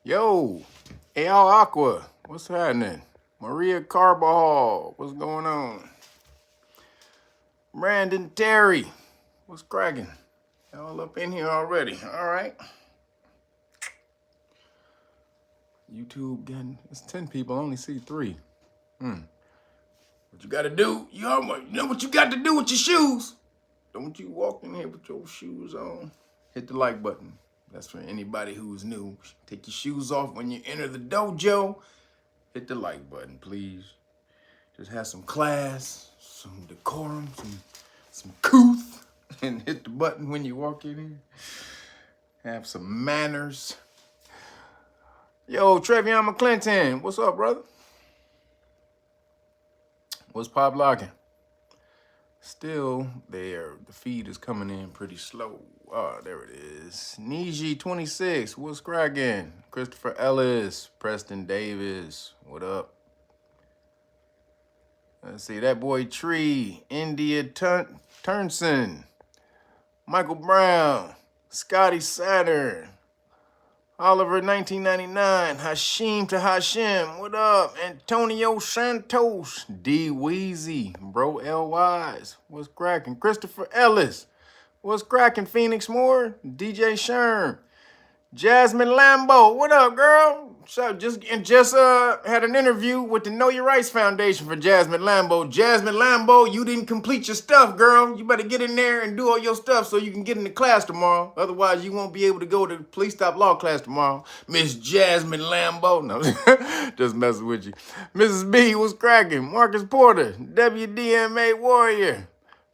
Yo, Al Aqua, what's happening? Maria Carbajal, what's going on? Brandon Terry, what's cracking? Y'all up in here already, all right. YouTube getting, it's 10 people, I only see 3. What you gotta do, you know what you got to do with your shoes? Don't you walk in here with your shoes on. Hit the like button. That's for anybody who's new. Take your shoes off when you enter the dojo. Hit the like button, please. Just have some class, some decorum, some couth, and hit the button when you walk in here. Have some manners. Yo, Trevion McClinton, what's up, brother? What's pop locking? Still there. The feed is coming in pretty slow. Oh, there it is. Niji26, what's cracking? Christopher Ellis, Preston Davis, what up? Let's see, that boy Tree, India Turnson, Michael Brown, Scotty Saturn, Oliver 1999, Hashim to Hashim, what up? Antonio Santos, D Weezy, Bro L Wise, what's cracking? Christopher Ellis, what's cracking? Phoenix Moore, DJ Sherm, Jasmine Lambo, what up, girl? So just had an interview with the Know Your Rights Foundation for Jasmine Lambo. Jasmine Lambo, you didn't complete your stuff, girl. You better get in there and do all your stuff so you can get into class tomorrow. Otherwise, you won't be able to go to police stop law class tomorrow. Miss Jasmine Lambo. No, just messing with you. Mrs. B, what's cracking? Marcus Porter, WDMA Warrior,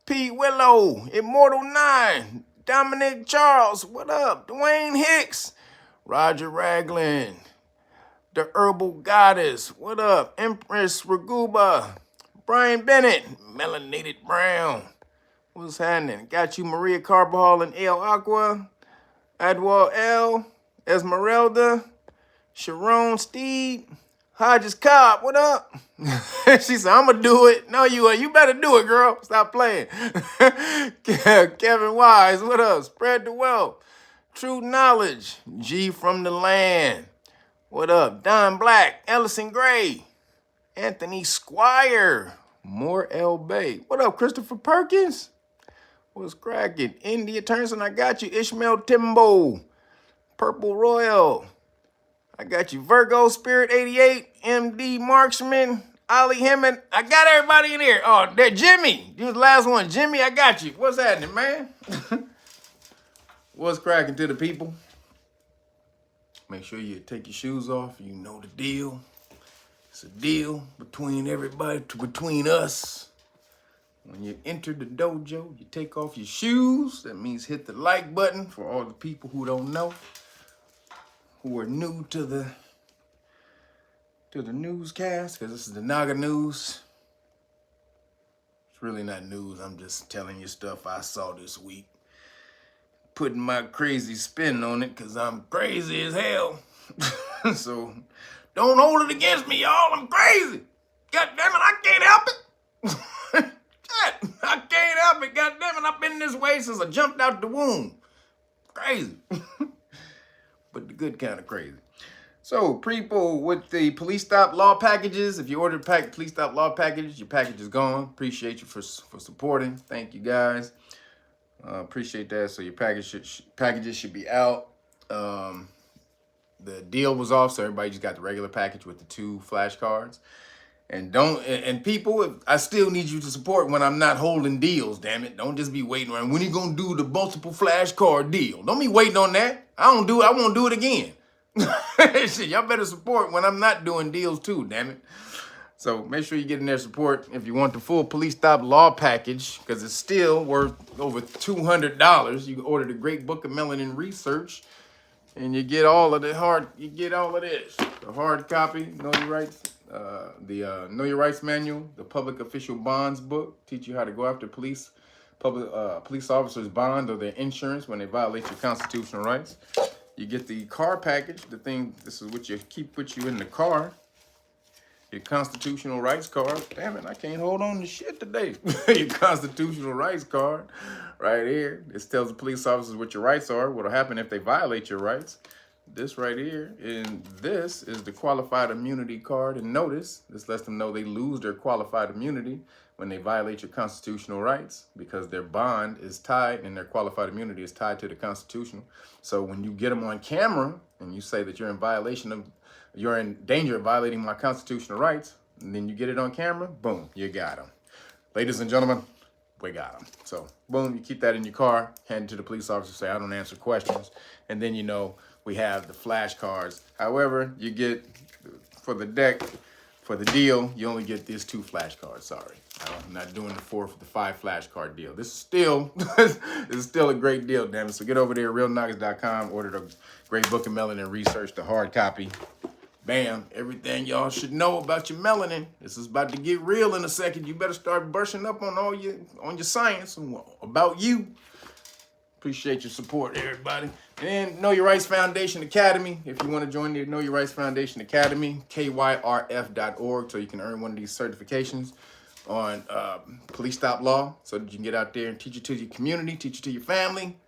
Pete Willow, Immortal 9, Dominic Charles, what up? Dwayne Hicks, Roger Ragland, The Herbal Goddess, what up? Empress Raguba, Brian Bennett, Melanated Brown, what's happening? Got you Maria Carbajal and El Aqua, Adwal L, Esmeralda, Sharon Steed, Hodges Cobb, what up? She said, I'm gonna do it. No, you better do it, girl. Stop playing. Kevin Wise, what up? Spread the wealth. True Knowledge, G from the Land. What up? Don Black, Ellison Gray, Anthony Squire, Moore L. Bay. What up, Christopher Perkins? What's cracking? India Turnson, I got you. Ishmael Timbo, Purple Royal. I got you. Virgo Spirit 88, MD Marksman, Ollie Hemmond. I got everybody in here. Oh, there, Jimmy. You was the last one. Jimmy, I got you. What's happening, man? What's cracking to the people? Make sure you take your shoes off. You know the deal. It's a deal between everybody, between us. When you enter the dojo, you take off your shoes. That means hit the like button for all the people who don't know, who are new to the newscast, because this is the Naga News. It's really not news. I'm just telling you stuff I saw this week. Putting my crazy spin on it because I'm crazy as hell. So don't hold it against me, y'all. I'm crazy. God damn it, I can't help it. Shit, I can't help it. God damn it, I've been this way since I jumped out the womb. Crazy. But the good kind of crazy. So, people with the police stop law packages, if you ordered police stop law packages, your package is gone. Appreciate you for supporting. Thank you, guys. Appreciate that. So your packages should be out. The deal was off, so everybody just got the regular package with the 2 flashcards. And people, I still need you to support when I'm not holding deals, damn it. Don't just be waiting around. When you gonna do the multiple flashcard deal? Don't be waiting on that. I won't do it again. Shit, y'all better support when I'm not doing deals too, damn it. So make sure you get in there support if you want the full police stop law package, because it's still worth over $200. You can order the Great Book of Melanin Research, and you get all of the this. The hard copy, Know Your Rights, the Know Your Rights Manual, the Public Official Bonds book, teach you how to go after police officers' bond or their insurance when they violate your constitutional rights. You get the car package, this is what you keep with you in the car. Your constitutional rights card. Damn it, I can't hold on to shit today. Your constitutional rights card right here. This tells the police officers what your rights are, what'll happen if they violate your rights. this right here, and this is the qualified immunity card and notice. This lets them know they lose their qualified immunity when they violate your constitutional rights, because their bond is tied and their qualified immunity is tied to the Constitution. So when you get them on camera and you say that you're in danger of violating my constitutional rights, and then you get it on camera, boom, you got them. Ladies and gentlemen, we got them. So boom, you keep that in your car, hand it to the police officer, say, I don't answer questions. And then, you know, we have the flashcards. However, you get, for the deck, for the deal, you only get these 2 flashcards. Sorry, I'm not doing the 5 flashcard deal. This is still, this is still a great deal, damn it. So get over there, realnoggers.com, order the Great Book of Melanin Research, the hard copy. Bam, everything y'all should know about your melanin. This is about to get real in a second. You better start brushing up on your science and about you. Appreciate your support, everybody. And Know Your Rights Foundation Academy. If you want to join the Know Your Rights Foundation Academy, kyrf.org, so you can earn one of these certifications on police stop law, so that you can get out there and teach it to your community, teach it to your family.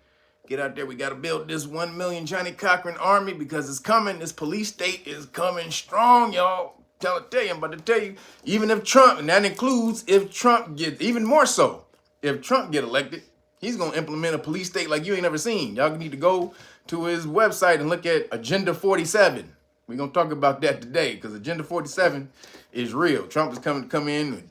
Get out there. We got to build this 1 million Johnny Cochran army, because it's coming. This police state is coming strong, y'all. I'm about to tell you, even if Trump, and that includes if Trump gets, even more so, if Trump get elected, he's going to implement a police state like you ain't never seen. Y'all need to go to his website and look at Agenda 47. We're going to talk about that today, because Agenda 47 is real. Trump is coming to come in with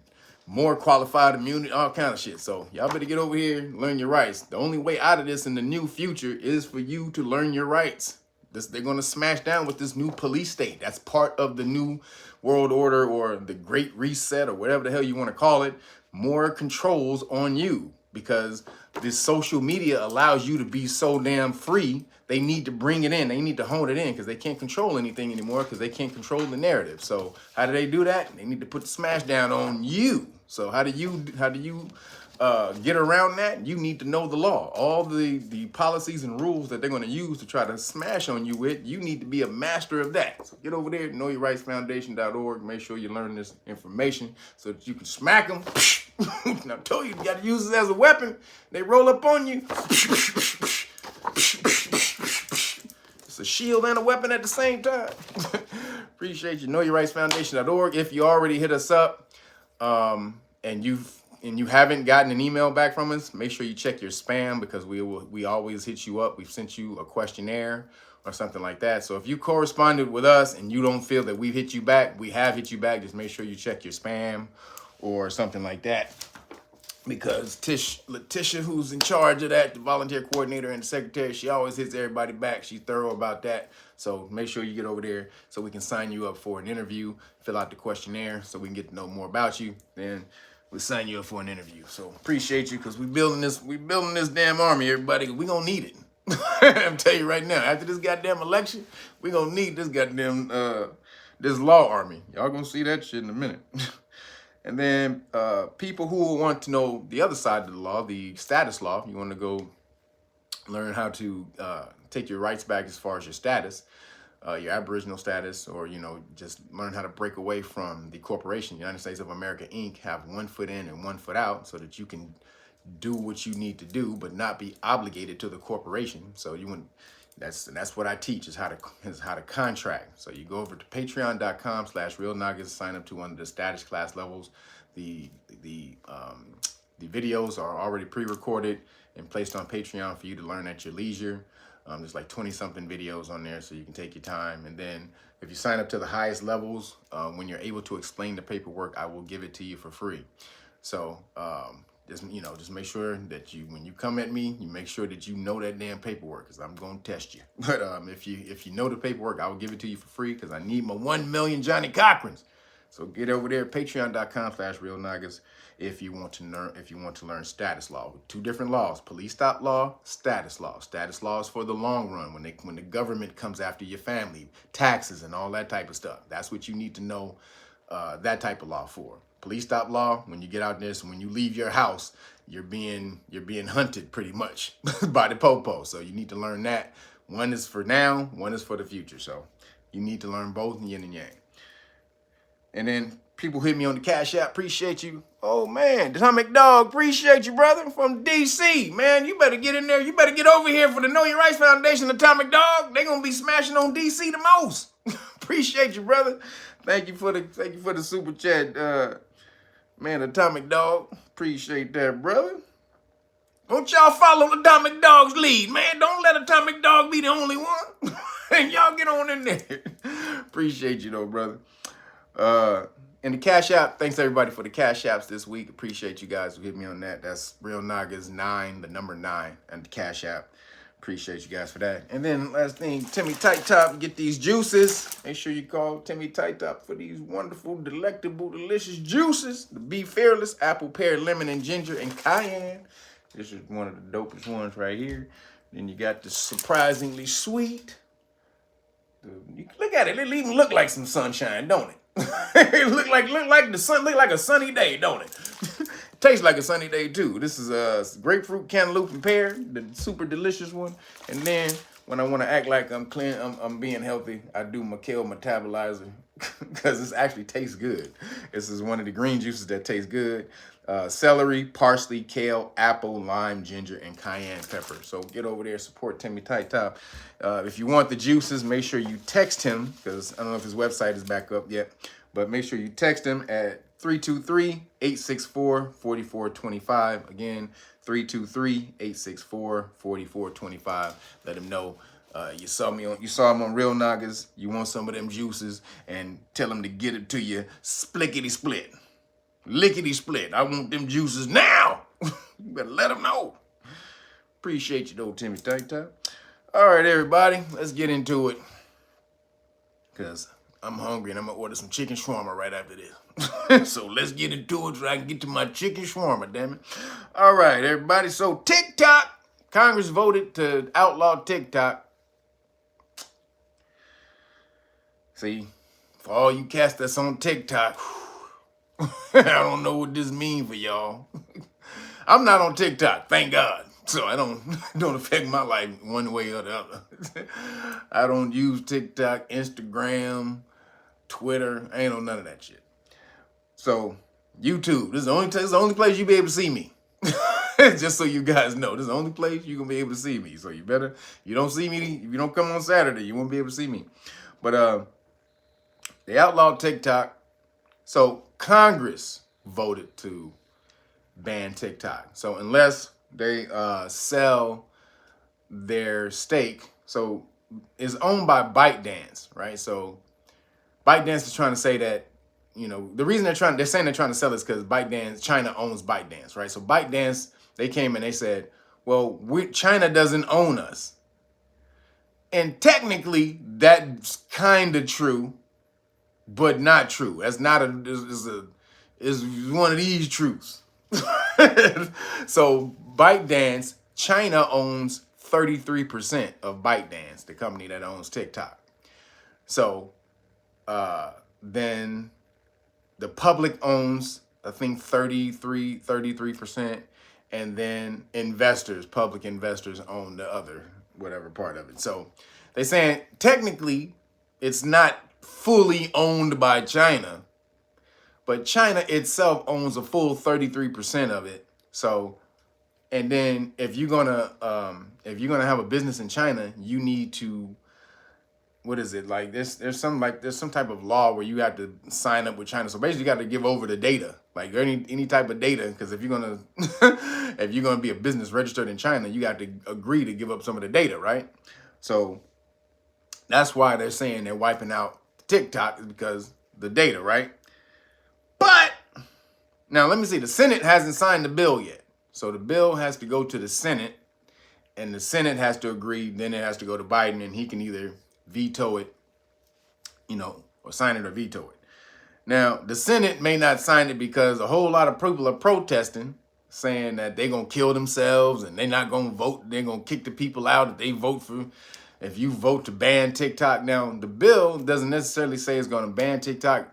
more qualified immunity, all kind of shit. So y'all better get over here and learn your rights. The only way out of this in the new future is for you to learn your rights. They're going to smash down with this new police state. That's part of the new world order, or the Great Reset, or whatever the hell you want to call it. More controls on you, because this social media allows you to be so damn free. They need to bring it in. They need to hone it in, because they can't control anything anymore, because they can't control the narrative. So how do they do that? They need to put the smash down on you. So how do you get around that? You need to know the law. All the policies and rules that they're going to use to try to smash on you with, you need to be a master of that. So get over there, knowyourrightsfoundation.org. Make sure you learn this information so that you can smack them. And I told you, you got to use it as a weapon. They roll up on you. It's a shield and a weapon at the same time. Appreciate you. knowyourrightsfoundation.org. If you already hit us up, and you haven't gotten an email back from us, make sure you check your spam, because we always hit you up. We've sent you a questionnaire or something like that. So if you corresponded with us and you don't feel that we've hit you back, we have hit you back. Just make sure you check your spam or something like that, because Letitia, who's in charge of that, the volunteer coordinator and the secretary, she always hits everybody back. She's thorough about that. So make sure you get over there so we can sign you up for an interview, fill out the questionnaire so we can get to know more about you. Then we'll sign you up for an interview. So appreciate you, because we building this damn army, everybody. We gonna need it. I'm telling you right now, after this goddamn election, we gonna need this goddamn this law army. Y'all gonna see that shit in a minute. And then people who want to know the other side of the law, the status law, you want to go learn how to take your rights back as far as your status, your Aboriginal status, or, just learn how to break away from the corporation, United States of America, Inc., have 1 foot in and 1 foot out, so that you can do what you need to do, but not be obligated to the corporation. So that's what I teach, is how to contract. So you go over to patreon.com/realnoggers, sign up to one of the status class levels. The videos are already pre-recorded and placed on Patreon for you to learn at your leisure. There's like 20-something videos on there, so you can take your time. And then if you sign up to the highest levels, when you're able to explain the paperwork, I will give it to you for free. So just make sure that when you come at me, you make sure that you know that damn paperwork, because I'm going to test you. But if you know the paperwork, I will give it to you for free, because I need my 1 million Johnny Cochrans. So get over there, patreon.com/realnoggers, if you want to learn status law. 2 different laws: police stop law, status law. Status law is for the long run, when the government comes after your family, taxes and all that type of stuff. That's what you need to know that type of law for. Police stop law, when you get out there, so when you leave your house, you're being hunted pretty much by the popo. So you need to learn that. One is for now, one is for the future. So you need to learn both, yin and yang. And then people hit me on the Cash App. Appreciate you. Oh, man. Atomic Dog, appreciate you, brother. From D.C., man. You better get in there. You better get over here for the Know Your Rights Foundation, Atomic Dog. They going to be smashing on D.C. the most. Appreciate you, brother. Thank you for the super chat, man, Atomic Dog. Appreciate that, brother. Don't y'all follow Atomic Dog's lead, man. Don't let Atomic Dog be the only one. And y'all get on in there. Appreciate you, though, brother. And the Cash App, thanks everybody for the Cash Apps this week. Appreciate you guys who hit me on that. That's Real Nagas 9, the number 9, and the Cash App. Appreciate you guys for that. And then last thing, Timmy Tight Top, get these juices. Make sure you call Timmy Tight Top for these wonderful, delectable, delicious juices. The Be Fearless, apple, pear, lemon, and ginger, and cayenne. This is one of the dopest ones right here. Then you got the surprisingly sweet. You look at it, it even look like some sunshine, don't it? It look like the sun, look like a sunny day, don't it? Tastes like a sunny day too. This is grapefruit, cantaloupe, and pear, the super delicious one. And then when I want to act like I'm clean, I'm being healthy, I do my kale metabolizer because this actually tastes good. This is one of the green juices that tastes good. Celery, parsley, kale, apple, lime, ginger, and cayenne pepper. So get over there, support Timmy Tight Top. If you want the juices, make sure you text him, because I don't know if his website is back up yet, but make sure you text him at 323-864-4425. Again, 323-864-4425. Let him know you saw him on Real Nagas. You want some of them juices, and tell him to get it to you splickety split. Lickety split. I want them juices now. You better let him know. Appreciate you though, Timmy Tight Top. All right, everybody, let's get into it. Because I'm hungry and I'm going to order some chicken shawarma right after this. So let's get into it so I can get to my chicken shawarma, damn it. All right, everybody. So TikTok, Congress voted to outlaw TikTok. See, for all you cats that's on TikTok, I don't know what this means for y'all. I'm not on TikTok, thank God. So I don't affect my life one way or the other. I don't use TikTok, Instagram, Twitter. I ain't on none of that shit. So YouTube, this is the only place you be able to see me. Just so you guys know, this is the only place you're gonna be able to see me. So you better, you don't see me, if you don't come on Saturday, you won't be able to see me. But they outlawed TikTok. So Congress voted to ban TikTok. So unless they sell their stake, so it's owned by ByteDance, right? So ByteDance is trying to say that, you know, the reason they're saying they're trying to sell is because ByteDance, China owns ByteDance, right? So ByteDance, they came and they said, well, China doesn't own us. And technically that's kind of true, but not true. That's not is one of these truths. So ByteDance, China owns 33% of ByteDance, the company that owns TikTok. So then the public owns, I think 33%, and then public investors own the other, whatever part of it. So they're saying technically it's not fully owned by China, but China itself owns a full 33% of it. So, and then if you're gonna have a business in China, you need to, what is it, like there's some type of law where you have to sign up with China. So basically you got to give over the data, like any type of data, because if you're gonna be a business registered in China, you got to agree to give up some of the data, right? So that's why they're saying they're wiping out TikTok, is because the data, right? But now let me see, the Senate hasn't signed the bill yet. So the bill has to go to the Senate, and the Senate has to agree, then it has to go to Biden, and he can either veto it, you know, or sign it or veto it. Now, the Senate may not sign it because a whole lot of people are protesting, saying that they're going to kill themselves and they're not going to vote. They're going to kick the people out if they vote for, if you vote to ban TikTok. Now, the bill doesn't necessarily say it's going to ban TikTok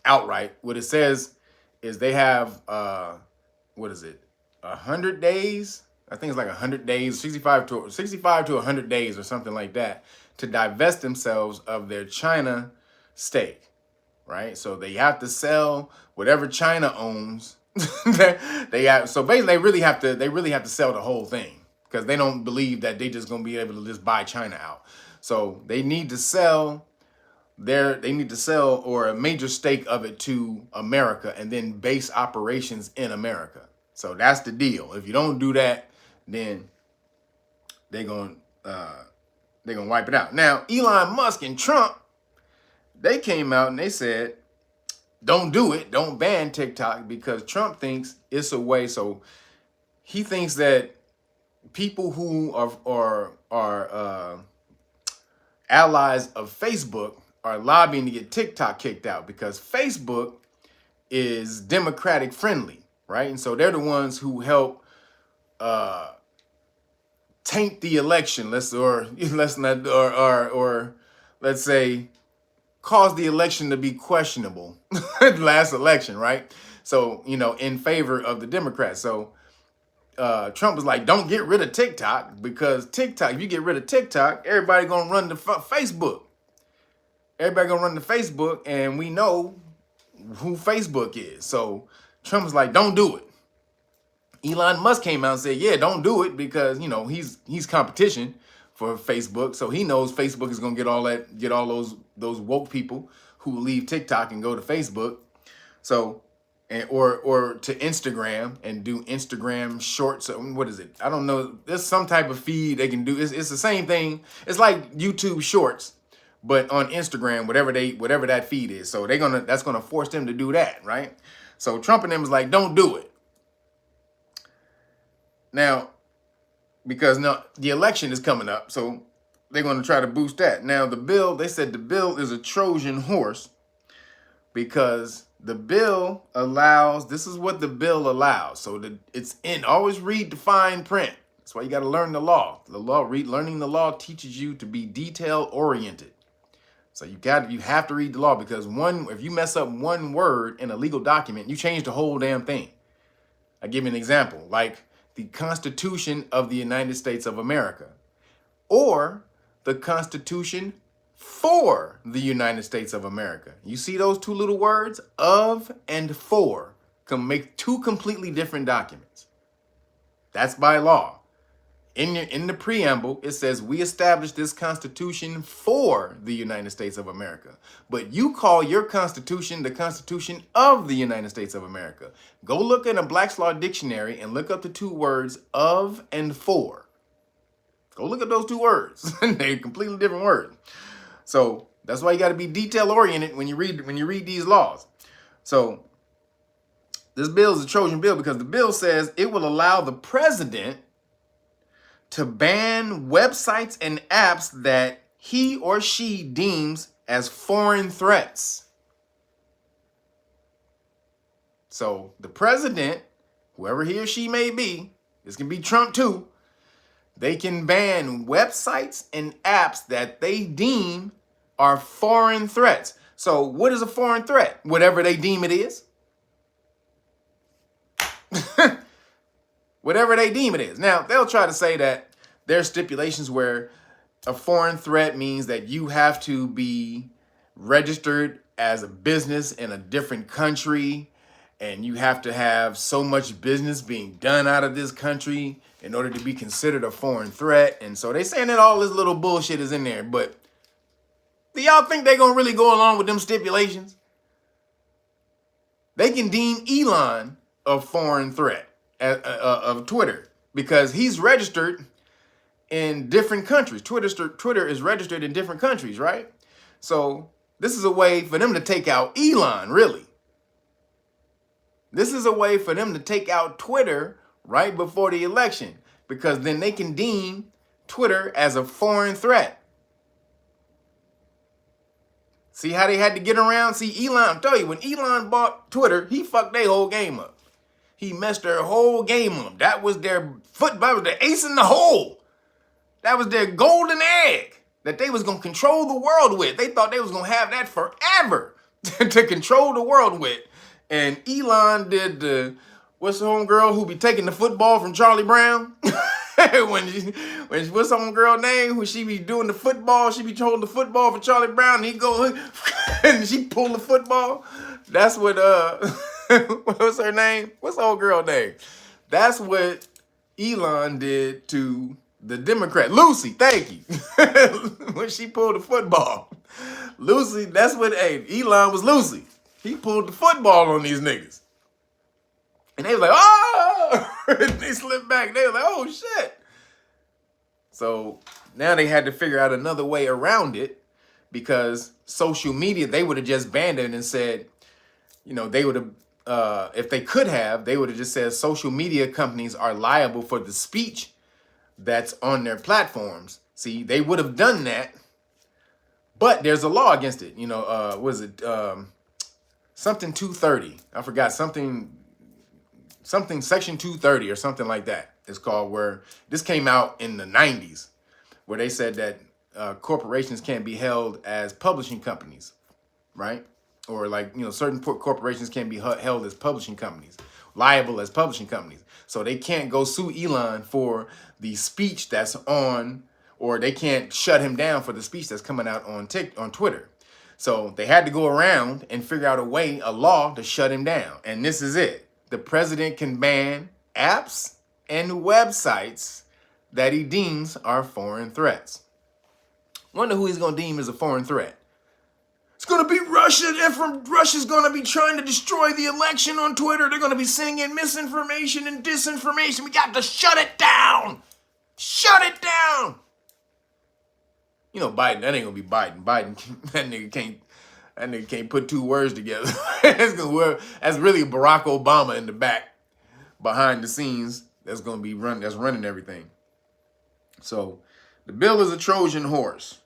outright. What it says is they have, 100 days? I think it's like 100 days, 65 to 100 days or something like that, to divest themselves of their China stake. right? So they have to sell whatever China owns. They have, so basically they really have to sell the whole thing because they don't believe that they just gonna be able to just buy China out. So they need to sell or a major stake of it to America and then base operations in America. So that's the deal. If you don't do that, then they're gonna wipe it out. Now, Elon Musk and Trump, they came out and they said, don't do it. Don't ban TikTok because Trump thinks it's a way. So he thinks that people who are allies of Facebook are lobbying to get TikTok kicked out because Facebook is Democratic friendly, right? And so they're the ones who help taint the election. Let's say cause the election to be questionable. Last election, right? So, in favor of the Democrats. So Trump was like, don't get rid of TikTok because TikTok, if you get rid of TikTok, everybody gonna run to Facebook. Everybody gonna run to Facebook, and we know who Facebook is. So Trump was like, don't do it. Elon Musk came out and said, yeah, don't do it because, he's competition for Facebook. So he knows Facebook is gonna get all those woke people who leave TikTok and go to Facebook. So, or to Instagram and do Instagram shorts. What is it? I don't know. There's some type of feed they can do. It's the same thing. It's like YouTube shorts, but on Instagram, whatever that feed is. So that's gonna force them to do that, right? So Trump and them was like, don't do it. Now, because now the election is coming up, so they're going to try to boost that. Now, they said the bill is a Trojan horse because the bill allows, this is what the bill allows. So always read the fine print. That's why you got to learn the law. Learning the law teaches you to be detail oriented. So you have to read the law because if you mess up one word in a legal document, you change the whole damn thing. I'll give you an example, like the Constitution of the United States of America, or the Constitution for the United States of America. You see those two little words, of and for, can make two completely different documents. That's by law. In the preamble, it says, we established this Constitution for the United States of America. But you call your Constitution the Constitution of the United States of America. Go look in a Black's Law Dictionary and look up the two words of and for. Go look at those two words. They're completely different words. So that's why you got to be detail oriented when you read these laws. So this bill is a Trojan bill because the bill says it will allow the president to ban websites and apps that he or she deems as foreign threats. So the president, whoever he or she may be, this can be Trump too, they can ban websites and apps that they deem are foreign threats. So what is a foreign threat? Whatever they deem it is. Whatever they deem it is. Now, they'll try to say that there's stipulations where a foreign threat means that you have to be registered as a business in a different country, and you have to have so much business being done out of this country in order to be considered a foreign threat. And so they saying that all this little bullshit is in there, but do y'all think they're going to really go along with them stipulations? They can deem Elon a foreign threat of Twitter because he's registered in different countries. Twitter is registered in different countries, right? So this is a way for them to take out Elon, really. This is a way for them to take out Twitter right before the election because then they can deem Twitter as a foreign threat. See how they had to get around? See, Elon, I'm telling you, when Elon bought Twitter, he fucked their whole game up. He messed their whole game up. That was their ace in the hole. That was their golden egg that they was going to control the world with. They thought they was going to have that forever to control the world with. And Elon did what's the homegirl who be taking the football from Charlie Brown? What's the homegirl name? When she be doing the football, she be holding the football for Charlie Brown, and he go, and she pulled the football. That's what what's her name? What's the old girl name? That's what Elon did to the Democrat. Lucy, thank you. When she pulled the football. Lucy, that's what Elon was Lucy. He pulled the football on these niggas. And they was like, oh! They slipped back. They were like, oh shit. So now they had to figure out another way around it, because social media, they would have just banned it and said, you know, they would have, if they could have, they would have just said social media companies are liable for the speech that's on their platforms. See, they would have done that, but there's a law against it. You know, what is it? Something 230. I forgot, something section 230 or something like that. It's called, where this came out in the 90s, where they said that corporations can't be held as publishing companies, right? Or like, you know, certain corporations can't be held as publishing companies, liable as publishing companies. So they can't go sue Elon for the speech that's on, or they can't shut him down for the speech that's coming out on Twitter. So they had to go around and figure out a law to shut him down. And this is it. The president can ban apps and websites that he deems are foreign threats. Wonder who he's going to deem as a foreign threat. It's going to be Russia, and from Russia's going to be trying to destroy the election on Twitter. They're going to be sending misinformation and disinformation. We got to shut it down. Shut it down. You know, Biden, that ain't going to be Biden. Biden, that nigga can't put two words together. That's really Barack Obama in the back, behind the scenes. That's going to be running everything. So the bill is a Trojan horse.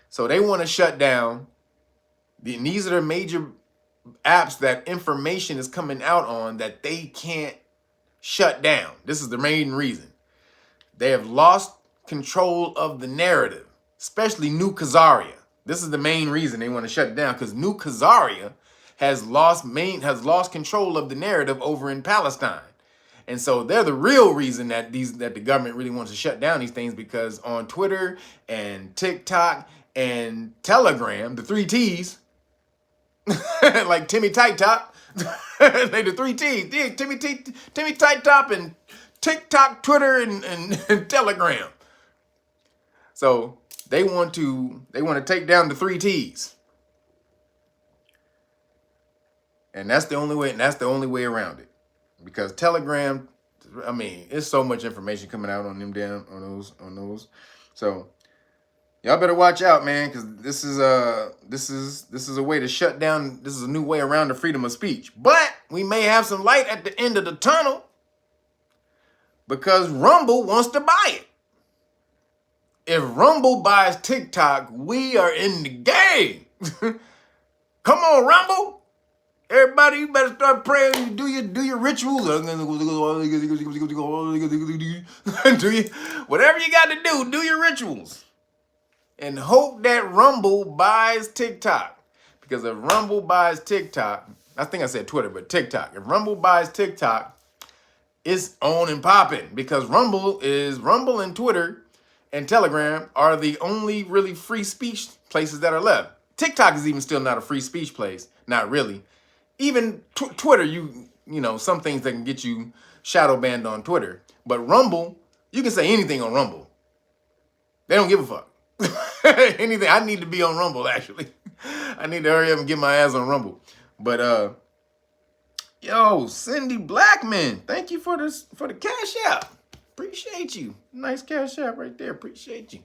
So they want to shut down. These are the major apps that information is coming out on that they can't shut down. This is the main reason. They have lost control of the narrative, especially New Khazaria. This is the main reason they want to shut it down, because New Khazaria has lost control of the narrative over in Palestine. And so they're the real reason that the government really wants to shut down these things, because on Twitter and TikTok and Telegram, the 3 T's, like Timmy TIK-TOK, they the 3 T's, yeah, Timmy TIK-TOK and TikTok, Twitter, and Telegram. So they want to take down the 3 T's. And that's the only way around it. Because Telegram, I mean, it's so much information coming out on them on those. So y'all better watch out, man, because this is a way to shut down. This is a new way around the freedom of speech. But we may have some light at the end of the tunnel, because Rumble wants to buy it. If Rumble buys TikTok, we are in the game. Come on, Rumble. Everybody, you better start praying. Do your rituals. Whatever you got to do your rituals. And hope that Rumble buys TikTok. Because if Rumble buys TikTok, I think I said Twitter, but TikTok. If Rumble buys TikTok, it's on and popping. Because Rumble and Twitter and Telegram are the only really free speech places that are left. TikTok is even still not a free speech place. Not really. Even Twitter, you know, some things that can get you shadow banned on Twitter. But Rumble, you can say anything on Rumble. They don't give a fuck. Anything. I need to be on Rumble, actually. I need to hurry up and get my ass on Rumble. But yo, Cindy Blackman, thank you for the Cash App. Appreciate you. Nice Cash App right there. Appreciate you.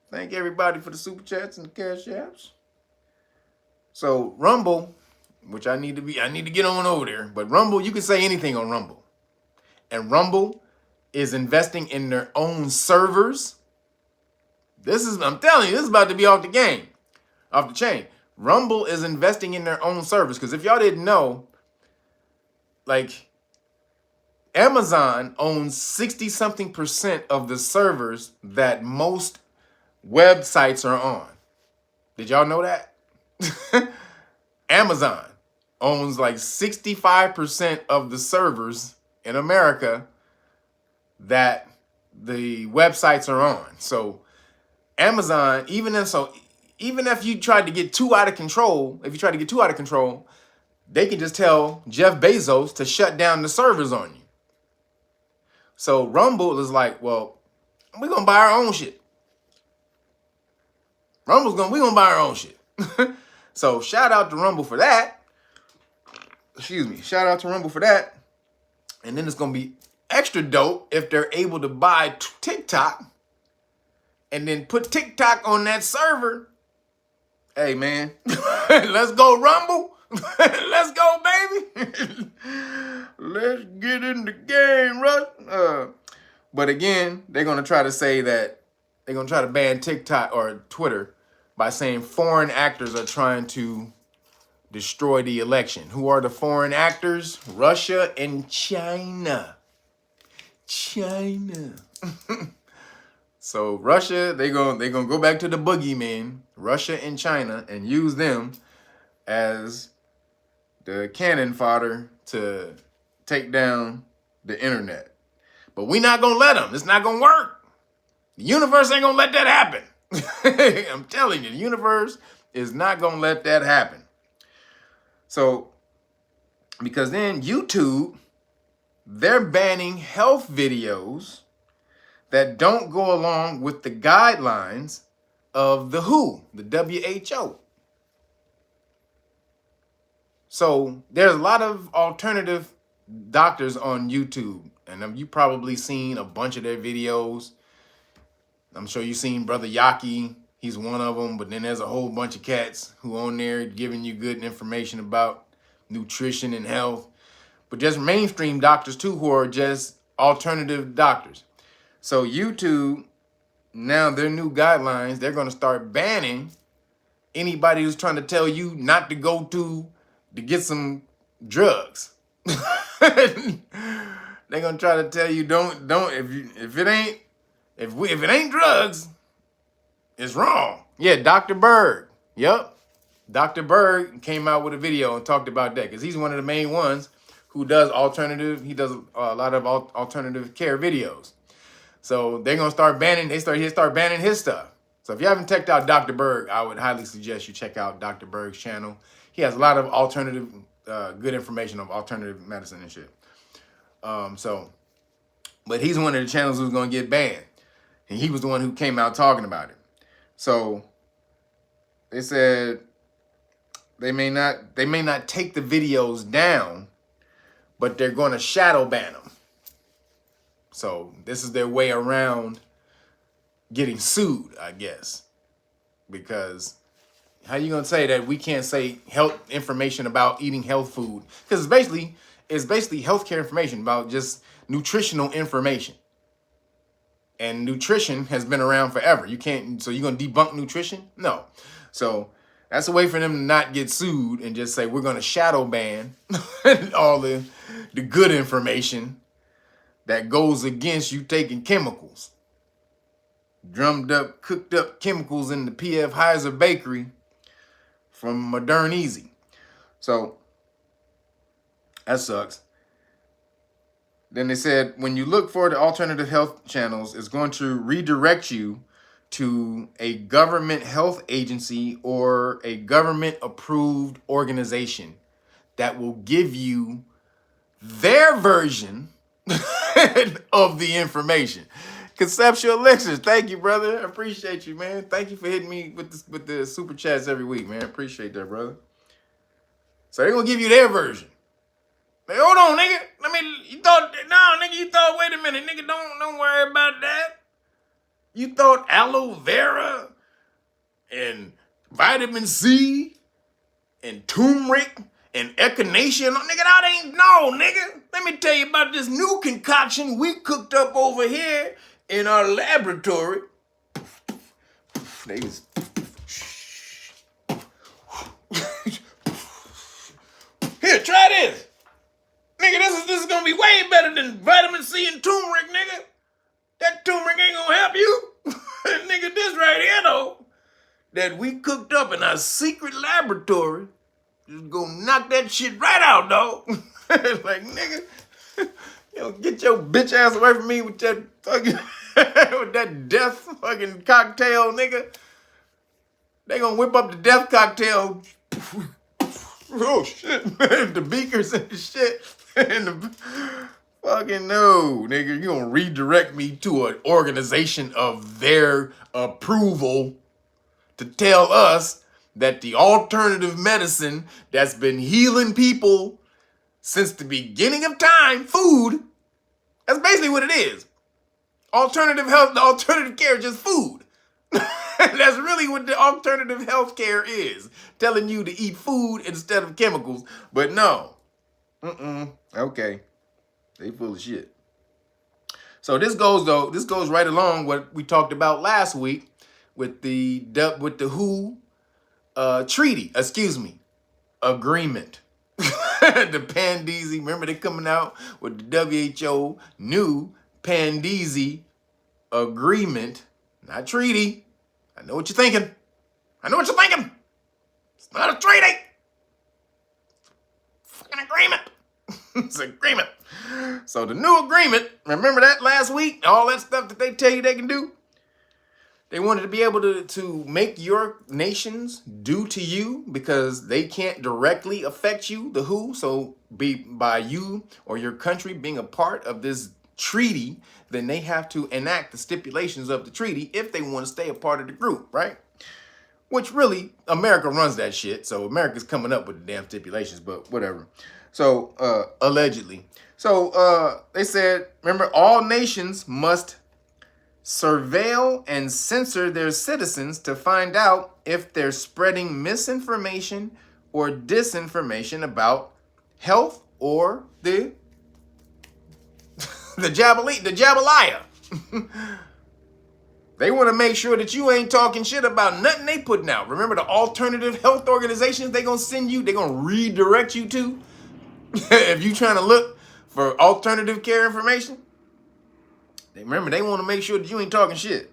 Thank everybody for the super chats and the Cash Apps. So Rumble, which I need to get on over there. But Rumble, you can say anything on Rumble. And Rumble is investing in their own servers. I'm telling you, this is about to be off the chain. Rumble is investing in their own servers. Because if y'all didn't know, like, Amazon owns 60-something% of the servers that most websites are on. Did y'all know that? Amazon owns like 65% of the servers in America that the websites are on. So Amazon, even even if you tried to get too out of control, they can just tell Jeff Bezos to shut down the servers on you. So Rumble is like, well, we're gonna buy our own shit. We're gonna buy our own shit. So shout out to Rumble for that. Excuse me. Shout out to Rumble for that. And then it's gonna be extra dope if they're able to buy TikTok and then put TikTok on that server. Hey man, let's go Rumble. Let's go, baby. Let's get in the game, Russ. But again, they're gonna try to say that they're gonna try to ban TikTok or Twitter by saying foreign actors are trying to destroy the election. Who are the foreign actors? Russia and China. So Russia, they gonna go back to the boogeyman, Russia and China, and use them as the cannon fodder to take down the internet. But we not gonna let them. It's not gonna work. The universe ain't gonna let that happen. I'm telling you, the universe is not gonna let that happen. So, because then YouTube, they're banning health videos that don't go along with the guidelines of the WHO, the WHO. So there's a lot of alternative doctors on YouTube, and you've probably seen a bunch of their videos. I'm sure you've seen Brother Yaki. He's one of them, but then there's a whole bunch of cats who on there giving you good information about nutrition and health, but just mainstream doctors too, who are just alternative doctors. So YouTube, now their new guidelines, they're going to start banning anybody who's trying to tell you not to go to get some drugs. They're going to try to tell you don't if it ain't drugs, it's wrong. Yeah, Dr. Berg. Yep. Dr. Berg came out with a video and talked about that because he's one of the main ones who does he does a lot of alternative care videos. So they're going to start banning, he start banning his stuff. So if you haven't checked out Dr. Berg, I would highly suggest you check out Dr. Berg's channel. He has a lot of alternative, good information of alternative medicine and shit. But he's one of the channels who's going to get banned. And he was the one who came out talking about it. So they said they may not take the videos down, but they're going to shadow ban them. So this is their way around getting sued, I guess. Because how you going to say that we can't say health information about eating health food? Because it's basically healthcare information about just nutritional information. And nutrition has been around forever. So you're going to debunk nutrition? No. So that's a way for them to not get sued and just say, we're going to shadow ban all the good information that goes against you taking chemicals. Drummed up, cooked up chemicals in the P.F. Heiser bakery from Modern Easy. So that sucks. Then they said, when you look for the alternative health channels, it's going to redirect you to a government health agency or a government-approved organization that will give you their version of the information. Conceptual Elixirs, thank you, brother. I appreciate you, man. Thank you for hitting me with the super chats every week, man. I appreciate that, brother. So they're going to give you their version. Hey, hold on, nigga. You thought wait a minute, nigga, don't worry about that. You thought aloe vera and vitamin C and turmeric and echinacea, nigga, that ain't nigga. Let me tell you about this new concoction we cooked up over here in our laboratory. Here, try this. Nigga, this is gonna be way better than vitamin C and turmeric, nigga. That turmeric ain't gonna help you. Nigga, this right here, though, that we cooked up in our secret laboratory, is gonna knock that shit right out, dog. Like, nigga, get your bitch ass away from me with that fucking, with that death fucking cocktail, nigga. They gonna whip up the death cocktail. Oh shit, man. The beakers and the shit. And the fucking no, nigga. You gonna redirect me to an organization of their approval to tell us that the alternative medicine that's been healing people since the beginning of time, food, that's basically what it is. Alternative health, the alternative care is just food. That's really what the alternative health care is. Telling you to eat food instead of chemicals. But no. Okay. They full of shit. So this goes right along what we talked about last week with the WHO agreement. The Pandeezy, remember they coming out with the WHO new Pandeezy agreement, not treaty. I know what you're thinking. It's not a treaty. It's a fucking agreement. It's an agreement. So the new agreement, remember that last week? All that stuff that they tell you they can do? They wanted to be able to make your nations do to you because they can't directly affect you, the WHO. So by you or your country being a part of this treaty, then they have to enact the stipulations of the treaty if they want to stay a part of the group, right? Which really, America runs that shit. So America's coming up with the damn stipulations, but whatever. So allegedly. So they said, remember, all nations must surveil and censor their citizens to find out if they're spreading misinformation or disinformation about health or the jambalaya. They want to make sure that you ain't talking shit about nothing they putting out. Remember the alternative health organizations they gonna send you, they gonna redirect you to if you trying to look for alternative care information. Remember, they want to make sure that you ain't talking shit.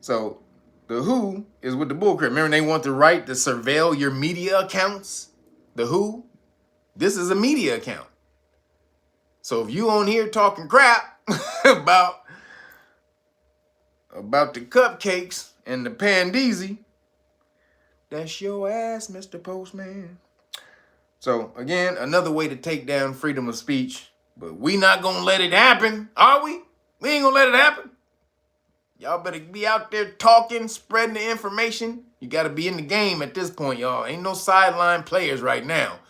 So the WHO is with the bullcrap. Remember, they want the right to surveil your media accounts. The WHO, this is a media account. So if you on here talking crap about the cupcakes and the Pandeezy, that's your ass, Mr. Postman. So again, another way to take down freedom of speech. But we not gonna let it happen, are we? We ain't gonna let it happen. Y'all better be out there talking, spreading the information. You gotta be in the game at this point, y'all. Ain't no sideline players right now.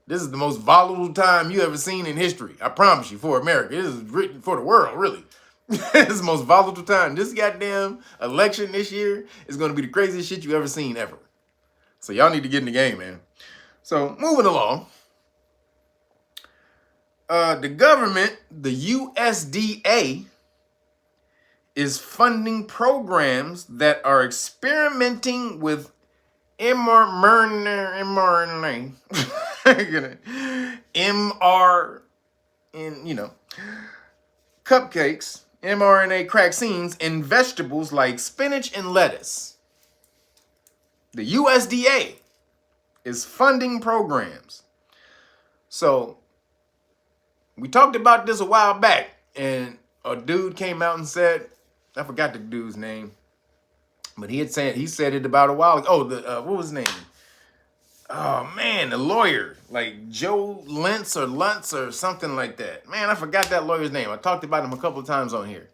This is the most volatile time you ever seen in history. I promise you, for America. This is written for the world, really. This is the most volatile time. This goddamn election this year is gonna be the craziest shit you ever seen, ever. So y'all need to get in the game, man. So moving along. The government, the USDA, is funding programs that are experimenting with mRNA, cupcakes, mRNA vaccines in vegetables like spinach and lettuce. The USDA is funding programs. So we talked about this a while back, and a dude came out and said, I forgot the dude's name, but he said it about a while ago. Oh, what was his name? Oh man, the lawyer, like Joe Lentz or something like that. Man, I forgot that lawyer's name. I talked about him a couple of times on here.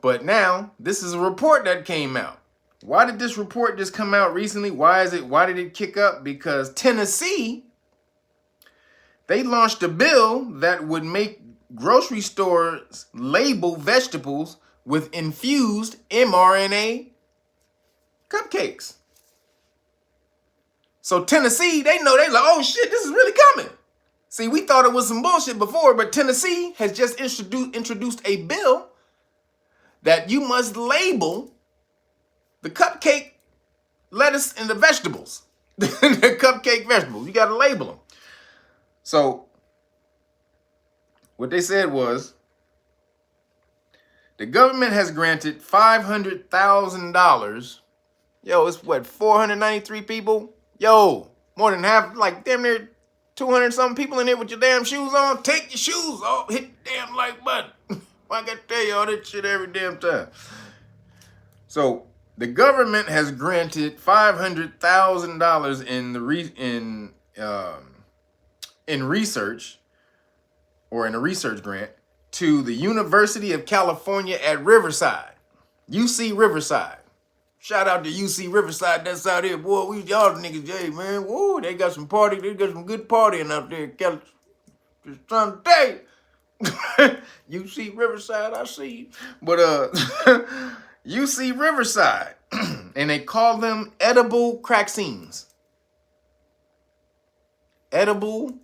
But now this is a report that came out. Why did this report just come out recently? Why did it kick up? Because Tennessee, they launched a bill that would make grocery stores label vegetables with infused mRNA cupcakes. So Tennessee, they know, they like, oh shit, this is really coming. See, we thought it was some bullshit before, but Tennessee has just introduced a bill that you must label the cupcake lettuce and the vegetables. The cupcake vegetables, you got to label them. So what they said was, the government has granted $500,000. Yo, it's what, 493 people? Yo, more than half, like damn near 200 something people in there with your damn shoes on. Take your shoes off, hit the damn like button. I gotta tell you all that shit every damn time. So The government has granted $500,000 in research, or in a research grant, to the University of California at Riverside, UC Riverside. Shout out to UC Riverside. That's out here, boy. We y'all niggas, hey man. Whoa, they got some party. They got some good partying out there. Just trying to tell you. UC Riverside, I see you. But UC Riverside, and they call them edible vaccines. Edible.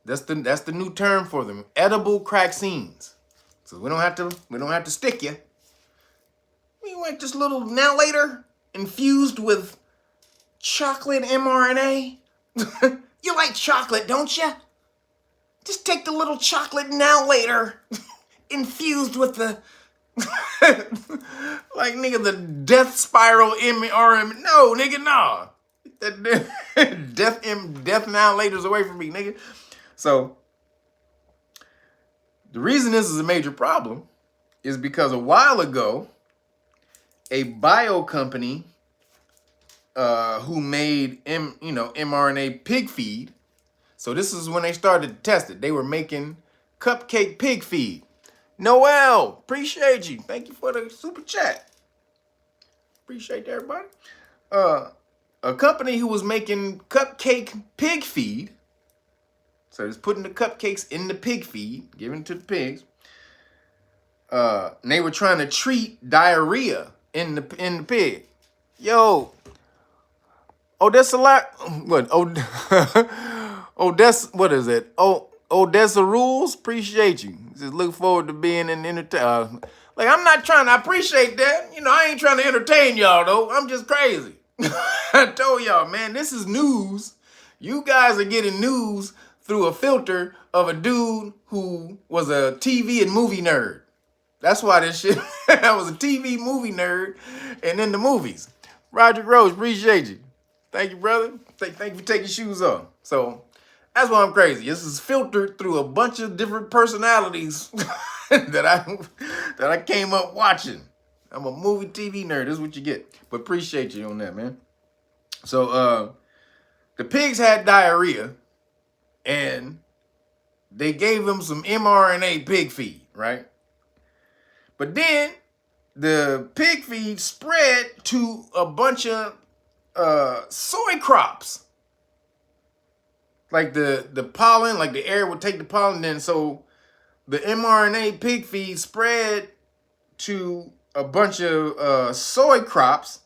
That's the new term for them. Edible vaccines. So we don't have to stick you. We want this little now later infused with chocolate mRNA. You like chocolate, don't you? Just take the little chocolate now later infused with the like nigga the death spiral mRNA. No, nigga, nah. That death now later's away from me, nigga. So the reason this is a major problem is because a while ago, a bio company who made mRNA pig feed. So this is when they started to test it. They were making cupcake pig feed. Noel, appreciate you. Thank you for the super chat. Appreciate everybody. A company who was making cupcake pig feed. So it's putting the cupcakes in the pig feed, giving it to the pigs. And they were trying to treat diarrhea in the pig. Yo, Odessa what? Odessa, what is it? Odessa rules. Appreciate you. Just look forward to being in entertainment. Like I'm not trying to. I appreciate that. I ain't trying to entertain y'all though. I'm just crazy. I told y'all, man, this is news. You guys are getting news through a filter of a dude who was a TV and movie nerd. That's why this shit, I was a TV movie nerd and in the movies. Roger Rose, appreciate you. Thank you, brother. Thank you for taking shoes off. So that's why I'm crazy. This is filtered through a bunch of different personalities that I came up watching. I'm a movie TV nerd. This is what you get. But appreciate you on that, man. So the pigs had diarrhea and they gave them some mRNA pig feed, right? But then the pig feed spread to a bunch of soy crops. Like the pollen, like the air would take the pollen. Then so the mRNA pig feed spread to a bunch of soy crops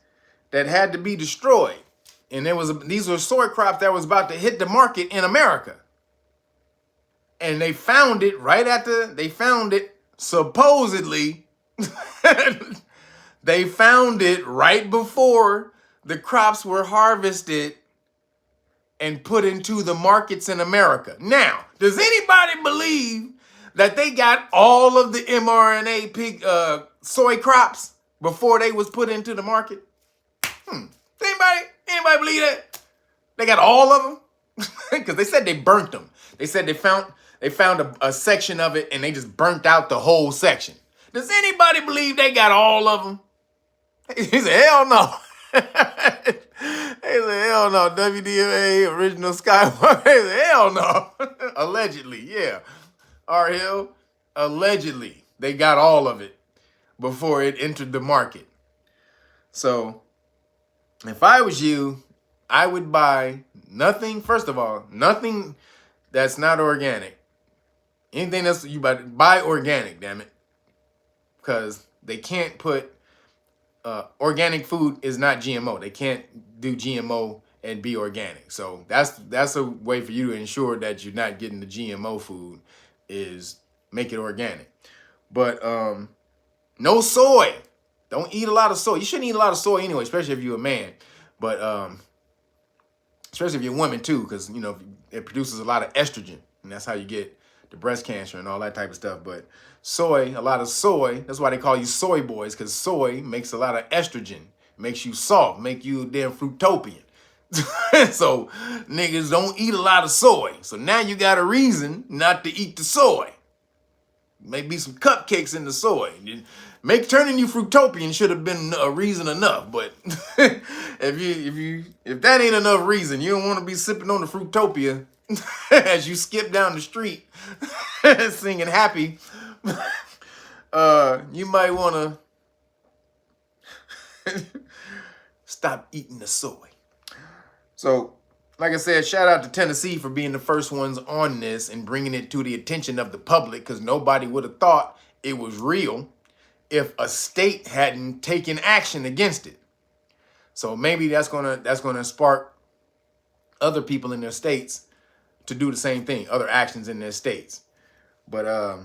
that had to be destroyed. And these were soy crops that was about to hit the market in America. And they found it supposedly, they found it right before the crops were harvested and put into the markets in America. Now, does anybody believe that they got all of the mRNA pig soy crops before they was put into the market? Anybody believe that? They got all of them? Because they said they burnt them. They said they found a section of it and they just burnt out the whole section. Does anybody believe they got all of them? He said, hell no. He said, hell no. WDMA, original Skywalker. He said, hell no. Allegedly, yeah. R-Hill, allegedly, they got all of it before it entered the market. So, if I was you, I would buy nothing, first of all, nothing that's not organic. Anything that's you buy organic, damn it. Because they can't put organic food is not GMO. They can't do GMO and be organic. So that's a way for you to ensure that you're not getting the GMO food is make it organic. But no soy. Don't eat a lot of soy. You shouldn't eat a lot of soy anyway, especially if you're a man. But especially if you're a woman too, because it produces a lot of estrogen, and that's how you get the breast cancer and all that type of stuff. But soy, a lot of soy, that's why they call you soy boys, because soy makes a lot of estrogen, makes you soft, make you a damn fruitopian. So niggas don't eat a lot of soy. So now you got a reason not to eat the soy. Maybe some cupcakes in the soy. make turning you Fruitopian should have been a reason enough. But if that ain't enough reason, you don't want to be sipping on the Fruitopia as you skip down the street singing happy. You might want to stop eating the soy. So, like I said, shout out to Tennessee for being the first ones on this and bringing it to the attention of the public, because nobody would have thought it was real if a state hadn't taken action against it. So maybe that's gonna spark other people in their states to do the same thing, other actions in their states. But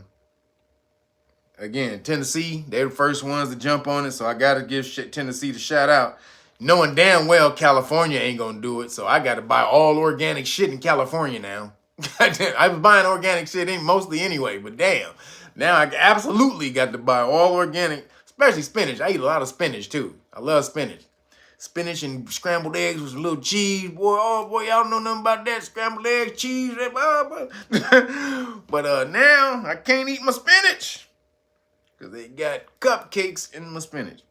again, Tennessee, they're the first ones to jump on it, so I gotta give Tennessee the shout out. Knowing damn well California ain't gonna do it, so I gotta buy all organic shit in California now. I was buying organic shit mostly anyway, but damn. Now I absolutely got to buy all organic, especially spinach. I eat a lot of spinach too. I love spinach. Spinach and scrambled eggs with a little cheese. Boy, oh boy, y'all know nothing about that. Scrambled eggs, cheese. But now I can't eat my spinach because they got cupcakes in my spinach.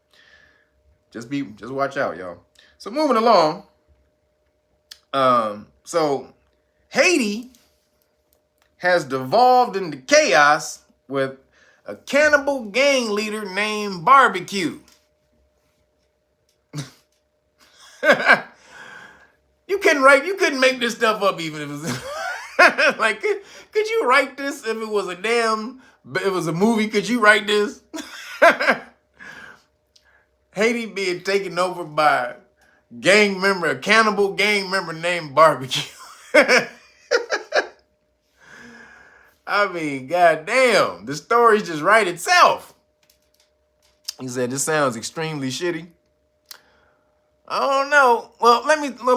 Just watch out, y'all. So moving along. So Haiti has devolved into chaos with a cannibal gang leader named Barbecue. You couldn't make this stuff up even if it was like, could you write this if it was a movie? Could you write this? Haiti being taken over by a cannibal gang member named Barbecue. I mean, goddamn, the story just write itself. He said, this sounds extremely shitty. I don't know. Well,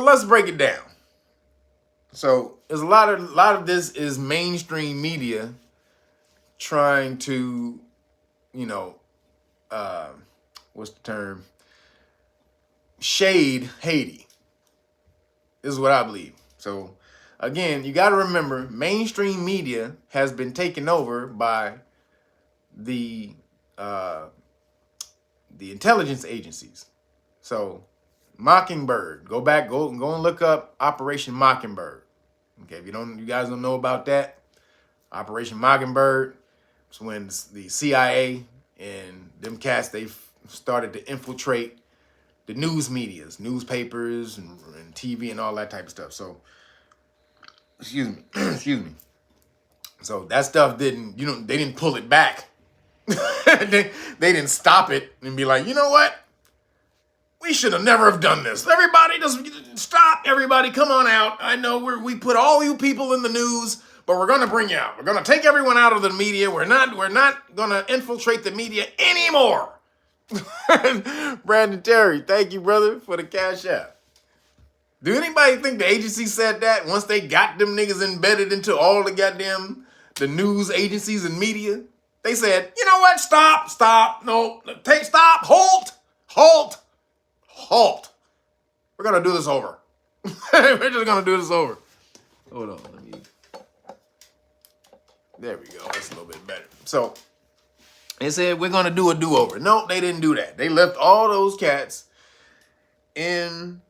let's break it down. So there's a lot of this is mainstream media trying to, what's the term? Shade Haiti. This is what I believe. So again, you got to remember, mainstream media has been taken over by the intelligence agencies. So Mockingbird, go and look up Operation Mockingbird. Okay, if you guys don't know about that, Operation Mockingbird was when the CIA and them cats, they started to infiltrate the news medias, newspapers and TV and all that type of stuff. So, excuse me. So that stuff they didn't pull it back. they didn't stop it and be like, you know what? We should have never have done this. Everybody just stop. Everybody come on out. I know we put all you people in the news, but we're going to bring you out. We're going to take everyone out of the media. We're not going to infiltrate the media anymore. Brandon Terry, thank you, brother, for the cash app. Do anybody think the agency said that once they got them niggas embedded into all the news agencies and media? They said, you know what? Stop. No, stop. Halt. We're going to do this over. We're just going to do this over. Hold on. There we go. That's a little bit better. So they said, we're going to do a do-over. No, they didn't do that. They left all those cats in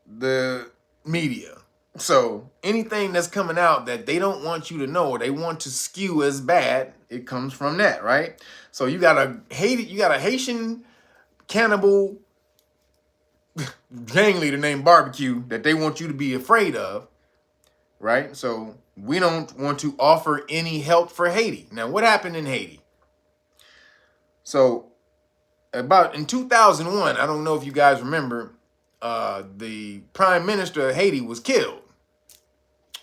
the media. So anything that's coming out that they don't want you to know or they want to skew as bad, it comes from that, right? So you got a Haitian cannibal gang leader named Barbecue that they want you to be afraid of, right? So we don't want to offer any help for Haiti. Now, what happened in Haiti? So about in 2001, I don't know if you guys remember, the prime minister of Haiti was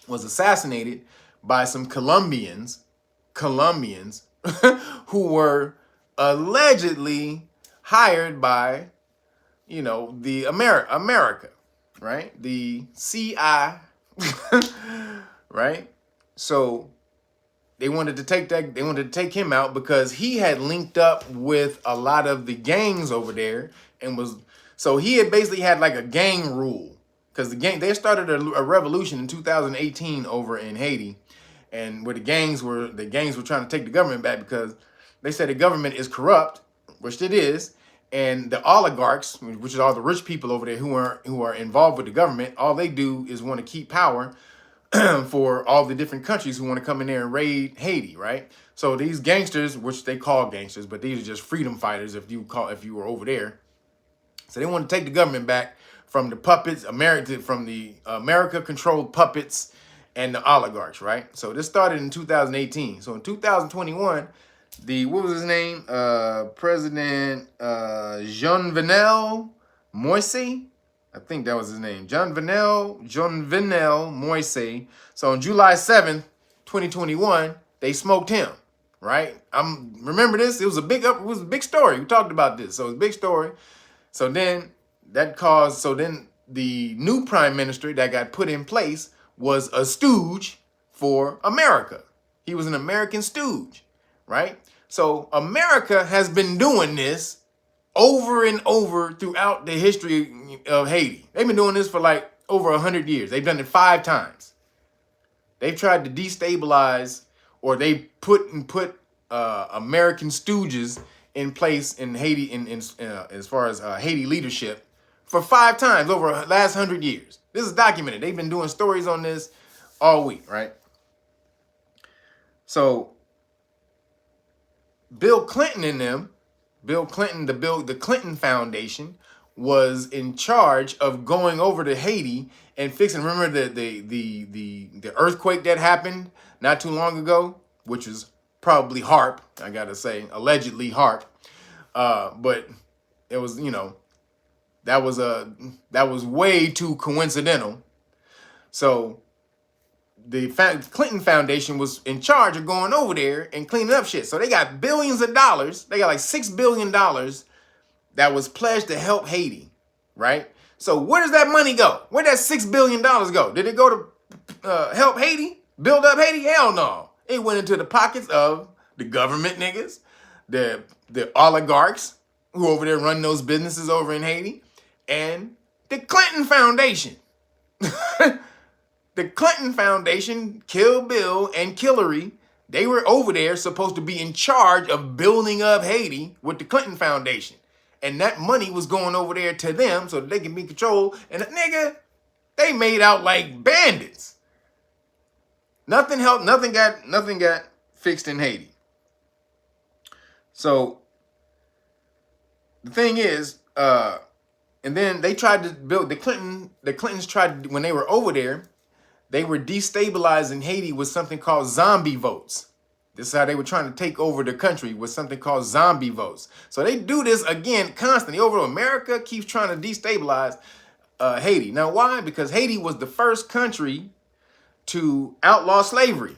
was assassinated by some Colombians who were allegedly hired by, the America, right? The CI, right? So they wanted to take him out because he had linked up with a lot of the gangs over there so he had basically had like a gang rule, because they started a revolution in 2018 over in Haiti, and where the gangs were trying to take the government back because they said the government is corrupt which it is, and the oligarchs, which is all the rich people over there who are involved with the government, all they do is want to keep power for all the different countries who want to come in there and raid Haiti, right? So these gangsters, which they call gangsters, but these are just freedom fighters if you were over there. So they want to take the government back from the puppets, from the America-controlled puppets and the oligarchs, right? So this started in 2018. So in 2021, what was his name? President Jean-Venel Moise. I think that was his name. Jean-Venel Moise. So on July 7th, 2021, they smoked him, right? Remember this? It was a big story. We talked about this. So it was a big story. So then the new prime minister that got put in place was a stooge for America. He was an American stooge, right? So America has been doing this over and over throughout the history of Haiti. They've been doing this for like over 100 years. They've done it 5 times. They've tried to destabilize, or they put American stooges in place in Haiti, as far as Haiti leadership, for 5 times over the last 100 years. This is documented. They've been doing stories on this all week, right? So Bill Clinton the Clinton Foundation was in charge of going over to Haiti and fixing. Remember the earthquake that happened not too long ago, which was probably HARP. I gotta say, allegedly HARP. But it was, that was way too coincidental. So the Clinton Foundation was in charge of going over there and cleaning up shit. So they got billions of dollars. They got like $6 billion that was pledged to help Haiti, right? So where does that money go? Where did that $6 billion go? Did it go to help Haiti? Build up Haiti? Hell no. It went into the pockets of the government niggas, the oligarchs who over there run those businesses over in Haiti, and the Clinton Foundation. The Clinton Foundation, Kill Bill and Hillary, they were over there supposed to be in charge of building up Haiti with the Clinton Foundation. And that money was going over there to them so that they can be controlled. And nigga, they made out like bandits. Nothing helped, nothing got fixed in Haiti. So the thing is, and then they tried to build the Clintons tried, when they were over there, they were destabilizing Haiti with something called zombie votes. This is how they were trying to take over the country, with something called zombie votes. So they do this again constantly. Over America keeps trying to destabilize Haiti. Now, why? Because Haiti was the first country to outlaw slavery.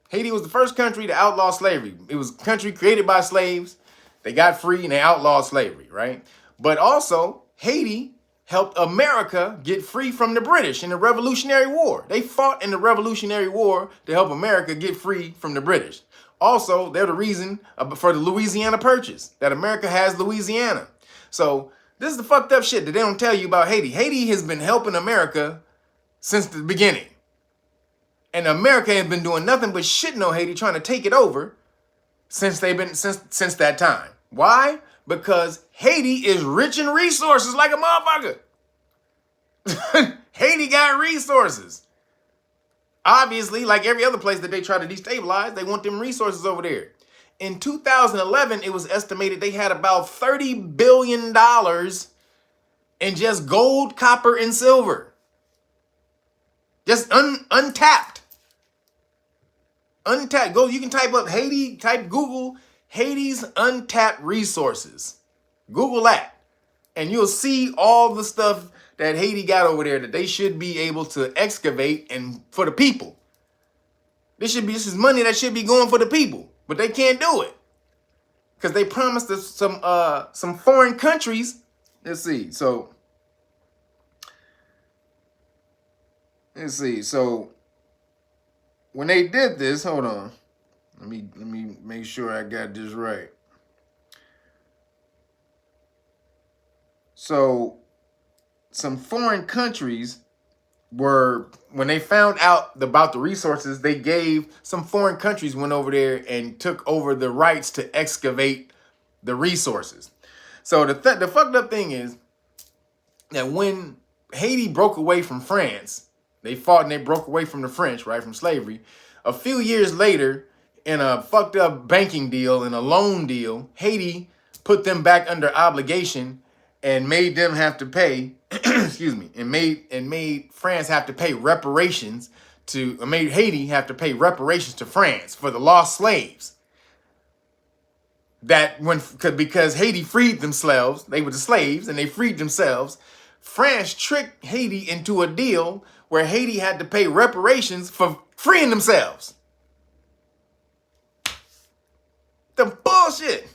Haiti was the first country to outlaw slavery. It was a country created by slaves. They got free and they outlawed slavery, right? But also, Haiti helped America get free from the British in the Revolutionary War. They fought in the Revolutionary War to help America get free from the British. Also, they're the reason for the Louisiana Purchase, that America has Louisiana. So this is the fucked up shit that they don't tell you about Haiti. Haiti has been helping America since the beginning. And America has been doing nothing but shitting on Haiti, trying to take it over since that time. Why? Because Haiti is rich in resources like a motherfucker. Haiti got resources. Obviously, like every other place that they try to destabilize, they want them resources over there. In 2011, it was estimated they had about $30 billion in just gold, copper, and silver. Just untapped. Untapped. Go, you can type up Haiti, type Google Haiti's untapped resources. Google that. And you'll see all the stuff that Haiti got over there that they should be able to excavate and for the people. This is money that should be going for the people, but they can't do it because they promised us some foreign countries. Let's see. So when they did this, hold on. Let me make sure I got this right. So some foreign countries when they found out about the resources, they gave some foreign countries went over there and took over the rights to excavate the resources. So the fucked up thing is that when Haiti broke away from France, they fought and they broke away from the French, right, from slavery. A few years later, in a fucked up banking deal and a loan deal, Haiti put them back under obligation and made them have to pay, excuse me, and made France have to pay reparations made Haiti have to pay reparations to France for the lost slaves. Because Haiti freed themselves, they were the slaves and they freed themselves. France tricked Haiti into a deal where Haiti had to pay reparations for freeing themselves. The bullshit.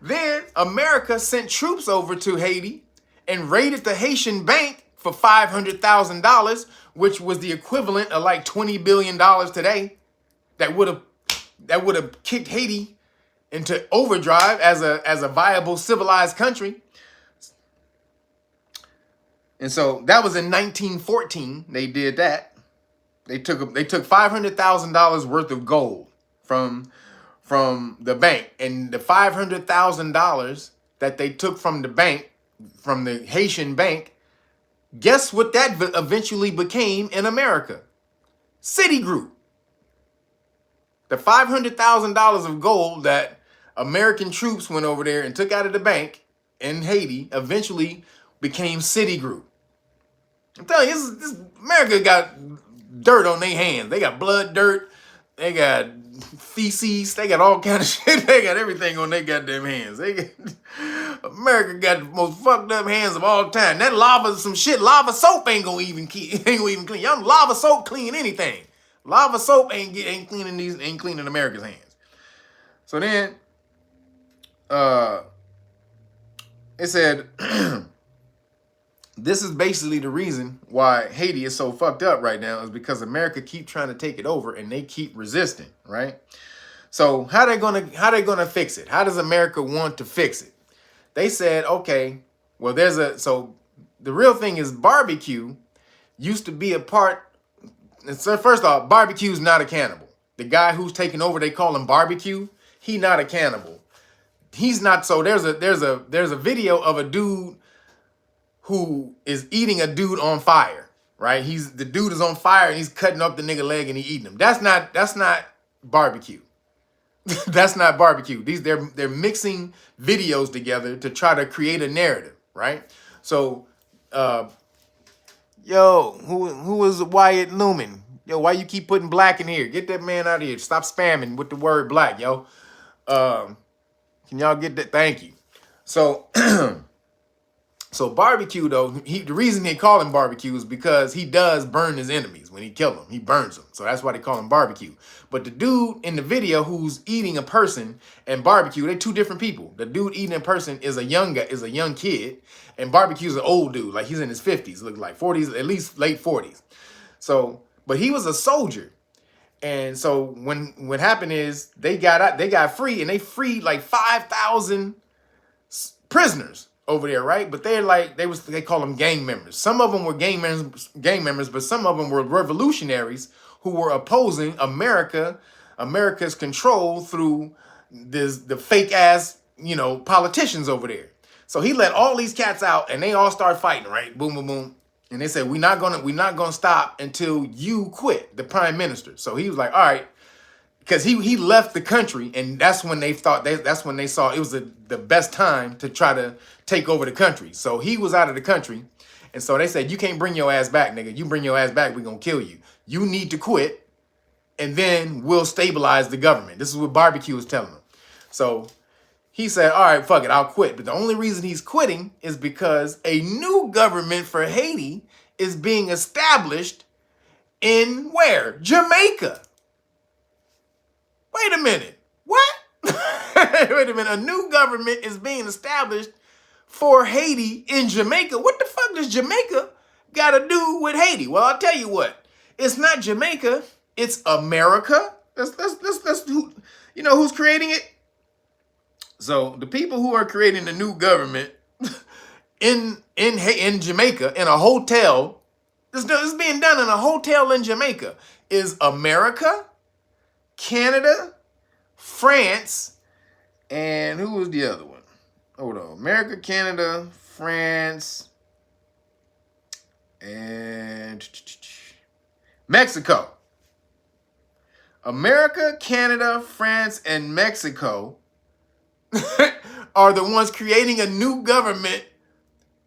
Then America sent troops over to Haiti and raided the Haitian bank for $500,000, which was the equivalent of like $20 billion today. That would have kicked Haiti into overdrive as a viable civilized country. And so that was in 1914. They did that. They took $500,000 worth of gold from the bank, and the $500,000 that they took from the bank, from the Haitian bank, guess what that eventually became in America? Citigroup. The $500,000 of gold that American troops went over there and took out of the bank in Haiti eventually became Citigroup. I'm telling you, this America got dirt on their hands. They got blood, dirt. They got feces. They got all kind of shit. They got everything on their goddamn hands. America got the most fucked up hands of all time. That lava soap ain't gonna even clean. Y'all lava soap clean anything. Lava soap ain't cleaning America's hands. So then, it said, this is basically the reason why Haiti is so fucked up right now, is because America keep trying to take it over and they keep resisting, right? So how they gonna fix it? How does America want to fix it? They said, okay, well, so the real thing is barbecue used to be a part. So first off, barbecue's not a cannibal. The guy who's taking over, they call him barbecue. He not a cannibal. He's not. So there's a video of a dude who is eating a dude on fire, right? The dude is on fire and he's cutting up the nigga leg and he eating him. That's not barbecue. That's not barbecue. They're mixing videos together to try to create a narrative, right? So, who was Wyatt Newman? Yo, why you keep putting black in here? Get that man out of here. Stop spamming with the word black, yo. Can y'all get that? Thank you. So, so barbecue, though, the reason they call him barbecue is because he does burn his enemies. When he kills them, he burns them. So that's why they call him barbecue. But the dude in the video who's eating a person and barbecue, they're two different people. The dude eating a person is a young kid, and barbecue's an old dude. Like, he's in his 50s, looks like 40s, at least late 40s. So, but he was a soldier. And so what happened is they got free, and they freed like 5,000 prisoners over there, right? But they call them gang members. Some of them were gang members, but some of them were revolutionaries who were opposing America's control through the fake ass, politicians over there. So he let all these cats out, and they all start fighting, right? Boom, boom, boom. And they said, we're not gonna stop until you quit, the prime minister. So he was like, all right, because he left the country, and that's when they saw it was the best time to try to take over the country. So he was out of the country, and so they said, you can't bring your ass back, nigga. You bring your ass back, we're gonna kill you. You need to quit, and then we'll stabilize the government. This is what Barbecue was telling them. So he said, all right, fuck it, I'll quit. But the only reason he's quitting is because a new government for Haiti is being established in where? Jamaica. Wait a minute. What? Wait a minute. A new government is being established for Haiti in Jamaica. What the fuck does Jamaica got to do with Haiti? Well, I'll tell you what. It's not Jamaica. It's America. That's who, who's creating it? So the people who are creating the new government in Jamaica, in a hotel This is being done in a hotel in Jamaica. Is America, Canada, France, and who was the other one? Hold on. America, Canada, France, and Mexico. America, Canada, France, and Mexico are the ones creating a new government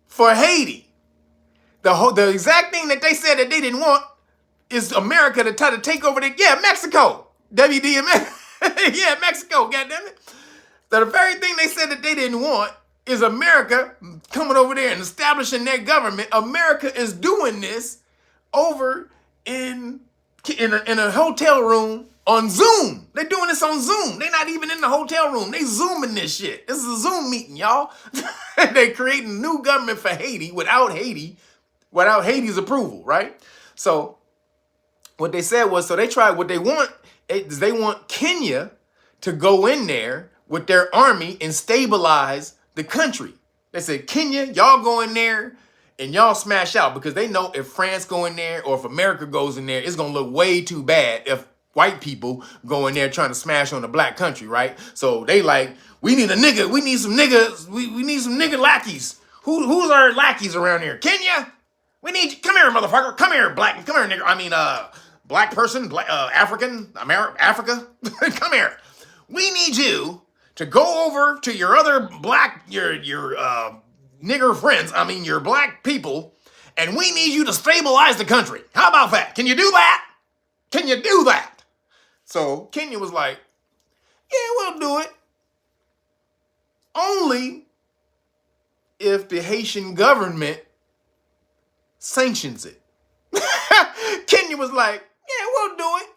for Haiti. The exact thing that they said that they didn't want is America to try to take over Mexico. WDMX. Yeah, Mexico, goddammit. So the very thing they said that they didn't want is America coming over there and establishing their government. America is doing this over in a hotel room on Zoom. They're doing this on Zoom. They're not even in the hotel room. They Zooming this shit. This is a Zoom meeting, y'all. They're creating a new government for Haiti without Haiti's approval, right? So what they said was, what they want is they want Kenya to go in there with their army and stabilize the country. They said, Kenya, y'all go in there and y'all smash out, because they know if France go in there or if America goes in there, it's going to look way too bad if white people go in there trying to smash on the black country, right? So they like, we need a nigga. We need some niggas. We need some nigga lackeys. Who's our lackeys around here? Kenya? We need you. Come here, motherfucker. Come here, black. Come here, nigga. I mean, black person, African, Africa. Come here. We need you to go over to your other black, your nigger friends. I mean, your black people, and we need you to stabilize the country. How about that? Can you do that? Can you do that? So Kenya was like, yeah, we'll do it. Only if the Haitian government sanctions it. Kenya was like, yeah, we'll do it.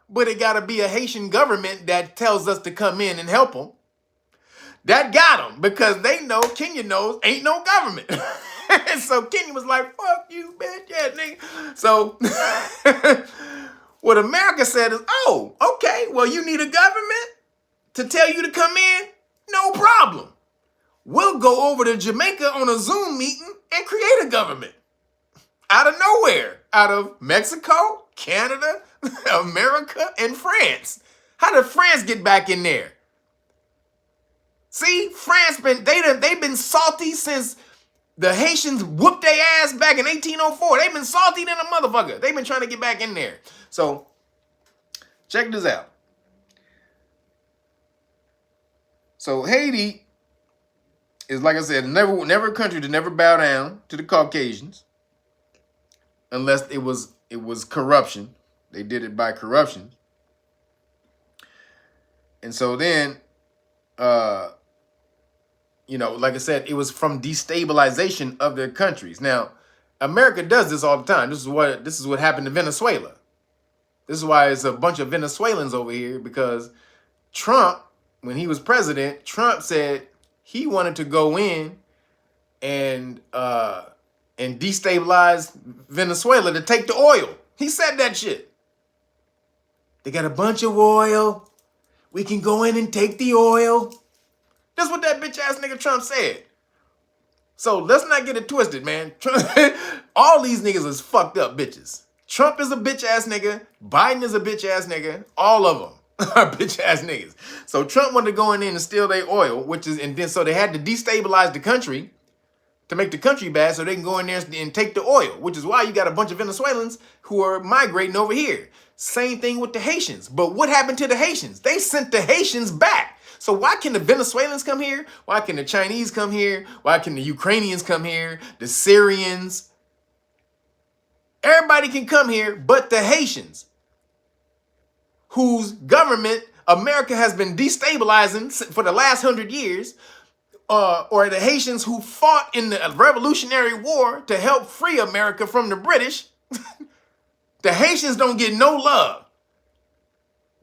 But it got to be a Haitian government that tells us to come in and help them. That got them, because they know, Kenya knows, ain't no government. So Kenya was like, fuck you, bitch. Yeah, nigga. So what America said is, oh, okay, well, you need a government to tell you to come in? No problem. We'll go over to Jamaica on a Zoom meeting and create a government. Out of nowhere. Out of Mexico, Canada, America, and France. How did France get back in there? See, France they've been salty since the Haitians whooped their ass back in 1804. They've been salty than a motherfucker. They've been trying to get back in there. So, check this out. So, Haiti is, like I said, never a country to never bow down to the Caucasians, unless it was corruption. They did it by corruption. And so then, like I said, it was from destabilization of their countries. Now, America does this all the time. This is what happened to Venezuela. This is why it's a bunch of Venezuelans over here, because Trump, when he was president, Trump said he wanted to go in and destabilize Venezuela to take the oil. He said that shit. They got a bunch of oil. We can go in and take the oil. That's what that bitch ass nigga Trump said. So let's not get it twisted, man. All these niggas is fucked up bitches. Trump is a bitch ass nigga. Biden is a bitch ass nigga. All of them are bitch ass niggas. So Trump wanted to go in and steal their oil, so they had to destabilize the country to make the country bad so they can go in there and take the oil, which is why you got a bunch of Venezuelans who are migrating over here. Same thing with the Haitians. But what happened to the Haitians? They sent the Haitians back. So why can the Venezuelans come here? Why can the Chinese come here? Why can the Ukrainians come here? The Syrians? Everybody can come here but the Haitians, whose government America has been destabilizing for the last 100 years, or the Haitians who fought in the Revolutionary War to help free America from the British. The Haitians don't get no love.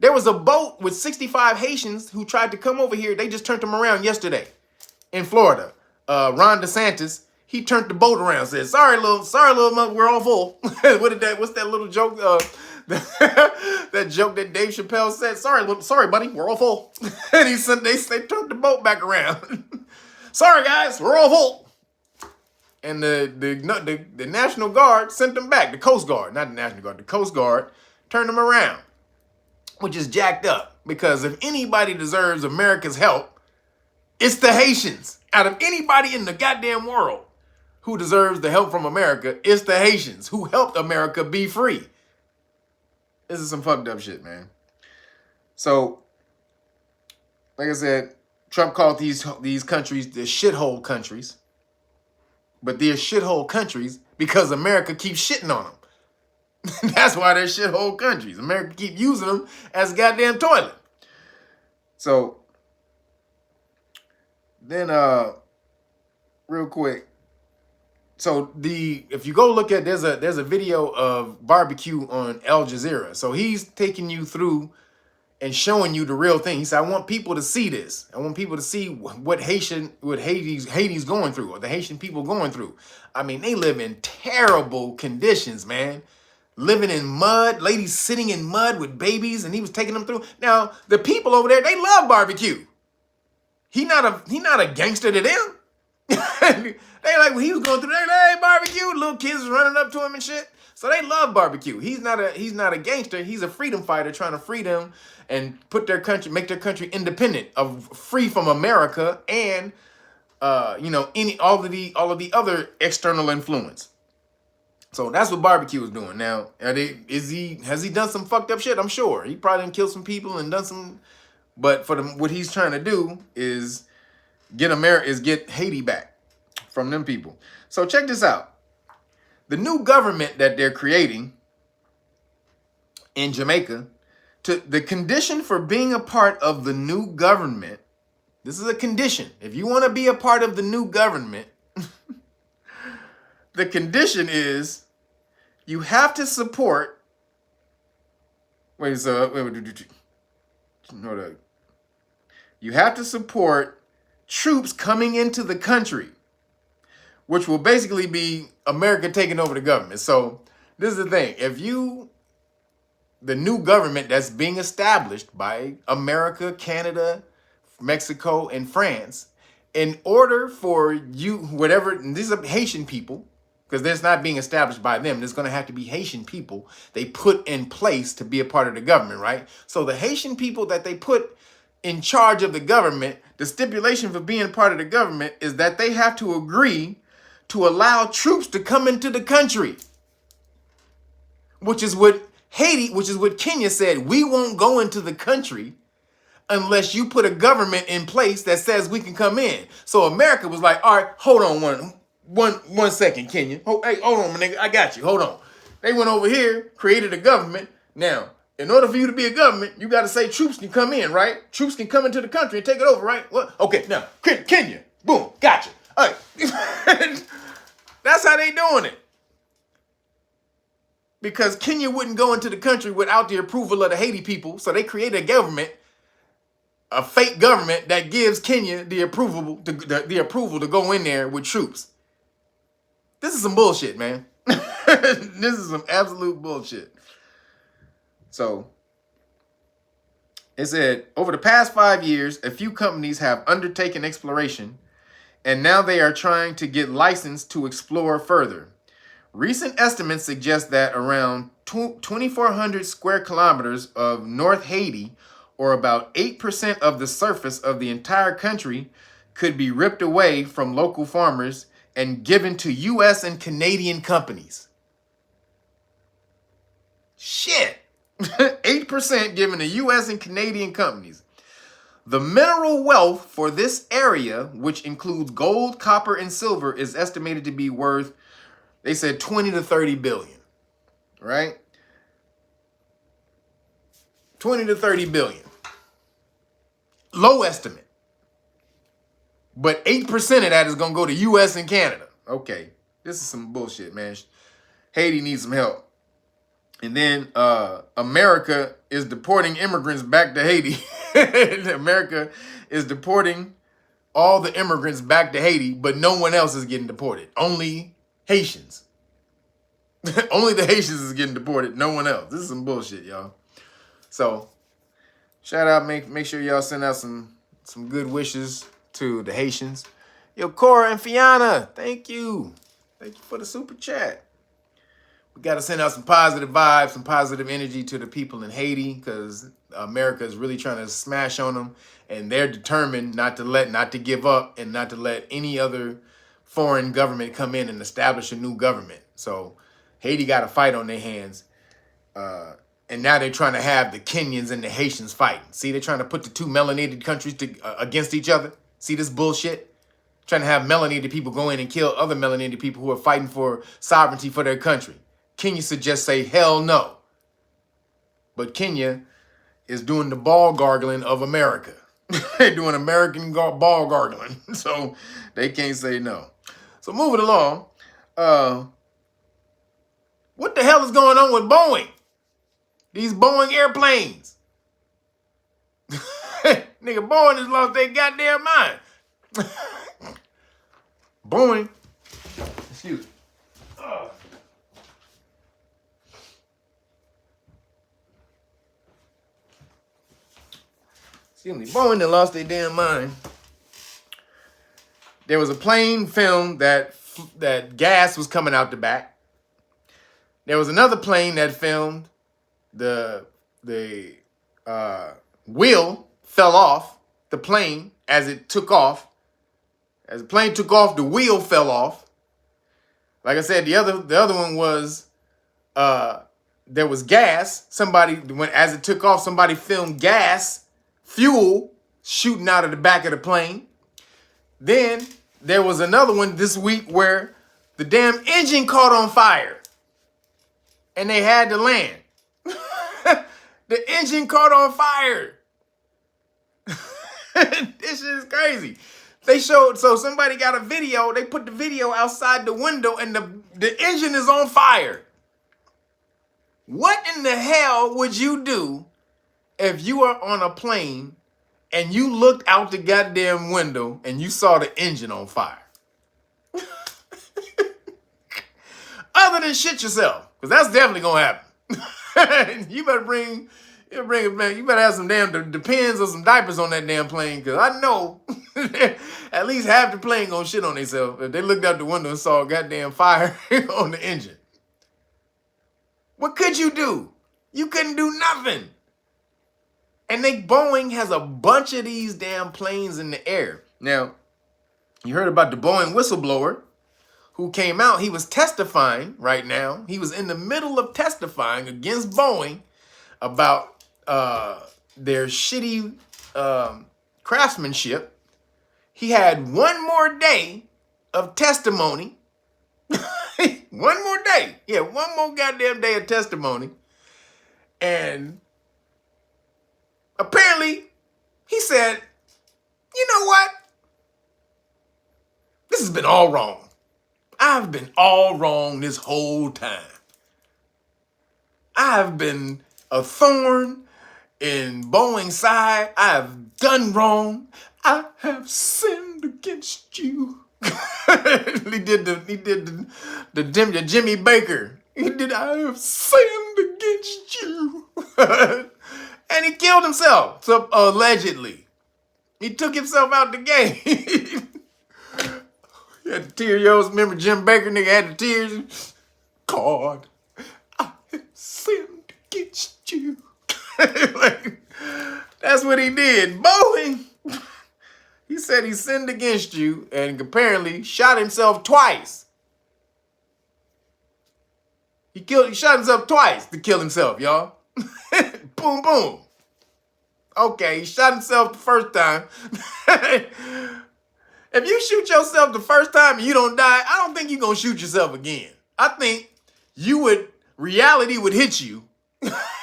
There was a boat with 65 Haitians who tried to come over here. They just turned them around yesterday in Florida. Ron DeSantis, he turned the boat around and said, sorry, little mother, we're all full. What's that little joke? That joke that Dave Chappelle said, sorry, buddy, we're all full. And he said, they turned the boat back around. Sorry, guys, we're all full. And the National Guard sent them back. The Coast Guard, not the National Guard, the Coast Guard turned them around, which is jacked up. Because if anybody deserves America's help, it's the Haitians. Out of anybody in the goddamn world who deserves the help from America, it's the Haitians who helped America be free. This is some fucked up shit, man. So, like I said, Trump called these countries the shithole countries. But they're shithole countries because America keeps shitting on them. That's why they're shithole countries. America keep using them as a goddamn toilet. So, then, real quick. So if you go look at, there's a video of barbecue on Al Jazeera. So he's taking you through and showing you the real thing. He said, I want people to see this. I want people to see what Haiti's going through, or the Haitian people going through. I mean, they live in terrible conditions, man. Living in mud, ladies sitting in mud with babies, and he was taking them through. Now, the people over there, they love barbecue. He not a gangster to them. They like, when he was going through there, hey, barbecue, little kids running up to him and shit. So they love barbecue. He's not a gangster. He's a freedom fighter trying to free them and make their country independent, free from America and all of the other external influence. So that's what barbecue is doing. Now, has he done some fucked up shit? I'm sure. He probably done killed some people and done some, but what he's trying to do is get Haiti back from them people. So check this out. The new government that they're creating in Jamaica, the condition for being a part of the new government, this is a condition. If you want to be a part of the new government, the condition is you have to support, you have to support troops coming into the country, which will basically be America taking over the government. So this is the thing. The new government that's being established by America, Canada, Mexico, and France, in order for these are Haitian people, because that's not being established by them. There's going to have to be Haitian people they put in place to be a part of the government, right? So the Haitian people that they put in charge of the government, the stipulation for being a part of the government is that they have to agree to allow troops to come into the country, which is what Kenya said. We won't go into the country unless you put a government in place that says we can come in. So America was like, all right, hold on one second, Kenya. Hey, hold on, my nigga. I got you. Hold on. They went over here, created a government. Now, in order for you to be a government, you got to say troops can come in, right? Troops can come into the country and take it over, right? What? Okay, now, Kenya. Boom. Gotcha. All right. That's how they doing it. Because Kenya wouldn't go into the country without the approval of the Haiti people. So they created a government, a fake government that gives Kenya the approval to go in there with troops. This is some bullshit, man. This is some absolute bullshit. So it said, over the past 5 years, a few companies have undertaken exploration, and now they are trying to get licensed to explore further. Recent estimates suggest that around 2,400 square kilometers of North Haiti, or about 8% of the surface of the entire country, could be ripped away from local farmers and given to U.S. and Canadian companies. Shit. 8% given to U.S. and Canadian companies. The mineral wealth for this area, which includes gold, copper, and silver, is estimated to be worth, they said, 20 to 30 billion, right? 20 to 30 billion. Low estimate. But 8% of that is going to go to U.S. and Canada. Okay, this is some bullshit, man. Haiti needs some help. And then America is deporting immigrants back to Haiti. America is deporting all the immigrants back to Haiti, but no one else is getting deported. Only Haitians. Only the Haitians is getting deported. No one else. This is some bullshit, y'all. So, shout out. Make sure y'all send out some good wishes to the Haitians. Yo, Cora and Fiona, thank you. Thank you for the super chat. We got to send out some positive vibes, some positive energy to the people in Haiti because America is really trying to smash on them, and they're determined not to give up, and not to let any other foreign government come in and establish a new government. So Haiti got a fight on their hands, and now they're trying to have the Kenyans and the Haitians fighting. See, they're trying to put the two melanated countries against each other. See this bullshit? Trying to have melanated people go in and kill other melanated people who are fighting for sovereignty for their country. Kenya should just say, hell no. But Kenya is doing the ball gargling of America. They're doing American ball gargling. So they can't say no. So moving along. What the hell is going on with Boeing? These Boeing airplanes. Nigga, Boeing has lost their goddamn mind. Boeing. Excuse me. Boeing that lost their damn mind. There was a plane filmed that gas was coming out the back. There was another plane that filmed the wheel fell off the plane as it took off. As the plane took off, the wheel fell off. Like I said, the other one was there was gas. As it took off, somebody filmed fuel shooting out of the back of the plane. Then there was another one this week where the damn engine caught on fire and they had to land. The engine caught on fire. This shit is crazy. So somebody got a video, they put the video outside the window and the engine is on fire. What in the hell would you do if you were on a plane and you looked out the goddamn window and you saw the engine on fire? Other than shit yourself, because that's definitely gonna happen. You better have some damn Depends or some diapers on that damn plane, because I know at least half the plane gonna shit on themselves if they looked out the window and saw a goddamn fire on the engine. What could you do? You couldn't do nothing. And Boeing has a bunch of these damn planes in the air. Now, you heard about the Boeing whistleblower who came out. He was testifying right now. He was in the middle of testifying against Boeing about their shitty craftsmanship. He had one more day of testimony. One more day. Yeah, one more goddamn day of testimony. And apparently, he said, you know what? This has been all wrong. I've been all wrong this whole time. I've been a thorn in Boeing's side. I've done wrong. I have sinned against you. He did the Jimmy Baker. He did, I have sinned against you. And he killed himself, so allegedly. He took himself out the game. He had the tears. Remember Jim Baker, nigga, had the tears. God, I have sinned against you. Like, that's what he did. Boeing, he said he sinned against you and apparently shot himself twice. He shot himself twice to kill himself, y'all. Boom, boom. Okay, he shot himself the first time. If you shoot yourself the first time and you don't die, I don't think you're going to shoot yourself again. I think reality would hit you.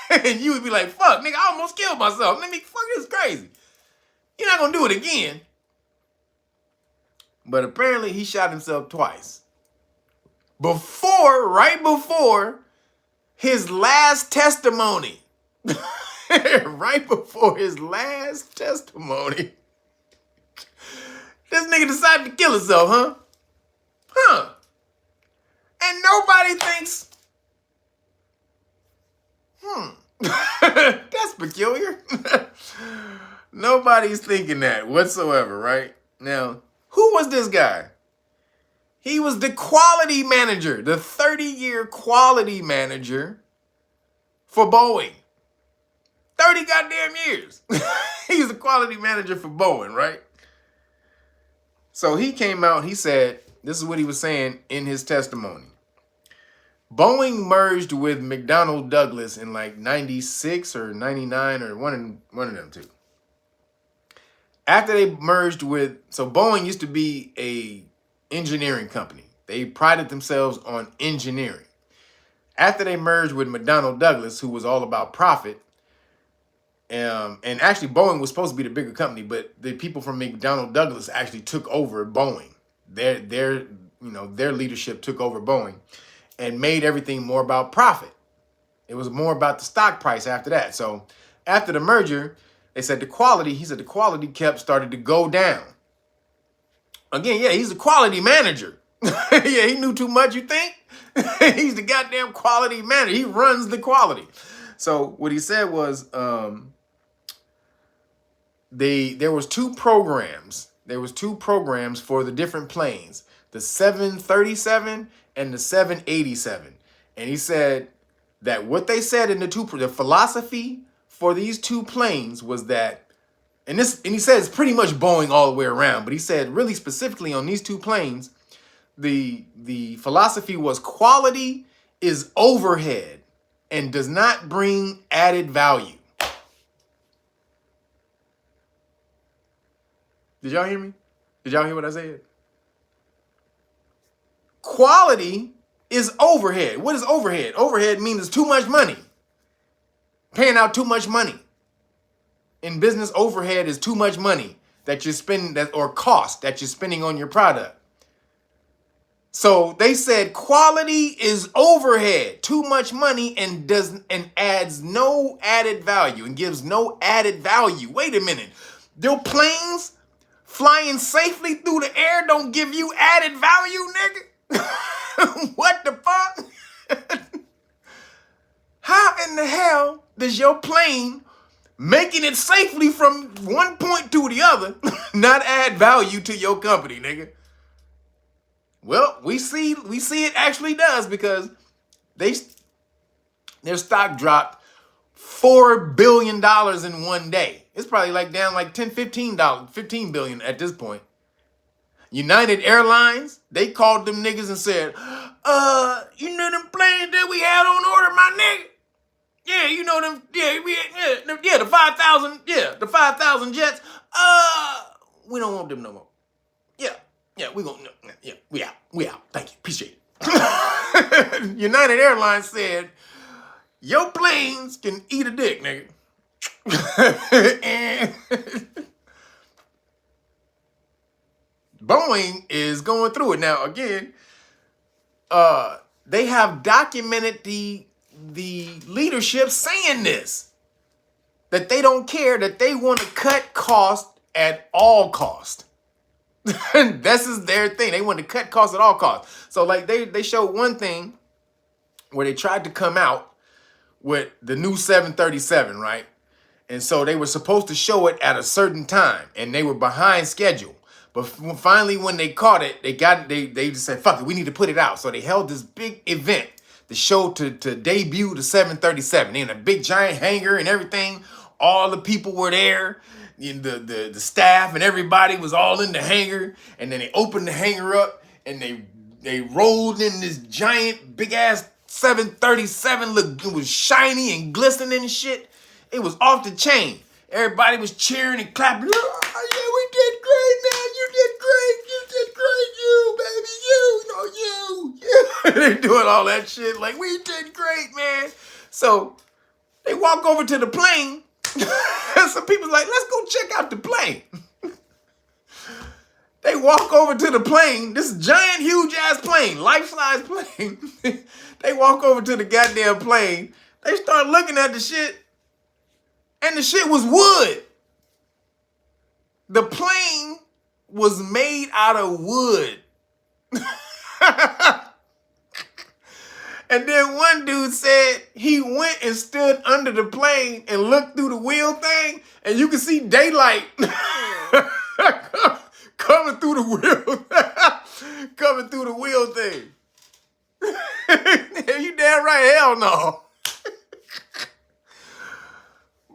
And you would be like, fuck, nigga, I almost killed myself. Fuck, this is crazy. You're not going to do it again. But apparently he shot himself twice. Right before his last testimony. Right before his last testimony. This nigga decided to kill himself, huh? Huh. And nobody thinks, that's peculiar. Nobody's thinking that whatsoever, right? Now, who was this guy? He was the quality manager, the 30-year quality manager for Boeing. 30 goddamn years. He's the quality manager for Boeing, right? So he came out, he said, this is what he was saying in his testimony. Boeing merged with McDonnell Douglas in like 96 or 99 or one of them two. After they merged with, so Boeing used to be a engineering company. They prided themselves on engineering. After they merged with McDonnell Douglas, who was all about profit, and actually Boeing was supposed to be the bigger company, but the people from McDonnell Douglas actually took over Boeing. Their leadership took over Boeing and made everything more about profit. It was more about the stock price after that. So after the merger, they said the quality started to go down. Again, yeah, he's a quality manager. Yeah, he knew too much, you think? He's the goddamn quality manager. He runs the quality. So what he said was there was two programs. There was two programs for the different planes, the 737 and the 787. And he said that what they said in the philosophy for these two planes was that, and he said it's pretty much Boeing all the way around, but he said really specifically on these two planes, the philosophy was quality is overhead and does not bring added value. Did y'all hear me? Did y'all hear what I said? Quality is overhead. What is overhead? Overhead means it's too much money. Paying out too much money. In business, overhead is too much money that you're spending, or cost that you're spending on your product. So they said quality is overhead, too much money, and adds no added value and gives no added value. Wait a minute. Your planes flying safely through the air don't give you added value, nigga? What the fuck? How in the hell does your plane making it safely from one point to the other not add value to your company, nigga? Well, we see it actually does, because their stock dropped $4 billion in one day. It's probably like down like $15 billion at this point. United Airlines, they called them niggas and said, you know them planes that we had on order, my nigga? Yeah, you know them, the 5,000 jets. We don't want them no more. Yeah, we out. Thank you, appreciate it. United Airlines said, your planes can eat a dick, nigga. And Boeing is going through it now. Again, they have documented the leadership saying this, that they don't care, that they want to cut costs at all costs. This is their thing. They want to cut costs at all costs. So like they showed one thing where they tried to come out with the new 737, right? And so they were supposed to show it at a certain time, and they were behind schedule. But finally, when they caught it, they just said, fuck it, we need to put it out. So they held this big event, the show to debut the 737 in a big giant hangar and everything. All the people were there. The staff and everybody was all in the hangar. And then they opened the hangar up, and they rolled in this giant big ass 737. Look, it was shiny and glistening and shit. It was off the chain. Everybody was cheering and clapping. Oh, yeah, we did great, man. You did great. You, baby, you. They're doing all that shit like, we did great, man. So they walk over to the plane. Some people's like, let's go check out the plane. They walk over to the plane, this giant, huge ass plane, life-size plane. They walk over to the goddamn plane. They start looking at the shit, and the shit was wood. The plane was made out of wood. And then one dude said he went and stood under the plane and looked through the wheel thing, and you can see daylight coming through the wheel. Coming through the wheel thing. You damn right, hell no.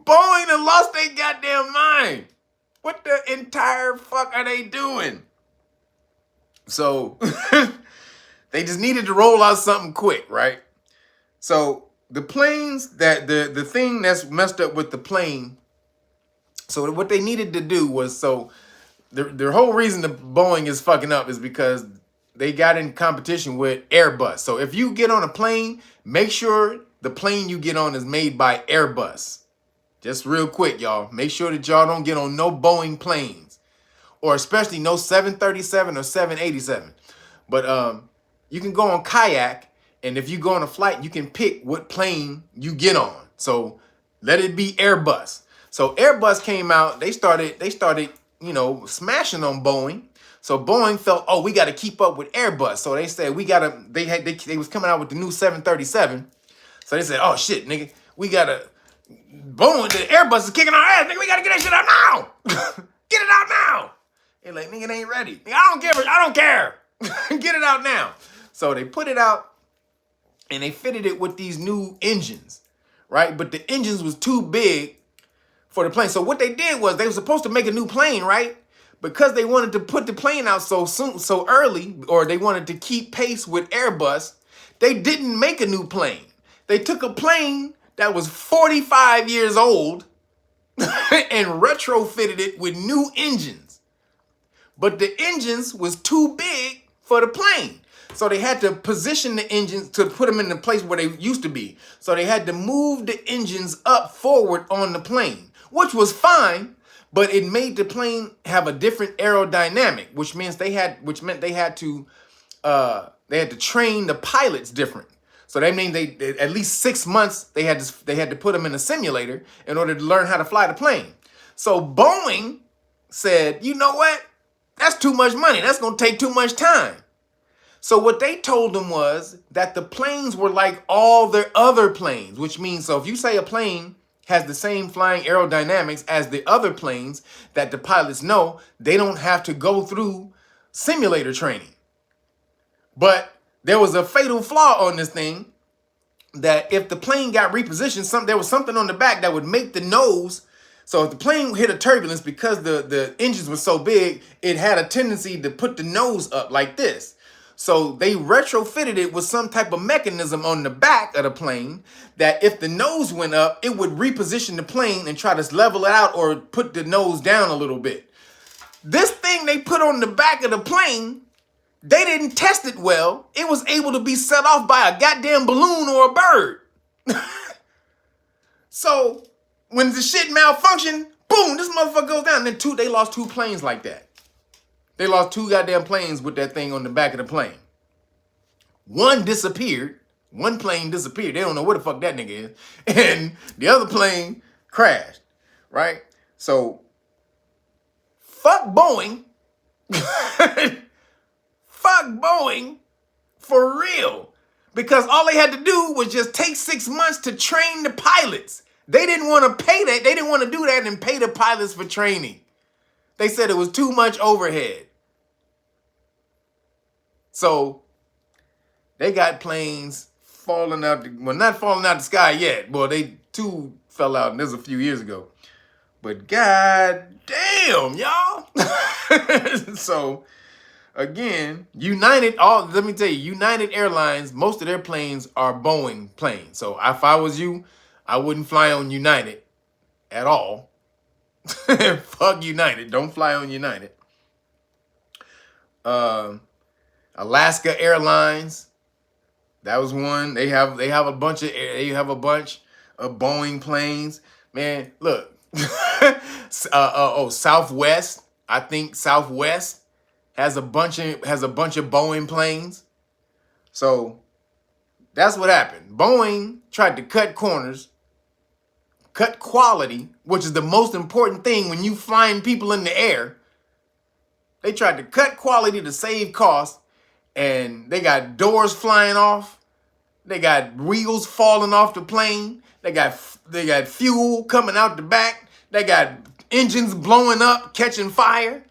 Boeing done lost their goddamn mind. What the entire fuck are they doing? So they just needed to roll out something quick, right? So the planes that the thing that's messed up with the plane. So what they needed to do was, so the whole reason the Boeing is fucking up is because they got in competition with Airbus. So if you get on a plane, make sure the plane you get on is made by Airbus. Just real quick, y'all. Make sure that y'all don't get on no Boeing planes, or especially no 737 or 787. But you can go on Kayak, and if you go on a flight, you can pick what plane you get on. So let it be Airbus. So Airbus came out. They started, you know, smashing on Boeing. So Boeing felt, oh, we got to keep up with Airbus. So they said we gotta. They was coming out with the new 737. So they said, oh shit, nigga, we gotta. Boeing, the Airbus is kicking our ass, nigga. We gotta get that shit out now. Get it out now. They're like, nigga, it ain't ready. Nigga, I don't care. Get it out now. So they put it out and they fitted it with these new engines, right? But the engines was too big for the plane. So what they did was they were supposed to make a new plane, right? Because they wanted to put the plane out so soon, so early, or they wanted to keep pace with Airbus, they didn't make a new plane. They took a plane that was 45 years old and retrofitted it with new engines. But the engines was too big for the plane. So they had to position the engines to put them in the place where they used to be. So they had to move the engines up forward on the plane, which was fine, but it made the plane have a different aerodynamic, which meant they had to train the pilots different. So that means they at least 6 months they had to put them in a simulator in order to learn how to fly the plane. So Boeing said, you know what? That's too much money. That's going to take too much time. So what they told them was that the planes were like all their other planes, which means, so if you say a plane has the same flying aerodynamics as the other planes that the pilots know, they don't have to go through simulator training. But there was a fatal flaw on this thing, that if the plane got repositioned, there was something on the back that would make the nose. So if the plane hit a turbulence, because the engines were so big, it had a tendency to put the nose up like this. So they retrofitted it with some type of mechanism on the back of the plane that if the nose went up, it would reposition the plane and try to level it out or put the nose down a little bit. This thing they put on the back of the plane, they didn't test it well. It was able to be set off by a goddamn balloon or a bird. So when the shit malfunctioned, boom, this motherfucker goes down. And then they lost 2 planes like that. They lost 2 goddamn planes with that thing on the back of the plane. One disappeared. One plane disappeared. They don't know where the fuck that nigga is. And the other plane crashed, right? So, fuck Boeing. Fuck Boeing for real. Because all they had to do was just take 6 months to train the pilots. They didn't want to pay that. They didn't want to do that and pay the pilots for training. They said it was too much overhead. So they got planes falling out, well, not falling out the sky yet. Well, they 2 fell out, and this was a few years ago. But god damn, y'all. So again, let me tell you, United Airlines, most of their planes are Boeing planes. So if I was you, I wouldn't fly on United at all. Fuck United. Don't fly on United. Alaska Airlines, that was one. They have a bunch of Boeing planes. Man, look. Southwest. I think Southwest has a bunch of Boeing planes. So that's what happened. Boeing tried to cut corners, cut quality, which is the most important thing when you flying people in the air. They tried to cut quality to save costs, and they got doors flying off. They got wheels falling off the plane. They got fuel coming out the back. They got engines blowing up, catching fire.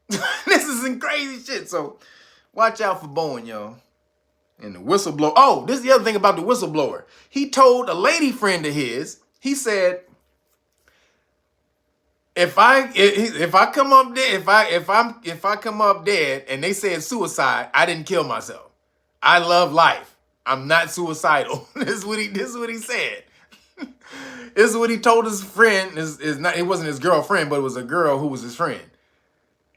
This is some crazy shit. So Watch out for Bowen, y'all. And the whistleblower. Oh, this is the other thing about the whistleblower. He told a lady friend of his, he said, if I come up dead, if I come up dead and they said suicide, I didn't kill myself. I love life. I'm not suicidal. This is what he said. This is what he told his friend. It wasn't his girlfriend, but it was a girl who was his friend.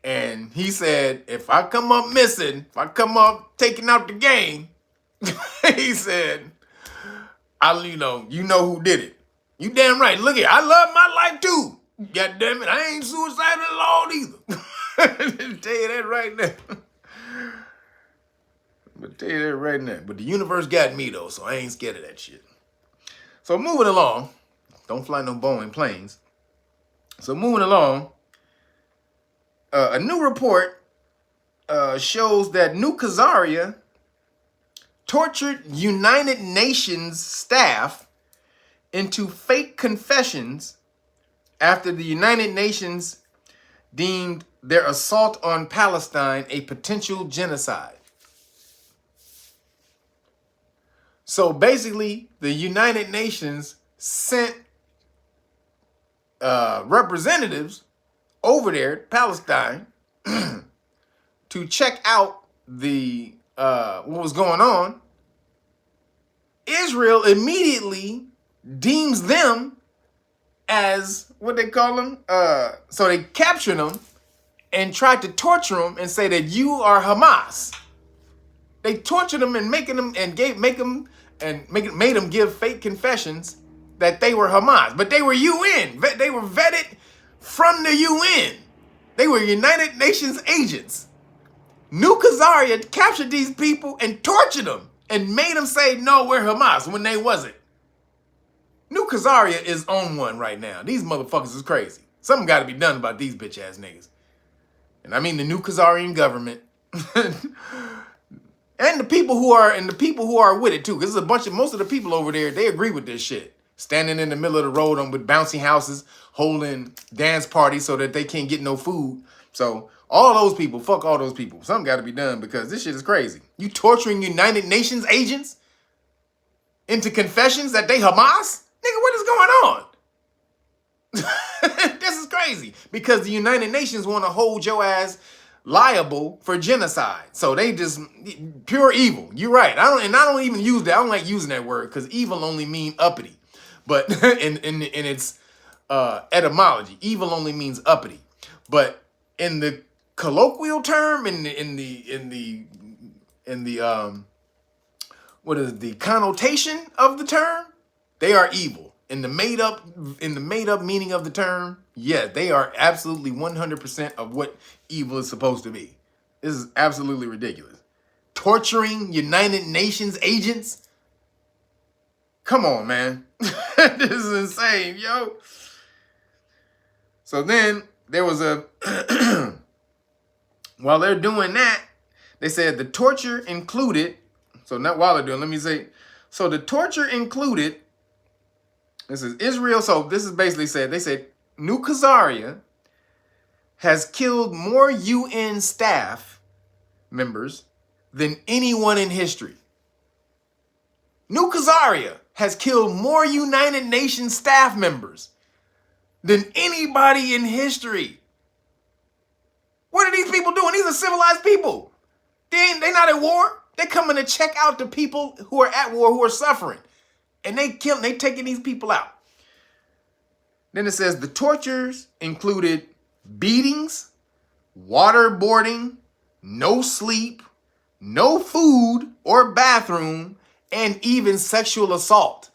And he said, if I come up missing, if I come up taking out the game, he said, you know who did it. You damn right. Look here, I love my life too. God damn it, I ain't suicidal at all either. Tell you that right now. But tell you that right now. But the universe got me though, so I ain't scared of that shit. So moving along, don't fly no Boeing planes. So moving along, a new report shows that New Khazaria tortured United Nations staff into fake confessions after the United Nations deemed their assault on Palestine a potential genocide. So basically, the United Nations sent representatives over there, Palestine, to check out the what was going on. Israel immediately deems them as what they call them. So they captured them and tried to torture them and say that you are Hamas. They tortured them and made them give fake confessions that they were Hamas, but they were UN. They were vetted from the UN. They were United Nations agents. New Khazaria captured these people and tortured them and made them say, no, we're Hamas when they wasn't. New Khazaria is on one right now. These motherfuckers is crazy. Something got to be done about these bitch ass niggas. And I mean the New Khazarian government. And the people who are with it too. Because most of the people over there, they agree with this shit. Standing in the middle of the road with bouncy houses, holding dance parties so that they can't get no food. So all those people, fuck all those people. Something got to be done because this shit is crazy. You torturing United Nations agents into confessions that they Hamas? Nigga, what is going on? This is crazy because the United Nations want to hold your ass liable for genocide. So they just pure evil. You're right. I don't even use that. I don't like using that word because evil only mean uppity. But in its etymology, evil only means uppity. But in the colloquial term, in the what is the connotation of the term? They are evil. In the made up meaning of the term, yeah, they are absolutely 100% of what evil is supposed to be. This is absolutely ridiculous. Torturing United Nations agents? Come on, man. This is insane, yo. So then there was while they're doing that, they said the torture included, so not while they're doing, let me say, so the torture included, this is Israel, so this is basically said, they said New Khazaria has killed more UN staff members than anyone in history. New Khazaria has killed more United Nations staff members than anybody in history. What are these people doing? These are civilized people. They're not at war. They're coming to check out the people who are at war, who are suffering. And they taking these people out. Then it says the tortures included beatings, waterboarding, no sleep, no food or bathroom, and even sexual assault.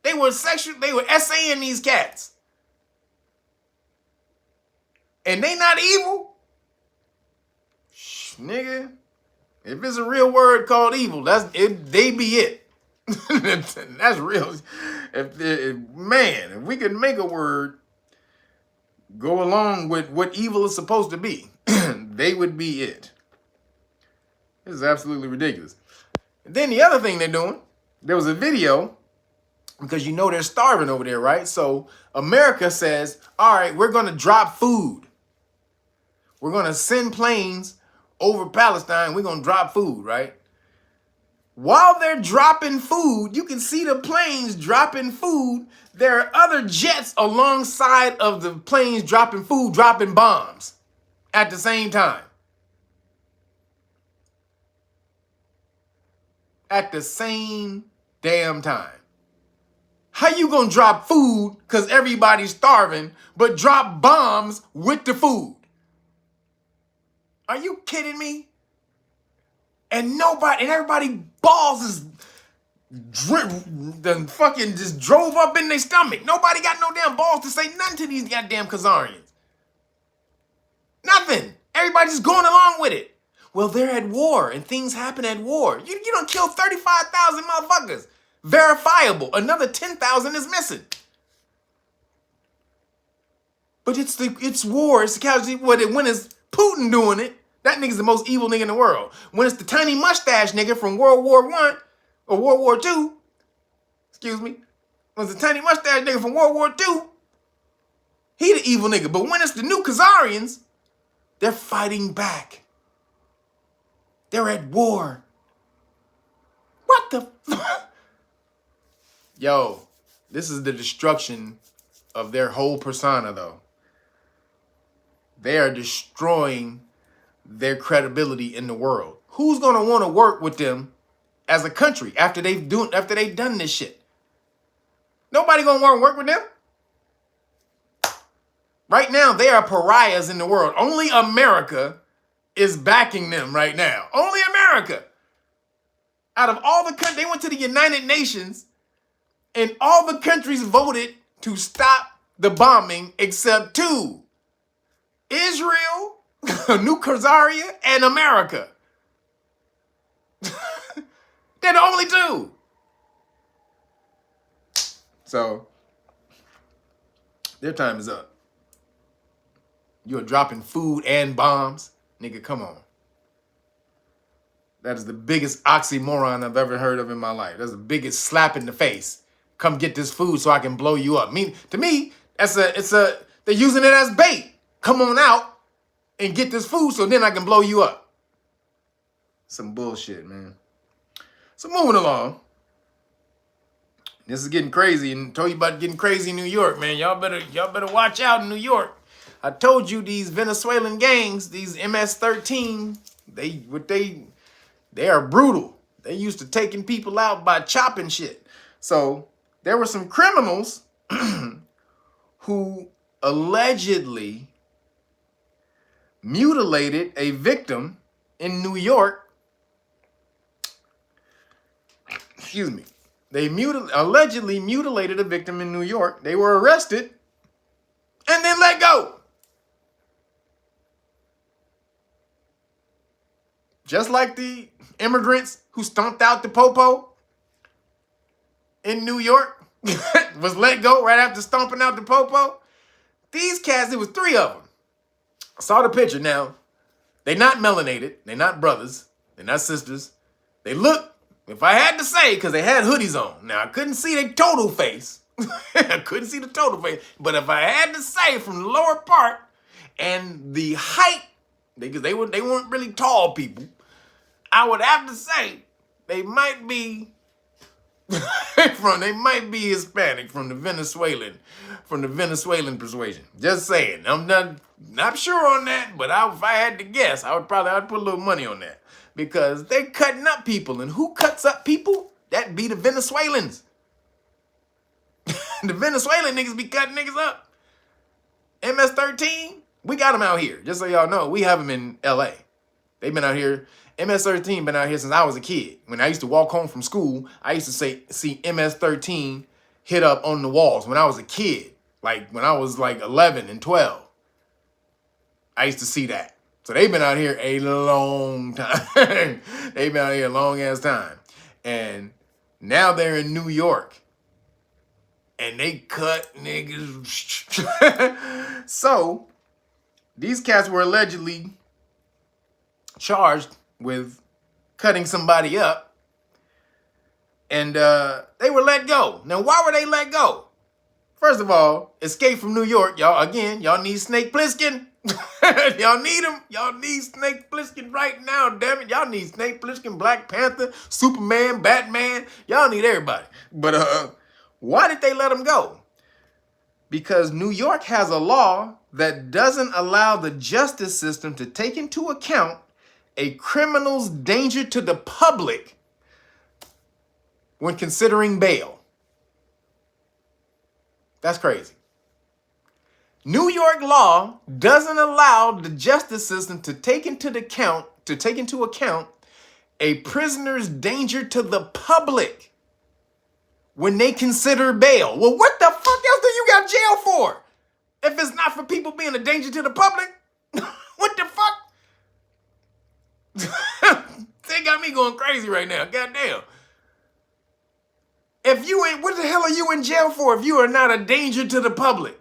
They were essaying these cats. And they not evil? Nigga, if it's a real word called evil, they be it. That's real. If we could make a word go along with what evil is supposed to be, they would be it. This is absolutely ridiculous. And then the other thing they're doing, there was a video, because you know they're starving over there, right? So America says, all right, we're going to drop food. We're going to send planes over Palestine. We're going to drop food, right? While they're dropping food, you can see the planes dropping food. There are other jets alongside of the planes dropping food, dropping bombs at the same time. At the same damn time. How you gonna drop food because everybody's starving, but drop bombs with the food? Are you kidding me? And everybody balls is fucking just drove up in their stomach. Nobody got no damn balls to say nothing to these goddamn Khazarians. Nothing. Everybody's just going along with it. Well, they're at war and things happen at war. You don't kill 35,000 motherfuckers. Verifiable. Another 10,000 is missing. But it's war. It's the casualty. When it's Putin doing it, that nigga's the most evil nigga in the world. When it's the tiny mustache nigga from World War I or World War II, excuse me, when it's the tiny mustache nigga from World War II, he the evil nigga. But when it's the new Khazarians, they're fighting back. They're at war. What the fuck? Yo, this is the destruction of their whole persona, though. They are destroying their credibility in the world. Who's gonna want to work with them as a country after they've done this shit? Nobody gonna want to work with them. Right now, they are pariahs in the world. Only America is backing them right now. Only America. Out of all the countries, they went to the United Nations, and all the countries voted to stop the bombing except two. Israel, New Khazaria, and America. They're the only two. So, their time is up. You're dropping food and bombs. Nigga, come on. That is the biggest oxymoron I've ever heard of in my life. That's the biggest slap in the face. Come get this food so I can blow you up. To me, they're using it as bait. Come on out and get this food so then I can blow you up. Some bullshit, man. So moving along. This is getting crazy, and told you about getting crazy in New York, man. Y'all better watch out in New York. I told you these Venezuelan gangs, these MS-13, they are brutal. They used to taking people out by chopping shit. So there were some criminals who allegedly mutilated a victim in New York. Excuse me. They allegedly mutilated a victim in New York. They were arrested and then let go. Just like the immigrants who stomped out the popo in New York was let go right after stomping out the popo. These cats, it was three of them. I saw the picture. Now, they're not melanated. They're not brothers. They're not sisters. They look, if I had to say, because they had hoodies on. Now, I couldn't see their total face. I couldn't see the total face. But if I had to say from the lower part and the height, because they weren't really tall people, I would have to say they might be Hispanic from the Venezuelan persuasion. Just saying. I'm not sure on that, but if I had to guess, I'd put a little money on that. Because they're cutting up people. And who cuts up people? That'd be the Venezuelans. The Venezuelan niggas be cutting niggas up. MS-13, we got them out here. Just so y'all know, we have them in LA. They've been out here. MS-13 been out here since I was a kid. When I used to walk home from school, I used to see MS-13 hit up on the walls when I was a kid. Like when I was like 11 and 12. I used to see that. So they've been out here a long time. They've been out here a long ass time. And now they're in New York. And they cut niggas. So these cats were allegedly charged with cutting somebody up, and they were let go. Now, why were they let go? First of all, Escape from New York, y'all. Again, y'all need Snake Plissken. Y'all need him. Y'all need Snake Plissken right now, damn it. Y'all need Snake Plissken, Black Panther, Superman, Batman. Y'all need everybody. But why did they let him go? Because New York has a law that doesn't allow the justice system to take into account a criminal's danger to the public when considering bail. That's crazy. New York law doesn't allow the justice system to take into account a prisoner's danger to the public when they consider bail. Well, what the fuck else do you got jail for? If it's not for people being a danger to the public? What the fuck? They got me going crazy right now. Goddamn. If you ain't, what the hell are you in jail for if you are not a danger to the public?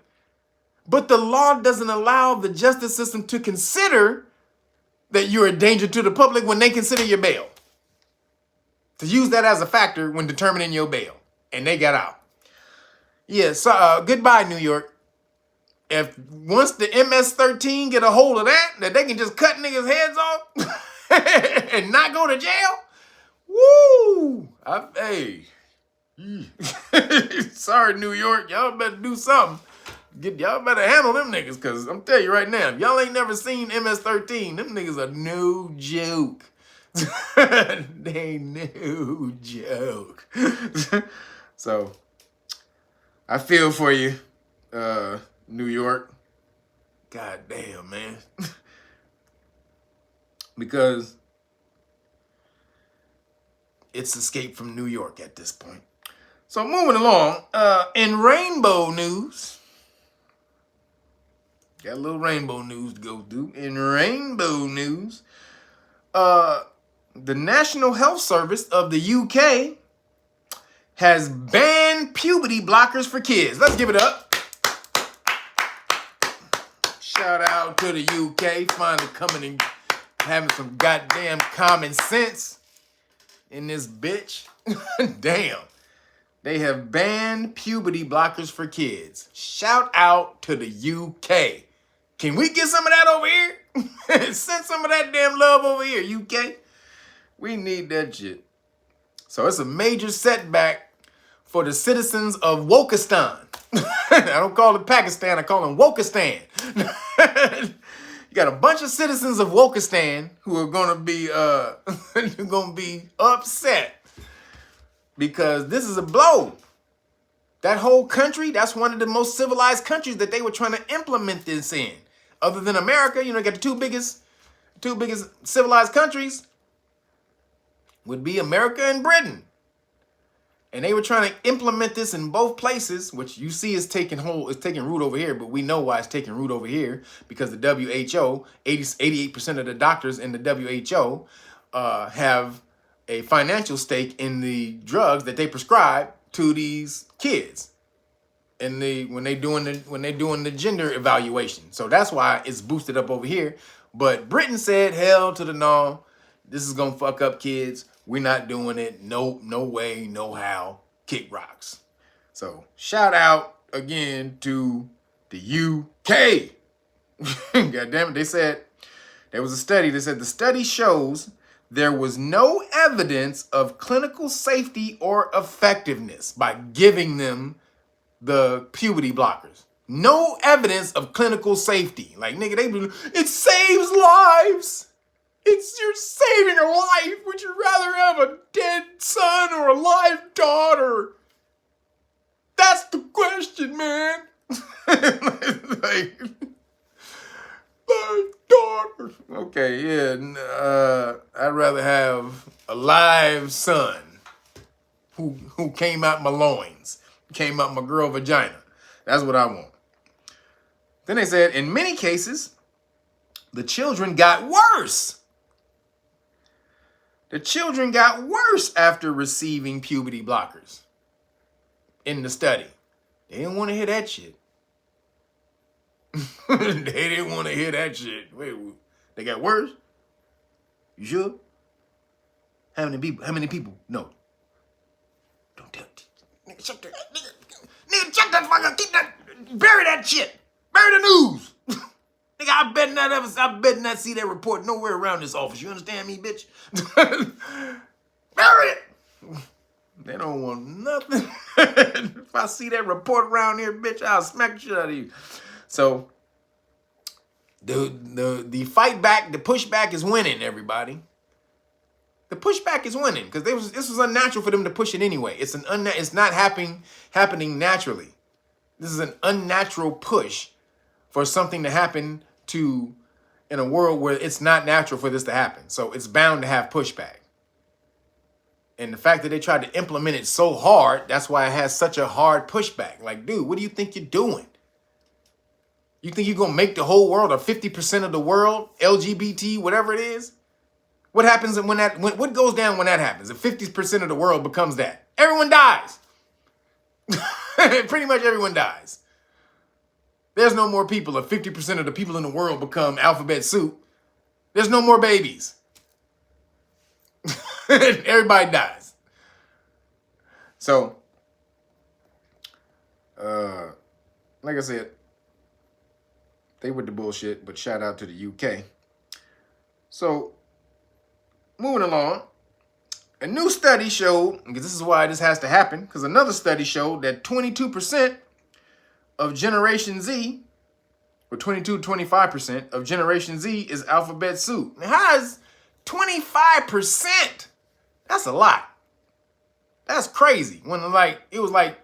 But the law doesn't allow the justice system to consider that you're a danger to the public when they consider your bail. To use that as a factor when determining your bail. And they got out. Yeah, so goodbye, New York. If once the MS-13 get a hold of that they can just cut niggas' heads off and not go to jail, woo! Hey. Sorry, New York. Y'all better do something. Y'all better handle them niggas, because I'm telling you right now, if y'all ain't never seen MS-13, them niggas are no joke. They no joke. So, I feel for you, New York. God damn, man. Because it's Escape from New York at this point. So moving along, in rainbow news, got a little rainbow news to go through. In rainbow news, the National Health Service of the UK has banned puberty blockers for kids. Let's give it up. Shout out to the UK, finally coming and having some goddamn common sense in this bitch. Damn. They have banned puberty blockers for kids. Shout out to the UK. Can we get some of that over here? Send some of that damn love over here, UK. We need that shit. So it's a major setback for the citizens of Wokistan. I don't call it Pakistan, I call them Wokistan. You got a bunch of citizens of Wokistan who are gonna be upset because this is a blow. That whole country, that's one of the most civilized countries that they were trying to implement this in. Other than America, you know, you got the two biggest civilized countries would be America and Britain. And they were trying to implement this in both places, which you see is taking root over here, but we know why it's taking root over here, because the WHO, 88% of the doctors in the WHO have a financial stake in the drugs that they prescribe to these kids when they doing the gender evaluation. So that's why it's boosted up over here. But Britain said, hell to the no, this is gonna fuck up kids. We're not doing it. No way, no how. Kick rocks. So shout out again to the UK. God damn it. They said there was a study. They said the study shows there was no evidence of clinical safety or effectiveness by giving them the puberty blockers. No evidence of clinical safety. Like, nigga, it saves lives. You're saving a life. Would you rather have a dead son or a live daughter? That's the question, man. Like, live daughter. Okay, yeah. I'd rather have a live son who came out my loins, came out my girl vagina. That's what I want. Then they said, in many cases, the children got worse. The children got worse after receiving puberty blockers in the study. They didn't want to hear that shit. They didn't want to hear that shit. Wait, they got worse? You sure? How many people? No. Don't tell. Nigga, shut the Nigga, shut that fuck up. Keep that. Bury that shit. Bury the news. Nigga, I bet not see that report nowhere around this office. You understand me, bitch? Bury it. They don't want nothing. If I see that report around here, bitch, I'll smack the shit out of you. So the fight back, the pushback is winning, everybody. The pushback is winning because this was unnatural for them to push it anyway. It's not happening naturally. This is an unnatural push for something to happen in a world where it's not natural for this to happen. So it's bound to have pushback. And the fact that they tried to implement it so hard, that's why it has such a hard pushback. Like, dude, what do you think you're doing? You think you're going to make the whole world or 50% of the world LGBT, whatever it is? What happens what goes down when that happens? If 50% of the world becomes that, everyone dies. Pretty much everyone dies. There's no more people. If 50% of the people in the world become alphabet soup, there's no more babies. Everybody dies. So, like I said, they with the bullshit, but shout out to the UK. So, moving along, a new study showed, because this is why this has to happen, because another study showed that 22% of Generation Z, or 22 to 25% of Generation Z is alphabet soup. Now, how is 25%? That's a lot. That's crazy. When it was like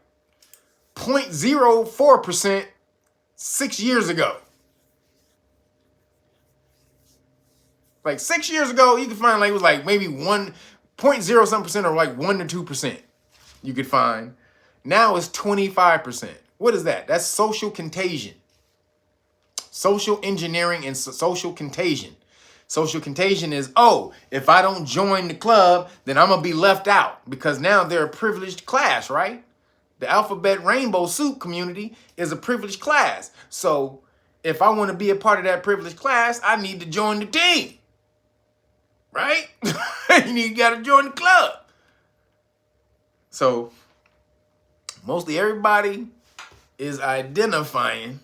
0.04% 6 years ago. Like 6 years ago, you could find it was like maybe 1.0% or like 1 to 2% you could find. Now it's 25%. What is that? That's social contagion. Social engineering and social contagion. Social contagion is, if I don't join the club, then I'm going to be left out because now they're a privileged class, right? The alphabet rainbow soup community is a privileged class. So if I want to be a part of that privileged class, I need to join the team, right? You got to join the club. So mostly everybody is identifying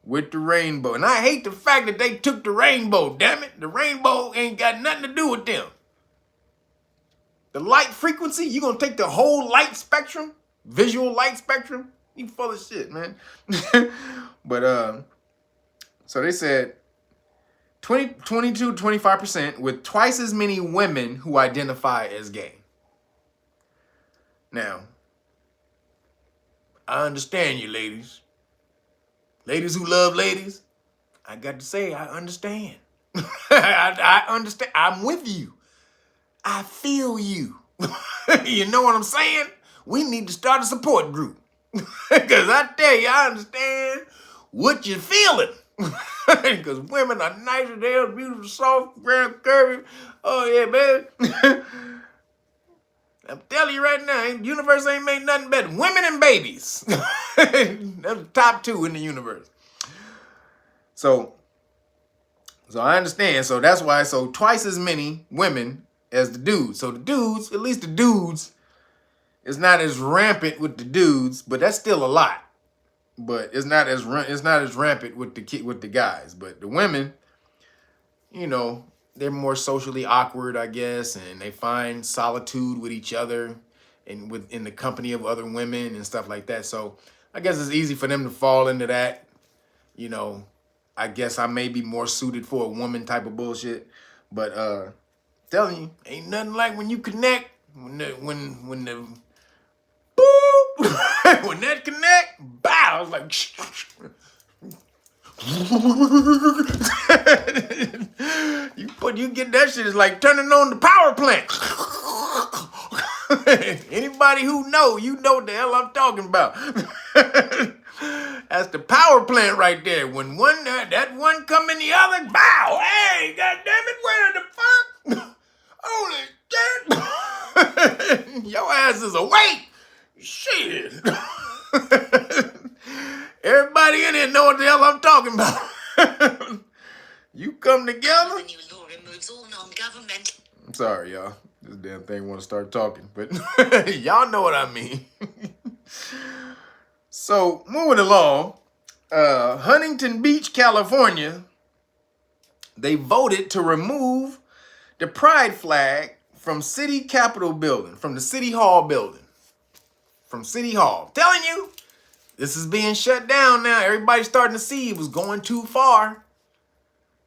with the rainbow. And I hate the fact that they took the rainbow, damn it. The rainbow ain't got nothing to do with them. The light frequency, you gonna take the whole light spectrum, visual light spectrum? You full of shit, man. But, so they said 22 to 25% with twice as many women who identify as gay. Now, I understand you, ladies. Ladies who love ladies, I got to say, I understand. I understand. I'm with you. I feel you. You know what I'm saying? We need to start a support group. Because I tell you, I understand what you're feeling. Because women are nicer, they're beautiful, soft, round, curvy. Oh, yeah, man. I'm telling you right now, the universe ain't made nothing better. Women and babies. They're the top two in the universe. So I understand. So that's why, twice as many women as the dudes. So the dudes, at least the dudes, is not as rampant with the dudes, but that's still a lot. But it's not as rampant with the guys. But the women, they're more socially awkward, I guess, and they find solitude with each other and in the company of other women and stuff like that. So I guess it's easy for them to fall into that. I guess I may be more suited for a woman type of bullshit. But telling you, ain't nothing like when you connect, when the boop, when that connect, bow, it's like you get that shit, it's like turning on the power plant. Anybody who know, you know what the hell I'm talking about. That's the power plant right there. When that one come in the other, bow. Hey, goddamn it, where the fuck? Holy shit. Your ass is awake. Shit. Everybody in here know what the hell I'm talking about. You come together. The new law removes all non-governmental. I'm sorry, y'all. This damn thing want to start talking, but y'all know what I mean. So, moving along, Huntington Beach, California, they voted to remove the pride flag from City Capitol building, from the City Hall building. From City Hall. Telling you, this is being shut down now. Everybody's starting to see it was going too far.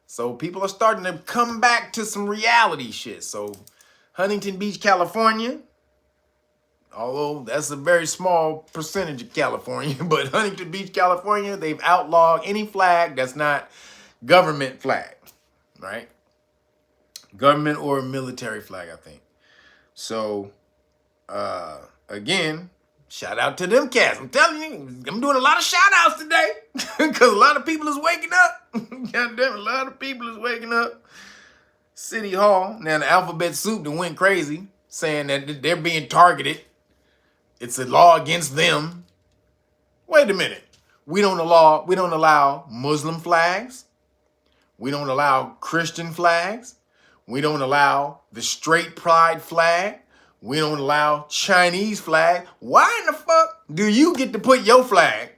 So people are starting to come back to some reality shit. So Huntington Beach, California, although that's a very small percentage of California, but Huntington Beach, California, they've outlawed any flag that's not government flag, right? Government or military flag, I think. So, again, shout out to them cats. I'm telling you, I'm doing a lot of shout outs today because a lot of people is waking up. God damn, a lot of people is waking up. City Hall. Now, the alphabet soup that went crazy saying that they're being targeted. It's a law against them. Wait a minute. We don't allow Muslim flags. We don't allow Christian flags. We don't allow the straight pride flag. We don't allow Chinese flag. Why in the fuck do you get to put your flag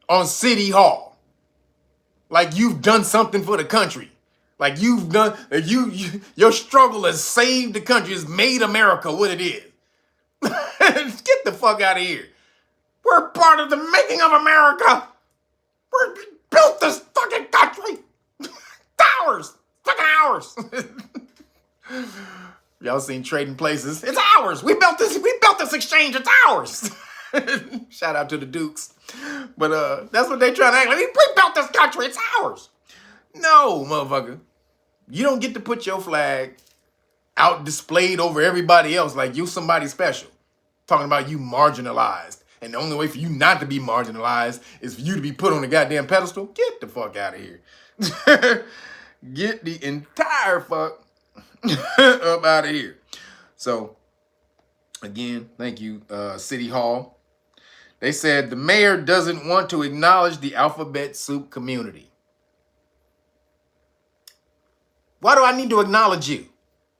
on City Hall? Like you've done something for the country. Like you've done, your struggle has saved the country, has made America what it is. Get the fuck out of here. We're part of the making of America. We built this fucking country. Ours. Fucking ours. Y'all seen Trading Places? It's ours. We built this exchange. It's ours. Shout out to the Dukes. But that's what they trying to act like. We built this country. It's ours. No, motherfucker. You don't get to put your flag out displayed over everybody else like you somebody special. Talking about you marginalized. And the only way for you not to be marginalized is for you to be put on the goddamn pedestal. Get the fuck out of here. Get the entire fuck up out of here. So, again, thank you, City Hall. They said the mayor doesn't want to acknowledge the alphabet soup community. Why do I need to acknowledge you?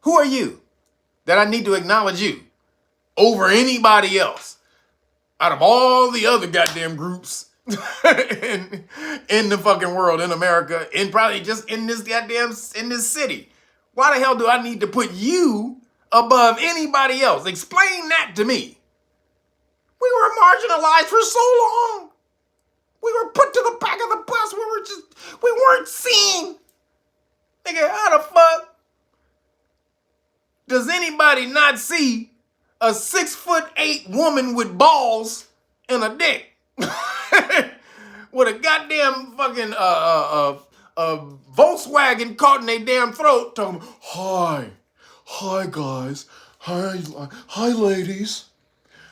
Who are you that I need to acknowledge you over anybody else? Out of all the other goddamn groups in the fucking world, in America, and probably just in this city. Why the hell do I need to put you above anybody else? Explain that to me. We were marginalized for so long. We were put to the back of the bus. We weren't seen. Nigga, how the fuck does anybody not see a 6'8" woman with balls and a dick with a goddamn fucking Volkswagen caught in their damn throat talking, hi guys, hi ladies,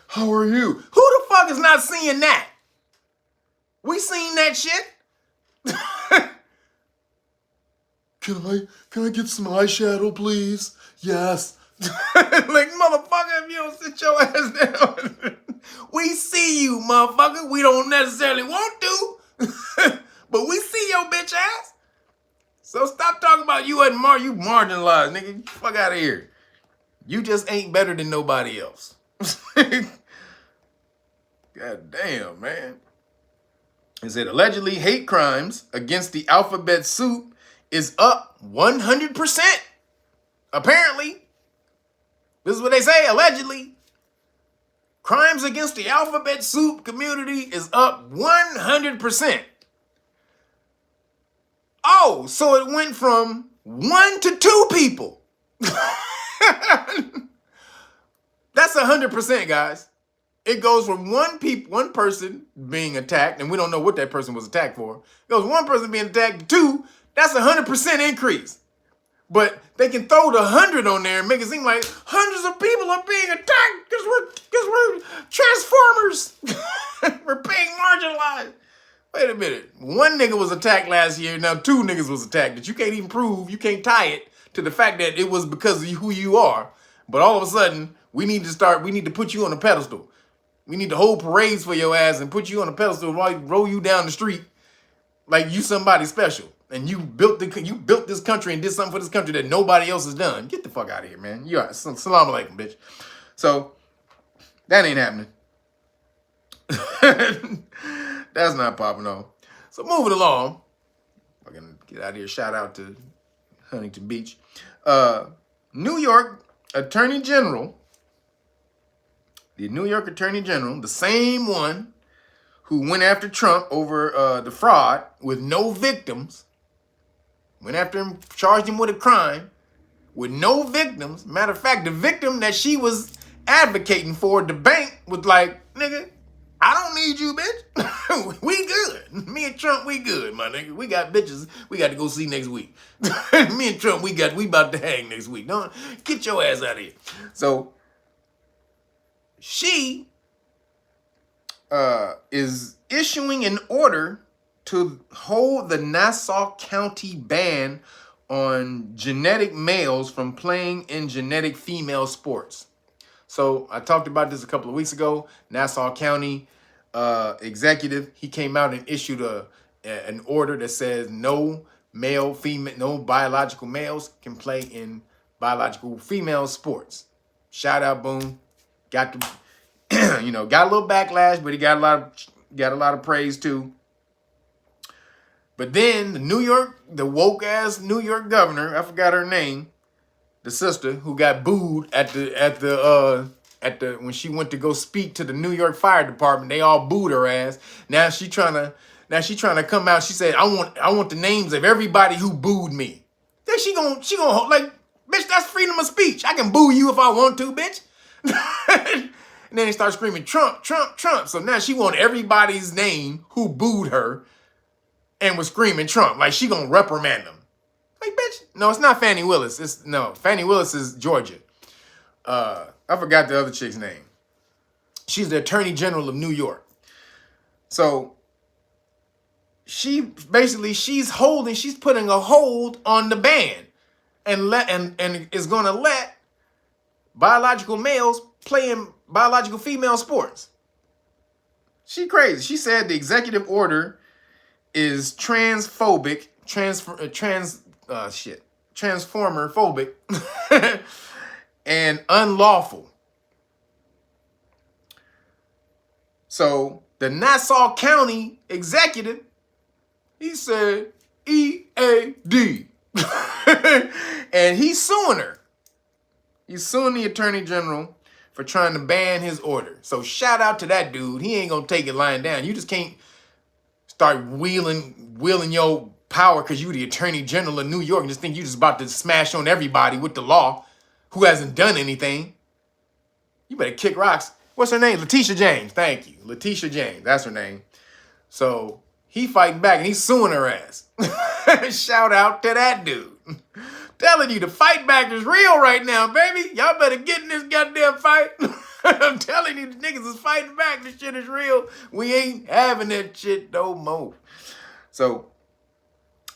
how are you? Who the fuck is not seeing that? We seen that shit. Can I get some eyeshadow, please? Yes. Like, motherfucker, if you don't sit your ass down, we see you, motherfucker. We don't necessarily want to, but we see your bitch ass. So stop talking about you you marginalized, nigga. Get the fuck out of here. You just ain't better than nobody else. God damn, man. It said allegedly hate crimes against the alphabet soup is up 100%. Apparently. This is what they say, allegedly. Crimes against the alphabet soup community is up 100%. Oh, so it went from 1 to 2 people. That's 100%, guys. It goes from one person being attacked, and we don't know what that person was attacked for. It goes one person being attacked to 2. That's 100% increase. But they can throw the 100 on there and make it seem like hundreds of people are being attacked because we're Transformers. We're being marginalized. Wait a minute. One nigga was attacked last year. Now 2 niggas was attacked that you can't even prove. You can't tie it to the fact that it was because of who you are. But all of a sudden, we need to put you on a pedestal. We need to hold parades for your ass and put you on a pedestal and roll you down the street like you somebody special. And you built this country and did something for this country that nobody else has done. Get the fuck out of here, man. You are salam alaikum, bitch. So that ain't happening. That's not popping off. So moving along. I'm gonna get out of here. Shout out to Huntington Beach. New York Attorney General, the New York Attorney General, the same one who went after Trump over the fraud with no victims, went after him, charged him with a crime with no victims. Matter of fact, the victim that she was advocating for, the bank, was like, nigga, I don't need you, bitch. We good. Me and Trump, we good, my nigga. We got bitches we got to go see next week. Me and Trump, we about to hang next week. Don't get your ass out of here. So she is issuing an order to hold the Nassau County ban on genetic males from playing in genetic female sports. So I talked about this a couple of weeks ago. Nassau County executive, he came out and issued an order that says no biological males can play in biological female sports. Shout out, boom. Got the got a little backlash, but he got a lot of praise too. But then the woke ass New York governor, I forgot her name, the sister who got booed at the when she went to go speak to the New York Fire Department, they all booed her ass. Now she trying to come out. She said, I want the names of everybody who booed me. Then she gonna like, bitch, that's freedom of speech. I can boo you if I want to, bitch. And then they start screaming, Trump, Trump, Trump. So now she want everybody's name who booed her and was screaming Trump. Like she gonna reprimand them. Like, bitch. No, it's not Fannie Willis. Fannie Willis is Georgia. I forgot the other chick's name. She's the Attorney General of New York. So she's putting a hold on the ban and is gonna let biological males play in biological female sports. She crazy. She said the executive order is transphobic, transformer phobic, and unlawful. So the Nassau County executive, he said EAD. And he's suing her. He's suing the Attorney General for trying to ban his order. So shout out to that dude. He ain't gonna take it lying down. You just can't start wheeling your power because you the Attorney General of New York and just think you just about to smash on everybody with the law who hasn't done anything. You better kick rocks. What's her name? Letitia James. Thank you. Letitia James. That's her name. So he fighting back and he's suing her ass. Shout out to that dude. Telling you, the fight back is real right now, baby. Y'all better get in this goddamn fight. I'm telling you, the niggas is fighting back. This shit is real. We ain't having that shit no more. So,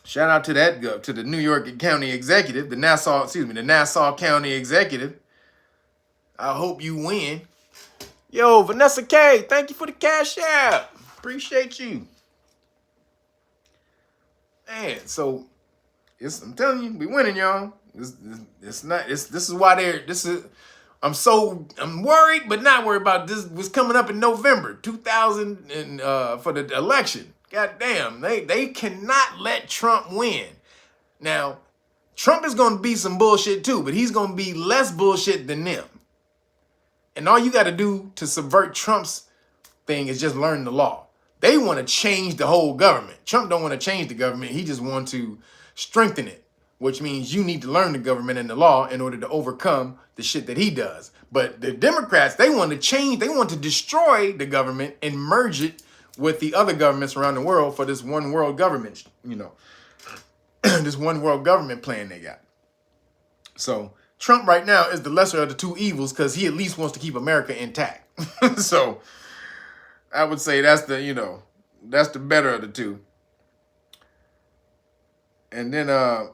shout out to that, to the New York County executive, the Nassau County executive. I hope you win. Yo, Vanessa K, thank you for the cash app. Appreciate you. Man, so I'm telling you, we winning, y'all. I'm worried, but not worried about this. Was coming up in November 2000 and for the election. God damn, they cannot let Trump win. Now, Trump is gonna be some bullshit too, but he's gonna be less bullshit than them. And all you gotta do to subvert Trump's thing is just learn the law. They want to change the whole government. Trump don't want to change the government. He just wants to strengthen it, which means you need to learn the government and the law in order to overcome the shit that he does. But the Democrats, they want to change, they want to destroy the government and merge it with the other governments around the world for this one world government, this one world government plan they got. So Trump right now is the lesser of the two evils because he at least wants to keep America intact. So I would say that's the better of the two. And then, now,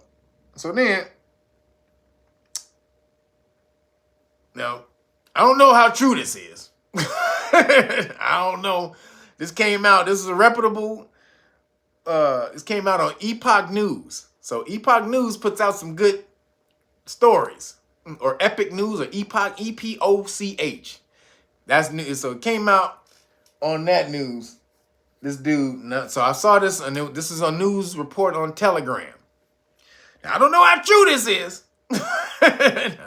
I don't know how true this is. I don't know. This is a reputable, this came out on Epoch News. So Epoch News puts out some good stories. Or Epic News or Epoch, EPOCH. That's new. So it came out on that news, this dude. So I saw this, and this is a news report on Telegram. Now, I don't know how true this is,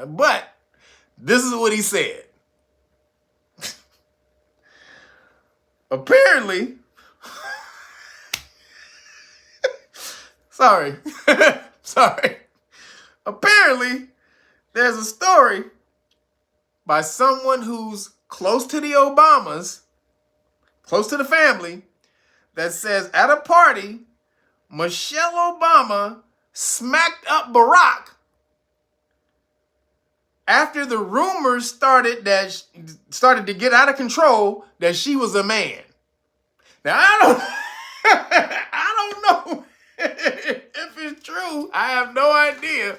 but this is what he said. Apparently, sorry. Apparently, there's a story by someone who's close to the Obamas, close to the family, that says at a party, Michelle Obama smacked up Barack after the rumors started to get out of control that she was a man. Now I don't know if it's true. I have no idea.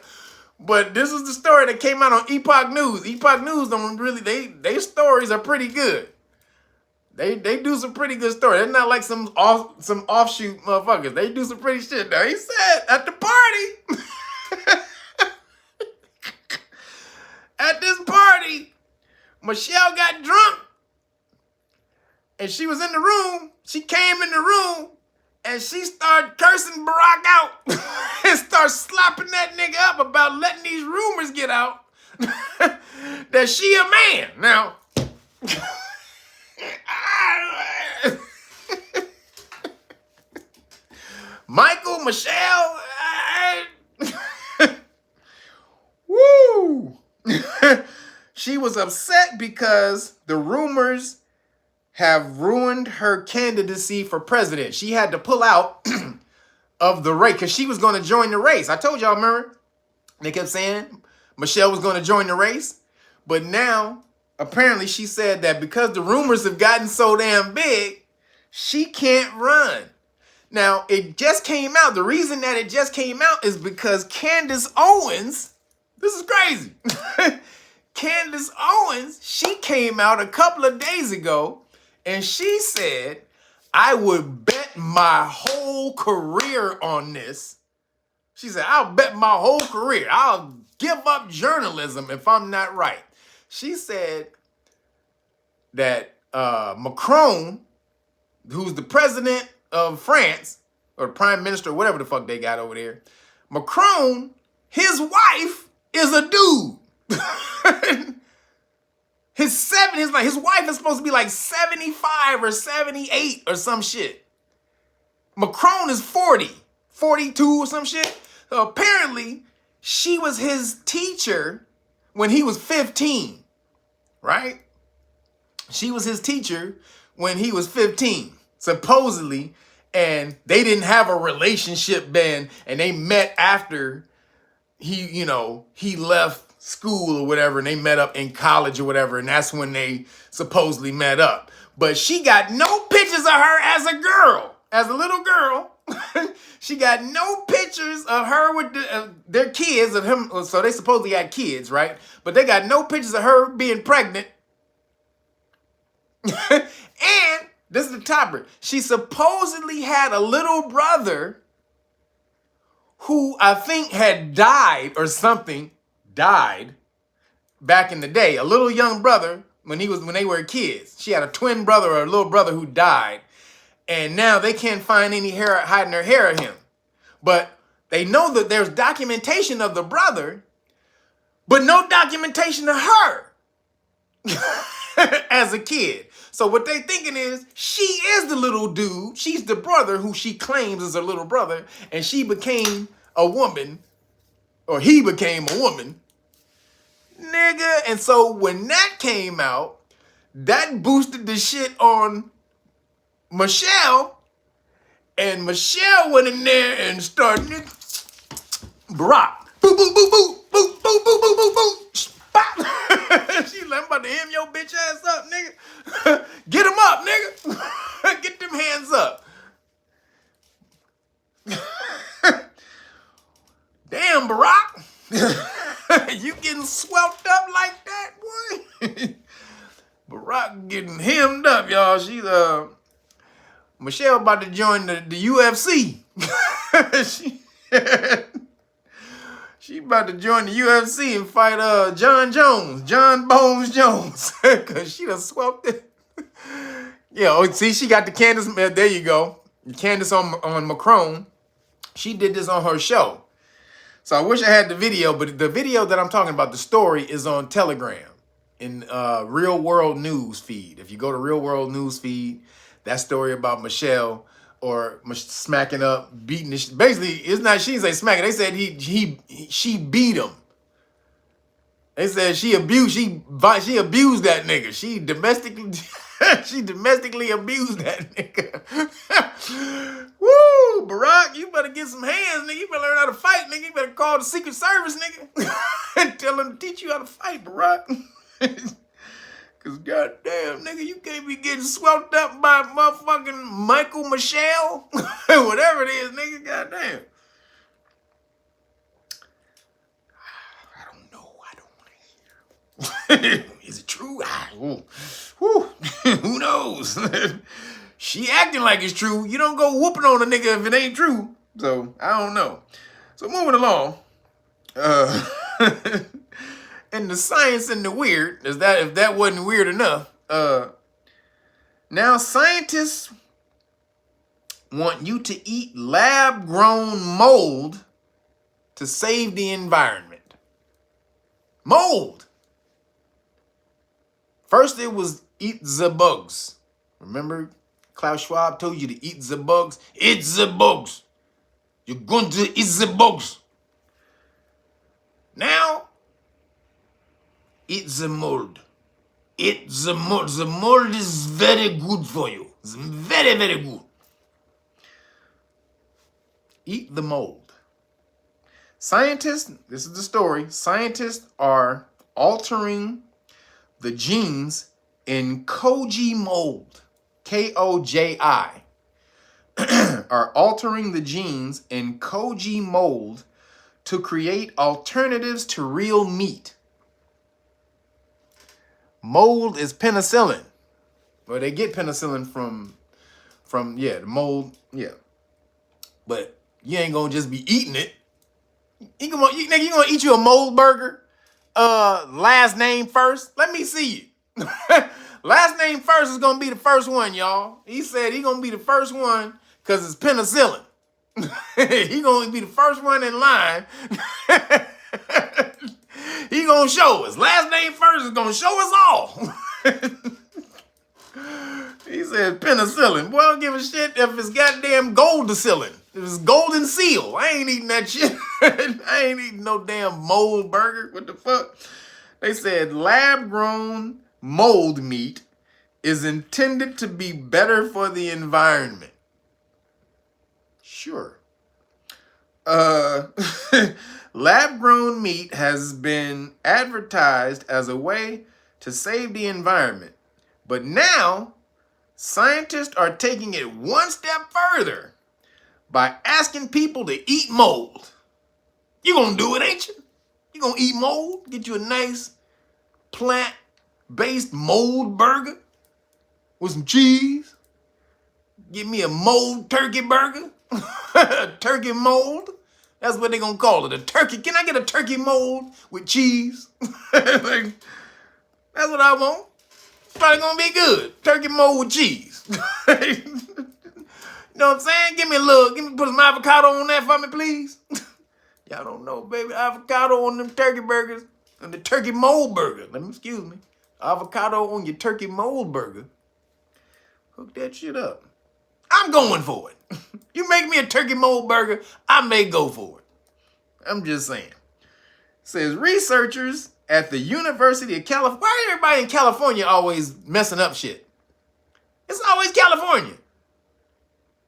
But this is the story that came out on Epoch News. Epoch News don't really, they stories are pretty good. They do some pretty good stories. They're not like some offshoot motherfuckers. They do some pretty shit. Now he said at the party, at this party, Michelle got drunk and she was in the room. She came in the room and she started cursing Barack out and started slapping that nigga up about letting these rumors get out that she a man. Now, Michael, Michelle, woo! She was upset because the rumors have ruined her candidacy for president. She had to pull out of the race because she was going to join the race. I told y'all, remember? They kept saying Michelle was going to join the race. But now, apparently, she said that because the rumors have gotten so damn big, she can't run. Now, it just came out. The reason that it just came out is because Candace Owens, this is crazy. Candace Owens, she came out a couple of days ago and she said, I would bet my whole career on this. She said, I'll bet my whole career. I'll give up journalism if I'm not right. She said that Macron, who's the president of France, or prime minister, whatever the fuck they got over there, Macron, his wife is a dude. His wife is supposed to be like 75 or 78 or some shit. Macron is 40, 42 or some shit. So apparently, she was his teacher when he was 15, right? She was his teacher when he was 15, supposedly, and they didn't have a relationship then, and they met after he left school or whatever, and they met up in college or whatever, and that's when they supposedly met up. But she got no pictures of her as a girl, as a little girl. She got no pictures of her with their kids, of him. So they supposedly had kids, right? But they got no pictures of her being pregnant. And this is the topper. She supposedly had a little brother who I think had died or something. Died back in the day, a little young brother when they were kids. She had a twin brother or a little brother who died, and now they can't find any hair hiding her hair of him. But they know that there's documentation of the brother, but no documentation of her as a kid. So what they thinking is she is the little dude. She's the brother who she claims is her little brother, and she became a woman. Or he became a woman, nigga. And so when that came out, that boosted the shit on Michelle. And Michelle went in there and started, Barack. Boo, boo, boo, boo, boo, boo, boo, boo, boo, boo. Bop. She like, I'm about to hem your bitch ass up, nigga. Get him up, nigga. Get them hands up. Damn, Barack. You getting swelled up like that, boy? Barack getting hemmed up, y'all. She's Michelle about to join the UFC. She about to join the UFC and fight John Bones Jones. Cause she done swelled it. Yeah, oh, see, she got the Candace, there you go. Candace on Macron. She did this on her show. So I wish I had the video, but the video that I'm talking about, the story, is on Telegram in Real World News feed. If you go to Real World News feed, that story about Michelle or smacking up, beating the basically, it's not she didn't say smacking. They said she beat him. They said she abused that nigga. She domestically abused that nigga. Woo, Barack, you better get some hands, nigga. You better learn how to fight, nigga. You better call the Secret Service, nigga. And tell them to teach you how to fight, Barack. Cause goddamn, nigga, you can't be getting swept up by motherfucking Michael Michelle. Whatever it is, nigga, goddamn. I don't know. I don't want to hear. Is it true? Who knows? She acting like it's true. You don't go whooping on a nigga if it ain't true. So, I don't know. So, moving along. And the science and the weird, if that wasn't weird enough, now scientists want you to eat lab-grown mold to save the environment. Mold. First it was eat the bugs. Remember Klaus Schwab told you to eat the bugs? Eat the bugs. You're going to eat the bugs. Now, eat the mold. Eat the mold. The mold is very good for you. It's very, very good. Eat the mold. Scientists, this is the story, scientists are altering the genes in koji mold, K-O-J-I, are altering the genes in koji mold to create alternatives to real meat. Mold is penicillin. Well, they get penicillin from the mold, yeah. But you ain't gonna just be eating it. You gonna eat you a mold burger? Last name first? Let me see you. Last name first is gonna be the first one, y'all. He said he gonna be the first one because it's penicillin. He gonna be the first one in line. He gonna show us. Last name first is gonna show us all. He said penicillin. Boy, I don't give a shit if it's goddamn goldacillin. If it's golden seal. I ain't eating that shit. I ain't eating no damn mold burger. What the fuck? They said lab-grown mold meat is intended to be better for the environment. Sure. Lab-grown meat has been advertised as a way to save the environment. But now, scientists are taking it one step further by asking people to eat mold. You gonna do it, ain't you? You gonna eat mold? Get you a nice plant-based mold burger with some cheese? Get me a mold turkey burger? Turkey mold? That's what they gonna call it, a turkey. Can I get a turkey mold with cheese? Like, that's what I want. Probably gonna be good. Turkey mold with cheese. You know what I'm saying? Give me put some avocado on that for me, please. Y'all don't know, baby. Avocado on them turkey burgers and the turkey mold burger. Excuse me. Avocado on your turkey mold burger. Hook that shit up. I'm going for it. You make me a turkey mold burger, I may go for it. I'm just saying. It says researchers at the University of California. Why everybody in California always messing up shit? It's always California.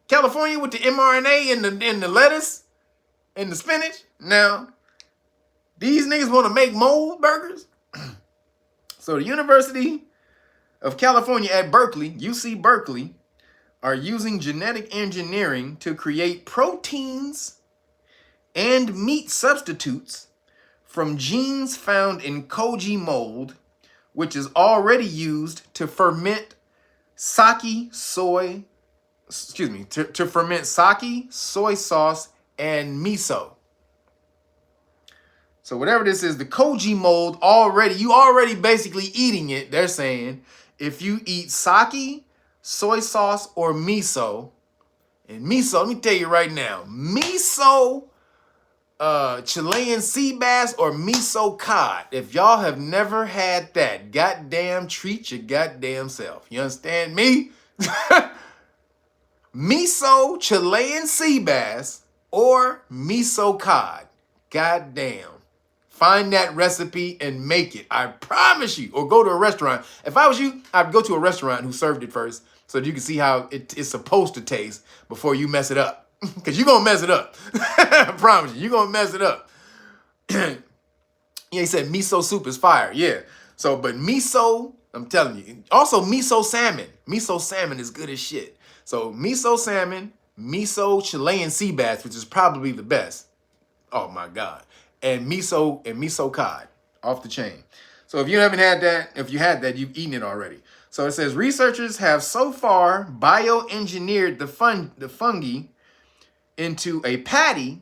California with the mRNA and the lettuce and the spinach. Now, these niggas want to make mold burgers? So the University of California at Berkeley, UC Berkeley, are using genetic engineering to create proteins and meat substitutes from genes found in koji mold, which is already used to ferment to ferment sake, soy sauce, and miso. So whatever this is, the koji mold you already basically eating it. They're saying if you eat sake, soy sauce, or miso. And miso, let me tell you right now, miso Chilean sea bass or miso cod. If y'all have never had that, goddamn treat your goddamn self. You understand me? Miso Chilean sea bass or miso cod. Goddamn. Find that recipe and make it. I promise you. Or go to a restaurant. If I was you, I'd go to a restaurant who served it first so that you can see how it's supposed to taste before you mess it up. Because you're going to mess it up. I promise you. You're going to mess it up. Yeah, he said miso soup is fire. Yeah. So, but miso, I'm telling you. Also, miso salmon. Miso salmon is good as shit. So, miso salmon, miso Chilean sea bass, which is probably the best. Oh, my God. And miso cod. Off the chain. So, if you haven't had that, if you had that, you've eaten it already. So, it says, researchers have so far bioengineered the fungi into a patty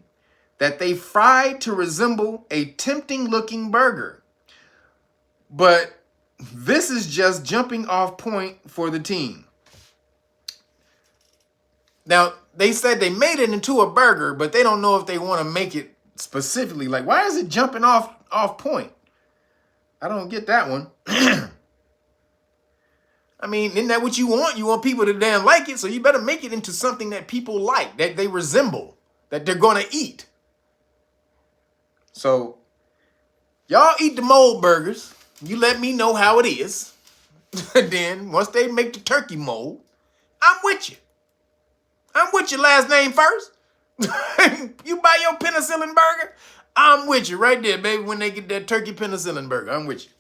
that they fried to resemble a tempting-looking burger. But this is just jumping off point for the team. Now, they said they made it into a burger, but they don't know if they want to make it specifically. Like, why is it jumping off point? I don't get that one. I mean, isn't that what you want? You want people to damn like it, so you better make it into something that people like, that they resemble, that they're going to eat. So, y'all eat the mold burgers. You let me know how it is. Then, once they make the turkey mold, I'm with you. I'm with your last name first. You buy your penicillin burger, I'm with you right there, baby, when they get that turkey penicillin burger. I'm with you.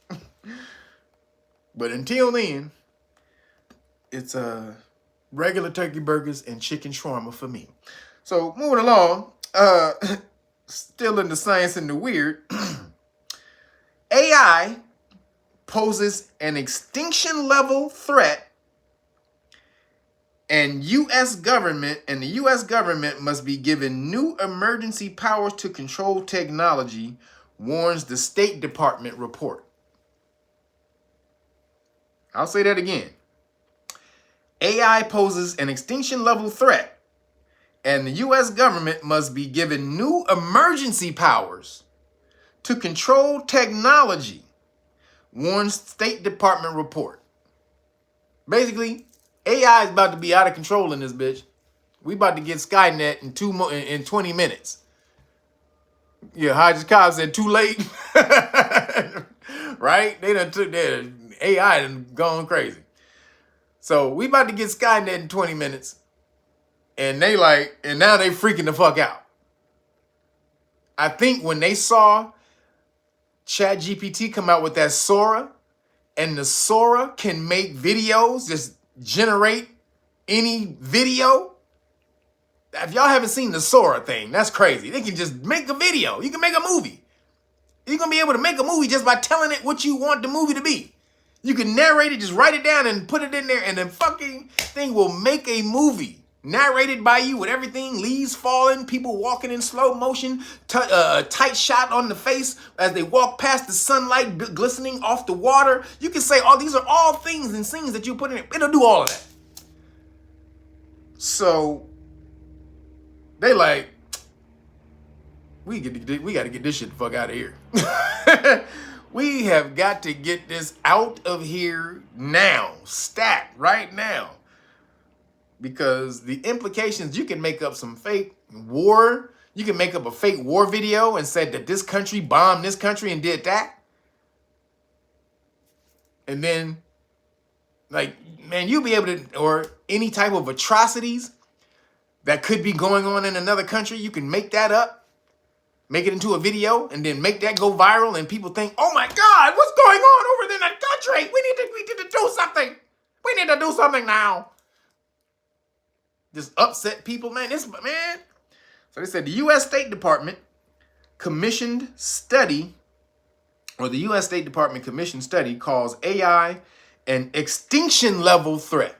But until then, it's regular turkey burgers and chicken shawarma for me. So, moving along, still in the science and the weird, AI poses an extinction-level threat, and the U.S. government must be given new emergency powers to control technology, warns the State Department report. I'll say that again. AI poses an extinction-level threat, and the U.S. government must be given new emergency powers to control technology, warns State Department report. Basically, AI is about to be out of control in this bitch. We about to get Skynet in 20 minutes. Yeah, Hodges Cobb said too late. Right? They done took their AI and gone crazy. So we about to get Skynet in 20 minutes. And now they freaking the fuck out. I think when they saw ChatGPT come out with that Sora, and the Sora can make videos, just generate any video. If y'all haven't seen the Sora thing, that's crazy. They can just make a video. You can make a movie. You're going to be able to make a movie just by telling it what you want the movie to be. You can narrate it, just write it down and put it in there, and the fucking thing will make a movie. Narrated by you with everything, leaves falling, people walking in slow motion, tight shot on the face as they walk past the sunlight glistening off the water. You can say, oh, these are all things and scenes that you put in it. It'll do all of that. So, they like, we got to get this shit the fuck out of here. We have got to get this out of here now. Stat, right now. Because the implications, you can make up some fake war. You can make up a fake war video and say that this country bombed this country and did that. And then, like, man, you'll be able to, or any type of atrocities that could be going on in another country, you can make that up, make it into a video, and then make that go viral, and people think, oh my God, what's going on over there in that country? We need to do something. We need to do something now. Just upset people, man. So they said the U.S. State Department commissioned study calls AI an extinction level threat.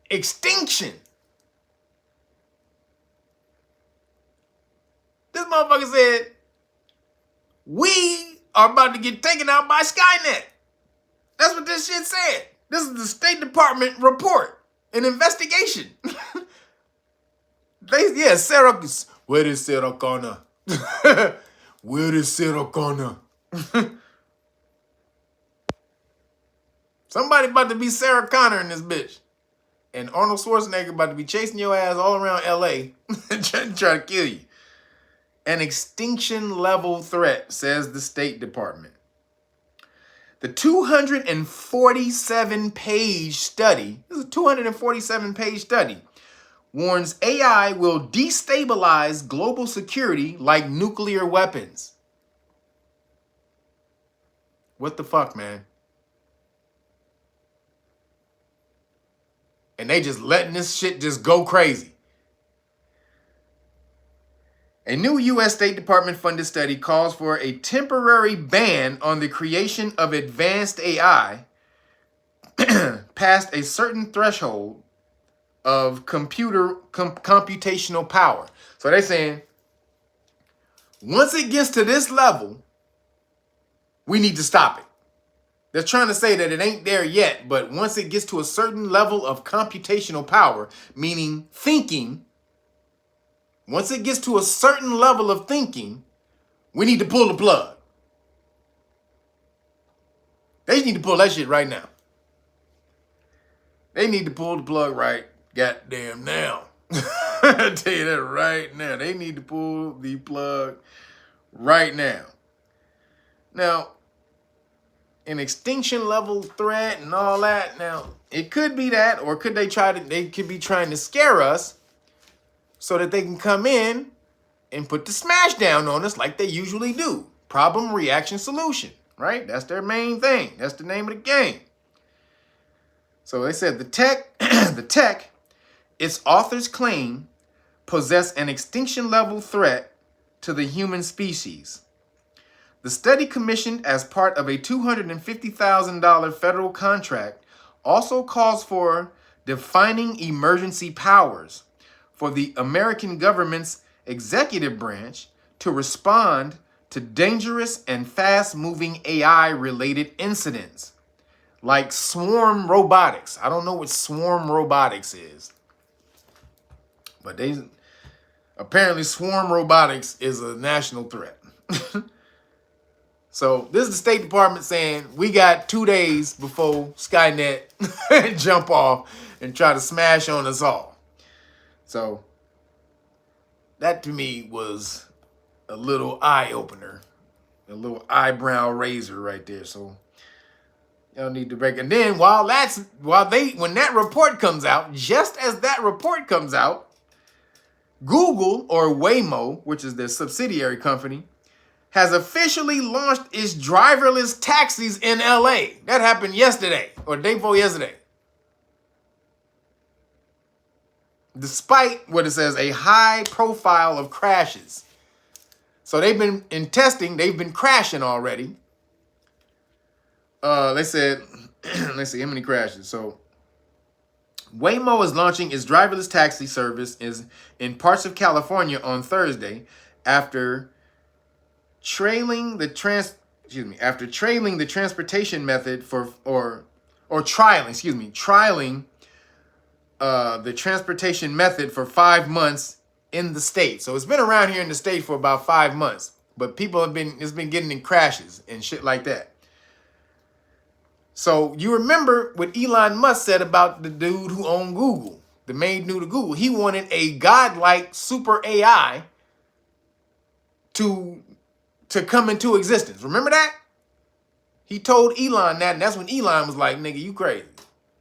Extinction. This motherfucker said, we are about to get taken out by Skynet. That's what this shit said. This is the State Department report. an investigation. Sarah. Where is Sarah Connor? Where is Sarah Connor? Somebody about to be Sarah Connor in this bitch. And Arnold Schwarzenegger about to be chasing your ass all around LA trying to kill you. An extinction level threat, says the State Department. The 247-page study, this is a 247-page study, warns AI will destabilize global security like nuclear weapons. What the fuck, man? And they just letting this shit just go crazy. A new U.S. State Department funded study calls for a temporary ban on the creation of advanced AI past a certain threshold of computational power. So they're saying, once it gets to this level, we need to stop it. They're trying to say that it ain't there yet, but once it gets to a certain level of computational power, meaning thinking, once it gets to a certain level of thinking, we need to pull the plug. They need to pull that shit right now. They need to pull the plug right goddamn now. I tell you that right now. They need to pull the plug right now. Now, an extinction level threat and all that. Now, it could be that, or could they could be trying to scare us so that they can come in and put the smash down on us like they usually do. Problem, reaction, solution, right? That's their main thing. That's the name of the game. So they said the tech, its authors claim, possess an extinction level threat to the human species. The study, commissioned as part of a $250,000 federal contract, also calls for defining emergency powers for the American government's executive branch to respond to dangerous and fast-moving AI-related incidents, like swarm robotics. I don't know what swarm robotics is, but apparently swarm robotics is a national threat. So this is the State Department saying we got 2 days before Skynet jump off and try to smash on us all. So that to me was a little eye opener, a little eyebrow raiser right there. So y'all need to break. And then when that report comes out, just as that report comes out, Google, or Waymo, which is their subsidiary company, has officially launched its driverless taxis in LA. That happened yesterday, or day before yesterday. Despite what it says, a high profile of crashes. So they've been in testing, they've been crashing already. They said, let's see how many crashes. So Waymo is launching its driverless taxi service in parts of California on Thursday after trailing the transportation method trialing the transportation method for 5 months in the state. So it's been around here in the state for about 5 months, but it's been getting in crashes and shit like that. So you remember what Elon Musk said about the dude who owned Google, the main dude of Google. He wanted a godlike super AI to come into existence. Remember that? He told Elon that, and that's when Elon was like, nigga, you crazy.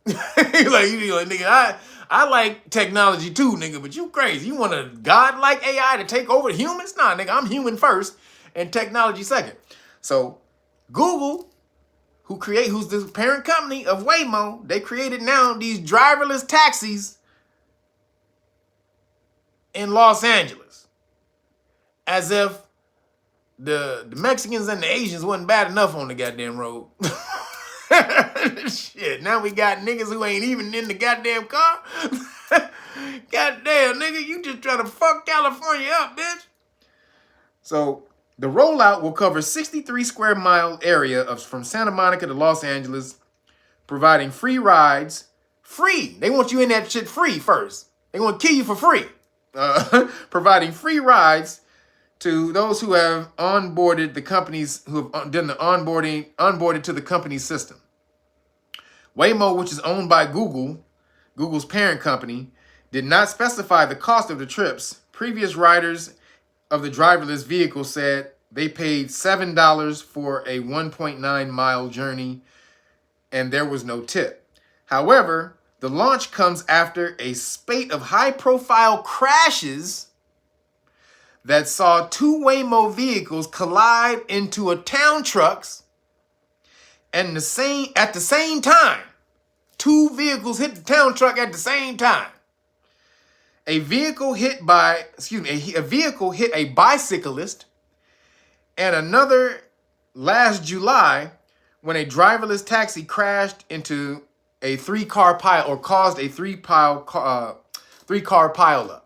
He's like, nigga, I like technology too, nigga, but you crazy. You want a godlike AI to take over humans? Nah, nigga, I'm human first and technology second. So Google, who's the parent company of Waymo, they created now these driverless taxis in Los Angeles. As if the Mexicans and the Asians wasn't bad enough on the goddamn road. Shit, now we got niggas who ain't even in the goddamn car. Goddamn, nigga, you just trying to fuck California up, bitch. So the rollout will cover 63 square mile area from Santa Monica to Los Angeles, providing free rides Free. They want you in that shit free first. They want to kill you for free. Providing free rides to those who have onboarded the companies, who have done the onboarded to the company's system. Waymo, which is owned by Google's parent company, did not specify the cost of the trips. Previous riders of the driverless vehicle said they paid $7 for a 1.9 mile journey and there was no tip. However, the launch comes after a spate of high-profile crashes that saw two Waymo vehicles collide into a town trucks, and at the same time, two vehicles hit the town truck at the same time. A vehicle hit a bicyclist, and another last July when a driverless taxi crashed into a three-car pile, or caused a three-car pileup.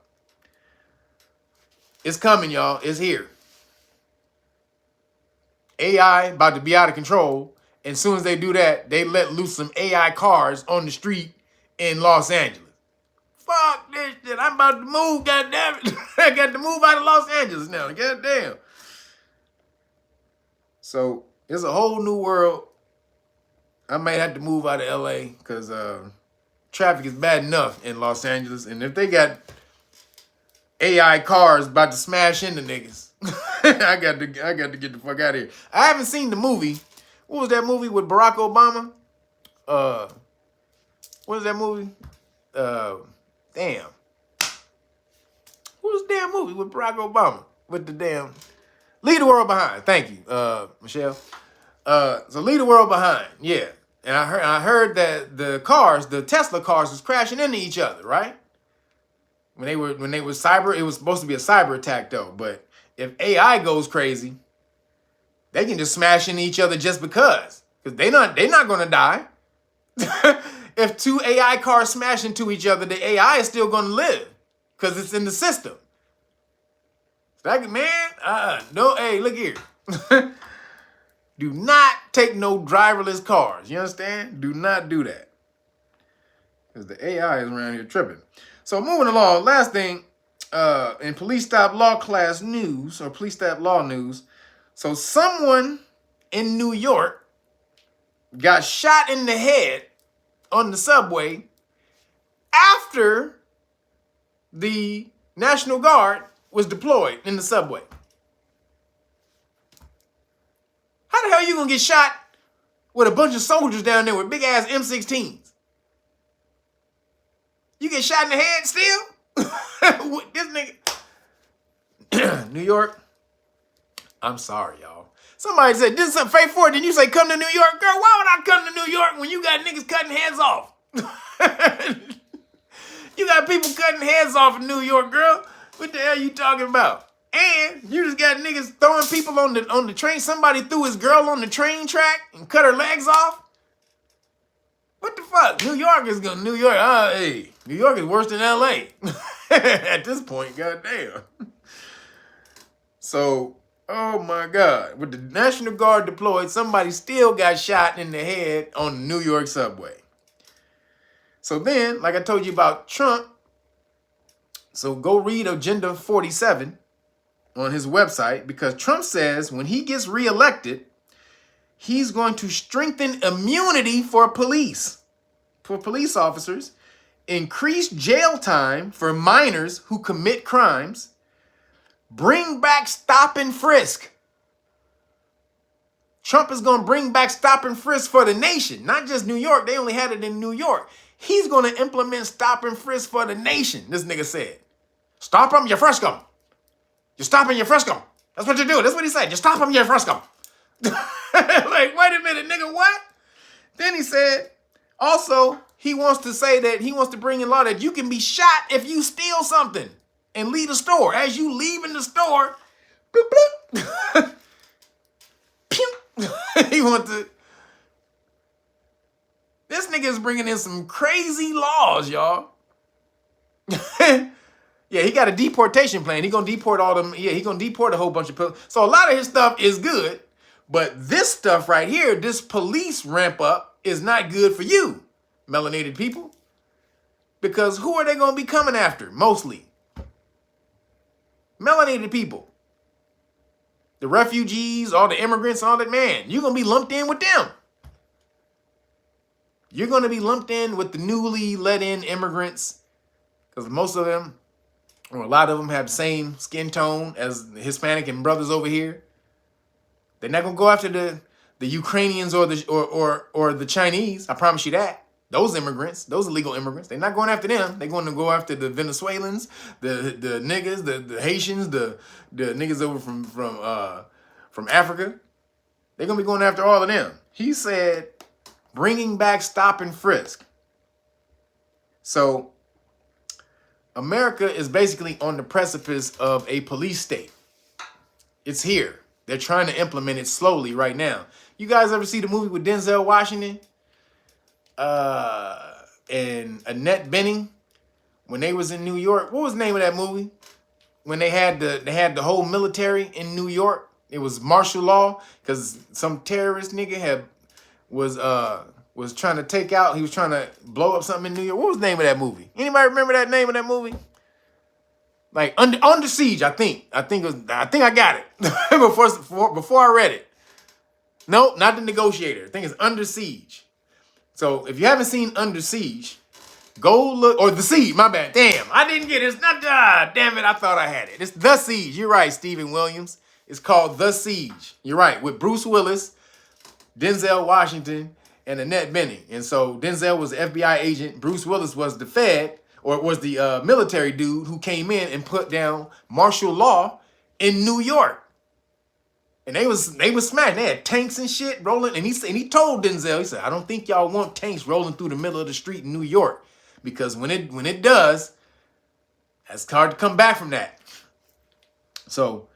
It's coming, y'all. It's here. AI about to be out of control. And as soon as they do that, they let loose some AI cars on the street in Los Angeles. Fuck this shit. I'm about to move, goddammit. I got to move out of Los Angeles now. Goddamn. So it's a whole new world. I might have to move out of LA because traffic is bad enough in Los Angeles. And if they got AI cars about to smash into niggas, I got to get the fuck out of here. I haven't seen the movie. What was that movie with Barack Obama? What was that movie? Damn. What was the damn movie with Barack Obama? With the damn Leave the World Behind. Thank you, Michelle. So Leave the World Behind. Yeah. And I heard that the Tesla cars was crashing into each other, right? When they were cyber, it was supposed to be a cyber attack though. But if AI goes crazy, they can just smash into each other just because they're not gonna die. If two AI cars smash into each other, the AI is still gonna live because it's in the system. No, hey, look here. Do not take no driverless cars. You understand? Do not do that. Because the AI is around here tripping. So moving along, last thing, in police stop law news. So someone in New York got shot in the head on the subway after the National Guard was deployed in the subway. How the hell are you gonna get shot with a bunch of soldiers down there with big ass M16s? You get shot in the head still? This nigga. New York, I'm sorry, y'all. Somebody said, this is something fake for it. Then you say, come to New York. Girl, why would I come to New York when you got niggas cutting heads off? You got people cutting heads off in New York, girl. What the hell you talking about? And you just got niggas throwing people on the train. Somebody threw his girl on the train track and cut her legs off. What the fuck? New York is New York. Hey, New York is worse than LA. At this point, goddamn. So, oh my God. With the National Guard deployed, somebody still got shot in the head on the New York subway. So then, like I told you about Trump, so go read Agenda 47 on his website, because Trump says when he gets reelected, he's going to strengthen immunity for police officers, increase jail time for minors who commit crimes, bring back stop and frisk. Trump is going to bring back stop and frisk for the nation, not just New York. They only had it in New York. He's going to implement stop and frisk for the nation, this nigga said. Stop them, you frisk them. You stop them, you frisk them. That's what you do. That's what he said. You stop them, you frisk them. Like, wait a minute, nigga, what? Then he said, also, he wants to bring in law that you can be shot if you steal something and leave the store. As you leave in the store, bloop, bloop. He wants to. This nigga is bringing in some crazy laws, y'all. Yeah, he got a deportation plan. He gonna deport all them. Yeah, he gonna deport a whole bunch of people. So a lot of his stuff is good, but this stuff right here, this police ramp up, is not good for you, melanated people. Because who are they going to be coming after? Mostly melanated people. The refugees, all the immigrants, all that, man, you're going to be lumped in with them. You're going to be lumped in with the newly let in immigrants because most of them, or a lot of them, have the same skin tone as the Hispanic and brothers over here. They're not going to go after the Ukrainians or the Chinese. I promise you that. Those immigrants, those illegal immigrants, they're not going after them. They're going to go after the Venezuelans, the niggas, the Haitians, the niggas over from Africa. They're going to be going after all of them. He said, bringing back stop and frisk. So America is basically on the precipice of a police state. It's here. They're trying to implement it slowly right now. You guys ever see the movie with Denzel Washington and Annette Bening when they was in New York? What was the name of that movie? When they had the whole military in New York. It was martial law because some terrorist nigga was trying to take out. He was trying to blow up something in New York. What was the name of that movie? Anybody remember that name of that movie? Like Under Siege, I think I got it before I read it. Nope, not The Negotiator. I think it's Under Siege. So if you haven't seen Under Siege, go look, or The Siege, my bad. Damn, I didn't get it. It's not, damn it, I thought I had it. It's The Siege. You're right, Stephen Williams. It's called The Siege. You're right, with Bruce Willis, Denzel Washington, and Annette Bening. And so Denzel was the FBI agent. Bruce Willis was the Fed, or was the military dude who came in and put down martial law in New York. And they was smashing. They had tanks and shit rolling. And he told Denzel, he said, I don't think y'all want tanks rolling through the middle of the street in New York. Because when it does, it's hard to come back from that. So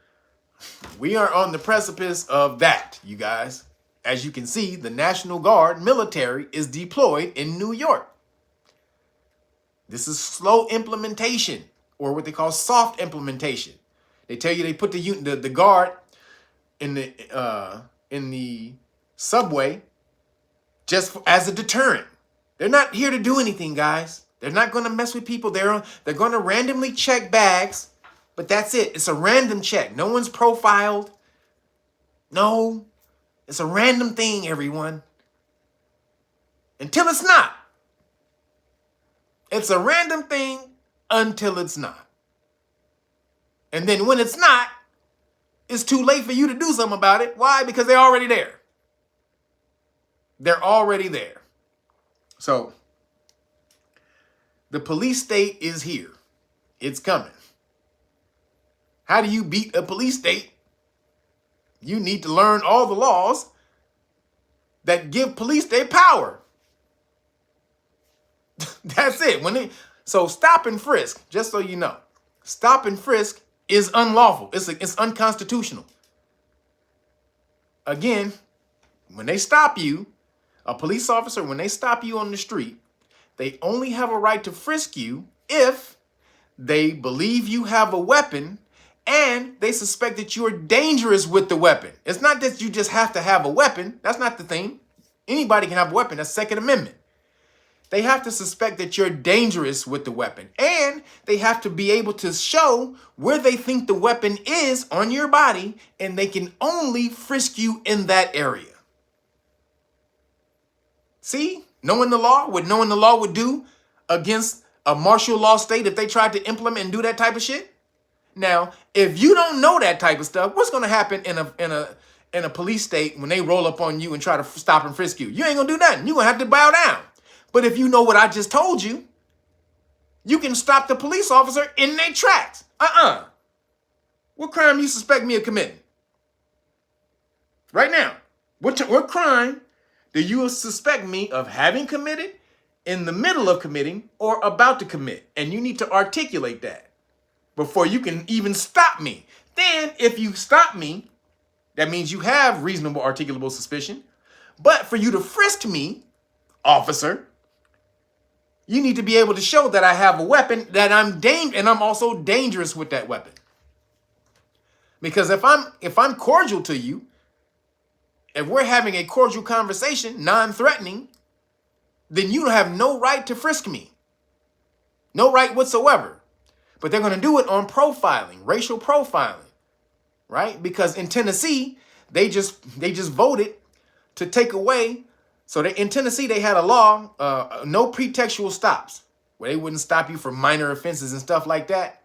we are on the precipice of that, you guys. As you can see, the National Guard military is deployed in New York. This is slow implementation, or what they call soft implementation. They tell you they put the guard in the subway just as a deterrent. They're not here to do anything, guys. They're not going to mess with people. They're going to randomly check bags, but that's it. It's a random check. No one's profiled. No, it's a random thing, everyone. Until it's not. It's a random thing until it's not. And then when it's not, it's too late for you to do something about it. Why? Because they're already there. They're already there. So the police state is here. It's coming. How do you beat a police state? You need to learn all the laws that give police their power. That's it. So stop and frisk, just so you know. Stop and frisk is unlawful. It's unconstitutional. Again, when they stop you, a police officer, when they stop you on the street, they only have a right to frisk you if they believe you have a weapon and they suspect that you're dangerous with the weapon. It's not that you just have to have a weapon. That's not the thing. Anybody can have a weapon. That's Second Amendment. They have to suspect that you're dangerous with the weapon. And they have to be able to show where they think the weapon is on your body, and they can only frisk you in that area. See? Knowing the law, what knowing the law would do against a martial law state if they tried to implement and do that type of shit. Now, if you don't know that type of stuff, what's going to happen in a police state when they roll up on you and try to stop and frisk you? You ain't going to do nothing. You're going to have to bow down. But if you know what I just told you, you can stop the police officer in their tracks. What crime you suspect me of committing? Right now. What crime do you suspect me of having committed, in the middle of committing, or about to commit? And you need to articulate that before you can even stop me. Then, if you stop me, that means you have reasonable articulable suspicion. But for you to frisk me, officer, you need to be able to show that I have a weapon, that and I'm also dangerous with that weapon. Because if I'm cordial to you, if we're having a cordial conversation, non-threatening, then you have no right to frisk me. No right whatsoever. But they're going to do it on profiling, racial profiling, right? Because in Tennessee, they just voted to take away. So in Tennessee, they had a law, no pretextual stops, where they wouldn't stop you for minor offenses and stuff like that.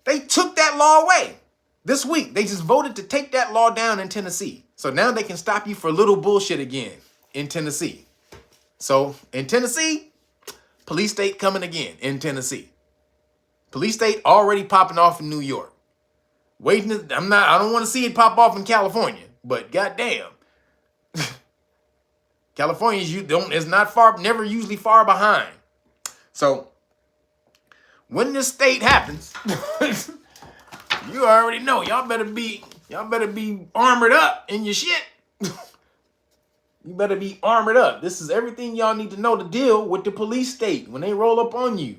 They took that law away this week. They just voted to take that law down in Tennessee. So now they can stop you for little bullshit again in Tennessee. So in Tennessee, police state coming again in Tennessee. Police state already popping off in New York. I don't want to see it pop off in California, but goddamn. California is not far, never usually far behind. So when this state happens, you already know y'all better be armored up in your shit. You better be armored up. This is everything y'all need to know to deal with the police state when they roll up on you.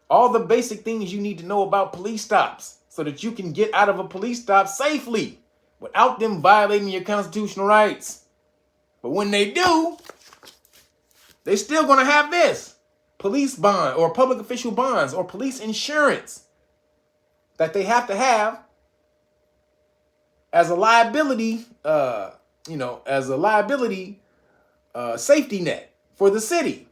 All the basic things you need to know about police stops so that you can get out of a police stop safely without them violating your constitutional rights. But when they do, they still going to have this police bond or public official bonds or police insurance that they have to have as a liability, safety net for the city.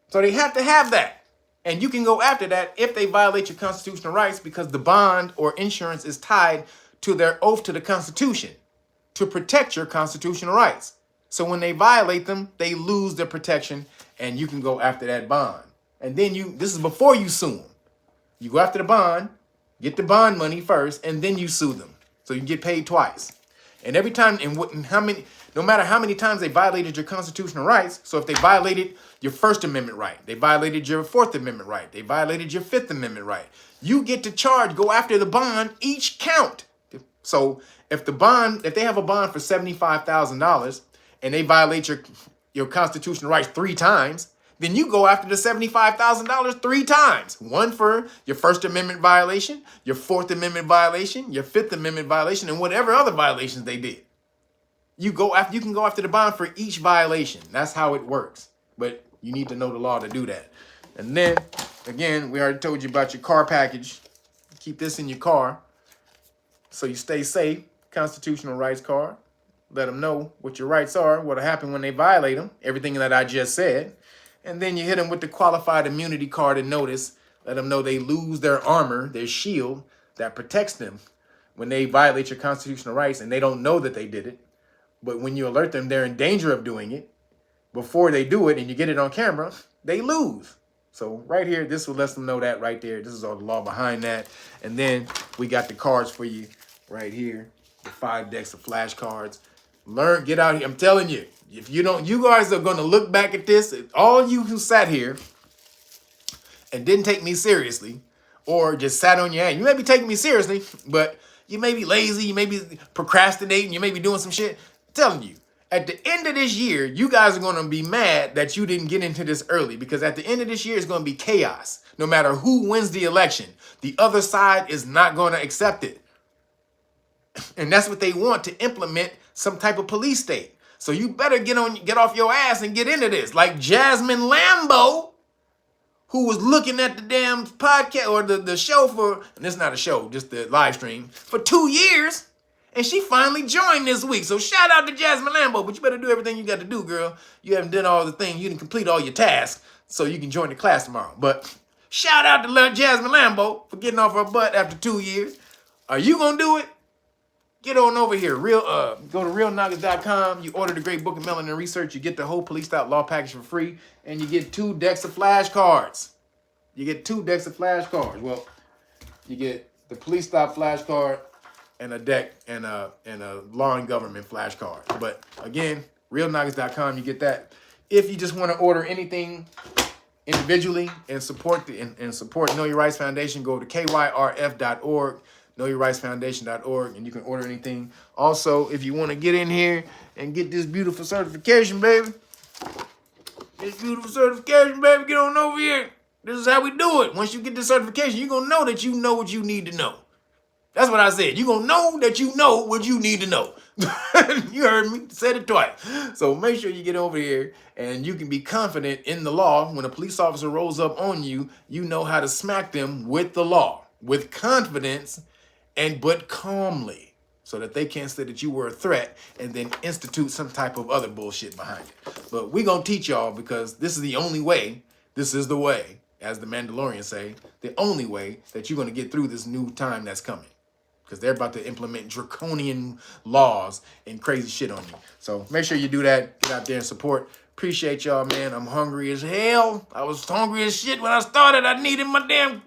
So they have to have that. And you can go after that if they violate your constitutional rights because the bond or insurance is tied to their oath to the Constitution to protect your constitutional rights. So when they violate them, they lose their protection and you can go after that bond. And then this is before you sue them. You go after the bond, get the bond money first, and then you sue them. So you get paid twice. And every time, no matter how many times they violated your constitutional rights, so if they violated your First Amendment right, they violated your Fourth Amendment right, they violated your Fifth Amendment right, you get to go after the bond each count. So if they have a bond for $75,000 and they violate your constitutional rights 3 times, then you go after the $75,000 3 times. One for your First Amendment violation, your Fourth Amendment violation, your Fifth Amendment violation, and whatever other violations they did. You can go after the bond for each violation. That's how it works. But you need to know the law to do that. And then, again, we already told you about your car package. Keep this in your car so you stay safe. Constitutional rights card. Let them know what your rights are, what'll happen when they violate them, everything that I just said. And then you hit them with the qualified immunity card and notice. Let them know they lose their armor, their shield that protects them when they violate your constitutional rights and they don't know that they did it. But when you alert them, they're in danger of doing it. Before they do it and you get it on camera, they lose. So right here, this will let them know that right there. This is all the law behind that. And then we got the cards for you right here. The 5 decks of flashcards. Get out here. I'm telling you, if you guys are going to look back at this. All you who sat here and didn't take me seriously or just sat on your hand. You may be taking me seriously, but you may be lazy. You may be procrastinating. You may be doing some shit. I'm telling you, at the end of this year, you guys are going to be mad that you didn't get into this early because at the end of this year, it's going to be chaos. No matter who wins the election, the other side is not going to accept it. And that's what they want, to implement some type of police state. So you better get off your ass and get into this. Like Jasmine Lambo, who was looking at the damn podcast or the show and it's not a show, just the live stream, for 2 years. And she finally joined this week. So shout out to Jasmine Lambo, but you better do everything you got to do, girl. You haven't done all the things. You didn't complete all your tasks so you can join the class tomorrow. But shout out to Jasmine Lambo for getting off her butt after 2 years. Are you going to do it? Get on over here. Go to realknockers.com. You order the Great Book of Melanin Research. You get the whole Police Stop Law package for free. And you get 2 decks of flashcards. Well, you get the Police Stop flashcard and a deck and a Law and Government flashcard. But again, realknockers.com. You get that. If you just want to order anything individually and support Know Your Rights Foundation, go to kyrf.org. KnowYourRightsFoundation.org, and you can order anything. Also, if you want to get in here and get this beautiful certification, baby. Get on over here. This is how we do it. Once you get the certification, you're going to know that you know what you need to know. That's what I said. You're going to know that you know what you need to know. You heard me. Said it twice. So make sure you get over here and you can be confident in the law. When a police officer rolls up on you, you know how to smack them with the law, with confidence, but calmly, so that they can't say that you were a threat and then institute some type of other bullshit behind it. But we're going to teach y'all, because this is the only way. This is the way, as the Mandalorians say, the only way that you're going to get through this new time that's coming. Because they're about to implement draconian laws and crazy shit on you. So make sure you do that. Get out there and support. Appreciate y'all, man. I'm hungry as hell. I was hungry as shit when I started. I needed my damn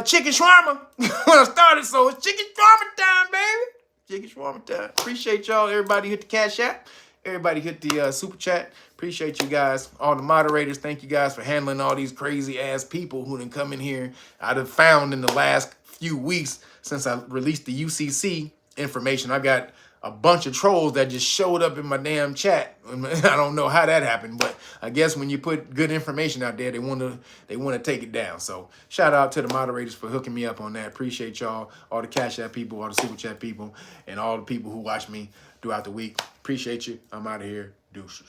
chicken shawarma when I started. So it's chicken shawarma time, baby. Chicken shawarma time. Appreciate y'all. Everybody hit the Cash App. Everybody hit the super chat. Appreciate you guys. All the moderators, thank you guys for handling all these crazy ass people who done come in here. I'd have found in the last few weeks since I released the UCC information, I got a bunch of trolls that just showed up in my damn chat. I don't know how that happened, but I guess when you put good information out there, they want to take it down. So shout out to the moderators for hooking me up on that. Appreciate y'all, all the Cash App people, all the super chat people, and all the people who watch me throughout the week. Appreciate you. I'm out of here. Deuces.